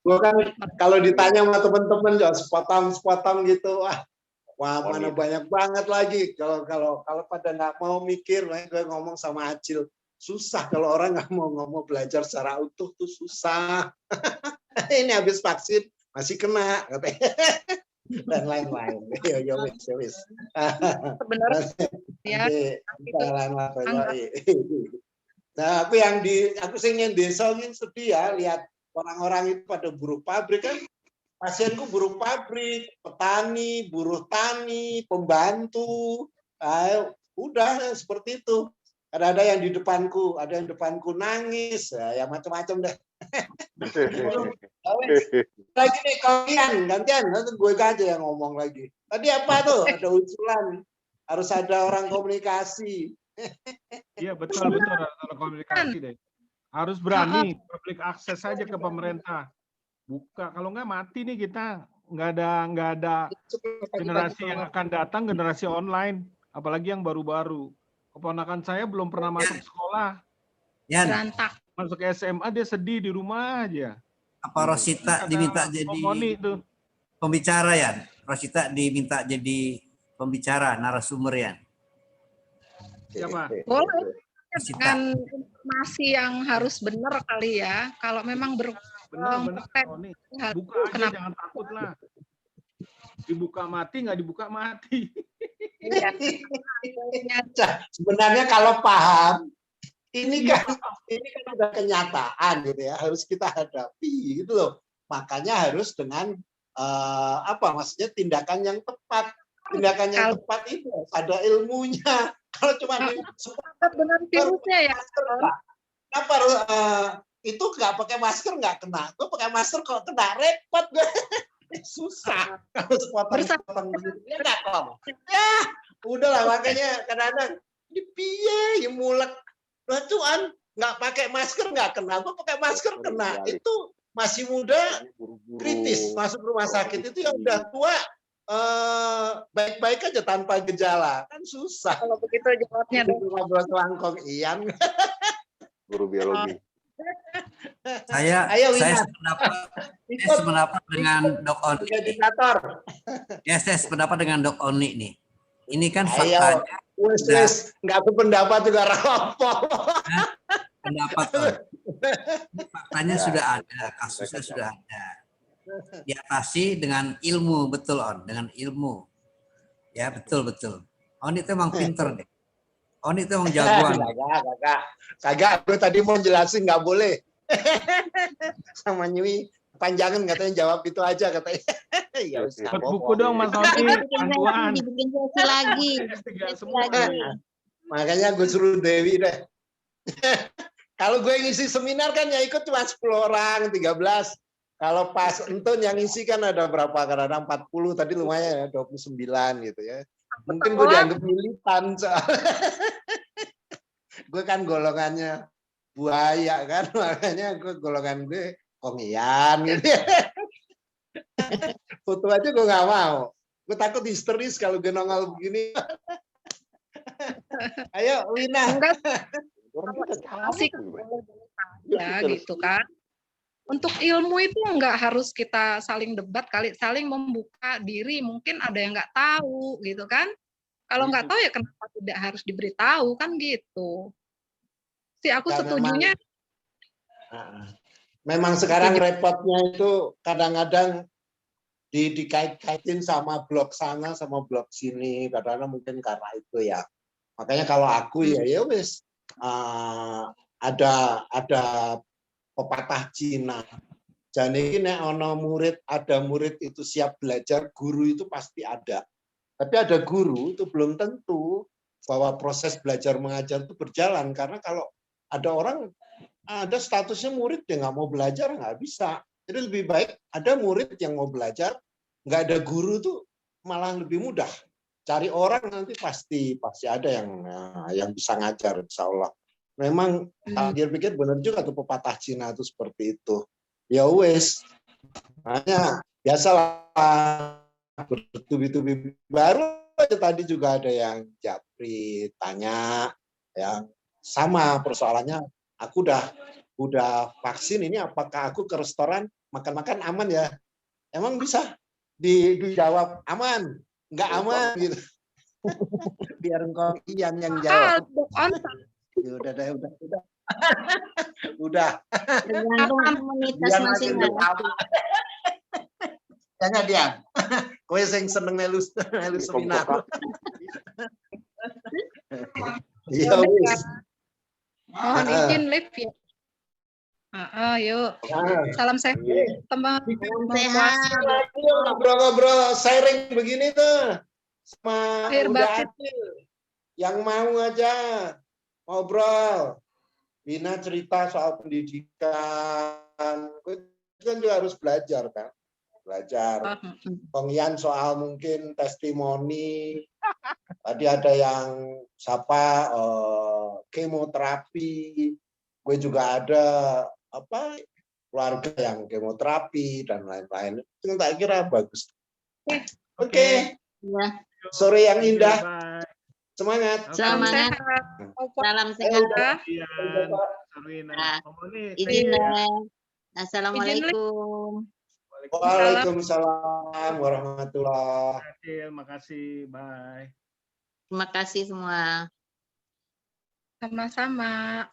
Gua kan kalau ditanya sama teman-teman ya sepotong gitu, wah mana banyak banget lagi. Kalau pada nggak mau mikir, gue ngomong sama Acil, susah kalau orang nggak mau ngomong belajar secara utuh tuh susah. Ini habis vaksin masih kena katanya. Dan lain-lain. Ya wis. Sebenarnya ya. Nah, aku ingin desa ini sedih ya lihat orang-orang itu pada buruh pabrik kan. Pasienku buruh pabrik, petani, buruh tani, pembantu. Udah seperti itu. Ada yang di depanku, nangis, ya macam-macam deh. Lagi nih kalian gantian, nanti gue aja yang ngomong lagi. Tadi apa tuh? Ada usulan, harus ada orang komunikasi. Iya betul kalau komunikasi deh. Harus berani public access saja ke pemerintah. Buka, kalau nggak mati nih kita. Nggak ada generasi yang akan datang, generasi online, apalagi yang baru-baru. Keponakan saya belum pernah masuk sekolah. Berantak. Masuk SMA dia sedih di rumah aja. Apa Rosita diminta jadi pembicara ya? Rosita diminta jadi pembicara, narasumber ya? Siapa? Boleh. Dengan informasi yang harus benar kali ya. Kalau memang benar. Buka aja, jangan takut lah. Dibuka mati, nggak dibuka mati. Sebenarnya kalau paham, ini kan udah kenyataan gitu ya, harus kita hadapi gitu loh. Makanya harus dengan maksudnya tindakan yang tepat. Tindakan yang tepat itu ada ilmunya. Kalau cuma dengan virusnya ya. Kenapa itu nggak pakai masker nggak kena? Gue pakai masker kok kena, repot gue. Susah kalau sepotong ya nggak kok. Ya udahlah makanya kadang-kadang di piye yang mulek. Lah cuan nggak pakai masker nggak kena, gue pakai masker kena. Itu masih muda kritis masuk rumah sakit itu yang udah tua baik-baik aja tanpa gejala kan susah. Kalau begitu jawabnya ngobrol selangkong Ian. Guru biologi. Saya sependapat dengan Dok Oni. Saya sependapat dengan Dok Oni nih. Ini kan faktanya. Nggak berpendapat juga rapor. Pendapat faktanya sudah ada, kasusnya sudah ada. Diatasi dengan ilmu, betul On, dengan ilmu. Ya betul. On itu emang pinter deh. On itu emang jagoan. Kagak. Gue tadi mau jelasin nggak boleh. Sama Nyui panjangan katanya jawab itu aja katanya. Ya usah. Buat buku dong Mas Oni, panduan. Dibikin sesi lagi. Makanya gue suruh Dewi deh. Kalau gue ngisi seminar kan ya ikut cuma 10 orang, 13. Kalau pas Entun yang ngisi kan ada berapa? Kadang-kadang 40, tadi lumayan ya 29 gitu ya. Mungkin gue dianggap militan soalnya. Gue kan golongannya buaya kan, makanya gue golongan gue kongian gitu ya. Foto aja gue nggak mau. Gue takut histeris kalau gue nongol begini. Ayo Wina. Asik ya gitu kan. Untuk ilmu itu nggak harus kita saling debat kali, saling membuka diri. Mungkin ada yang nggak tahu gitu kan. Kalau nggak tahu ya kenapa tidak harus diberitahu kan gitu. Aku setujunya. Memang sekarang repotnya itu kadang-kadang dikait-kaitin sama blog sana sama blog sini. Kadang-kadang mungkin karena itu ya. Makanya kalau aku ya wis ada pepatah Cina. Jadi nek ono murid, ada murid itu siap belajar, guru itu pasti ada. Tapi ada guru itu belum tentu bahwa proses belajar mengajar itu berjalan, karena kalau ada orang ada statusnya murid yang nggak mau belajar nggak bisa. Jadi lebih baik ada murid yang mau belajar, nggak ada guru tuh malah lebih mudah. Cari orang nanti pasti ada yang bisa ngajar, insya Allah. Memang pikir benar juga tuh pepatah Cina itu seperti itu. Ya wes, makanya biasalah bertubi-tubi. Baru aja tadi juga ada yang japri tanya, yang sama persoalannya. Aku udah vaksin ini, apakah aku ke restoran makan-makan aman ya? Emang bisa dijawab aman, nggak aman gitu. Biar engkau yang jawab. Udah. Tergantung komunitas masing-masing. Tanya dia. Kowe sing seneng melu seminar. Iya wis. Mohon izin live ya. Yuk. Salam sehat teman. Sehat. Ngobrol-ngobrol sharing begini tuh. Sama udah yang mau aja ngobrol. Bina cerita soal pendidikan. Kan juga harus belajar kan. Belajar. Pengian soal mungkin testimoni. Tadi ada yang kemoterapi. Gue juga ada keluarga yang kemoterapi dan lain-lain. Itu tak kira bagus. Oke. Sore yang indah. Semangat. Semangat. Salam sehat. Izin. Assalamualaikum. Waalaikumsalam warahmatullahi wabarakatuh. Terima kasih. Bye. Terima kasih semua. Sama-sama.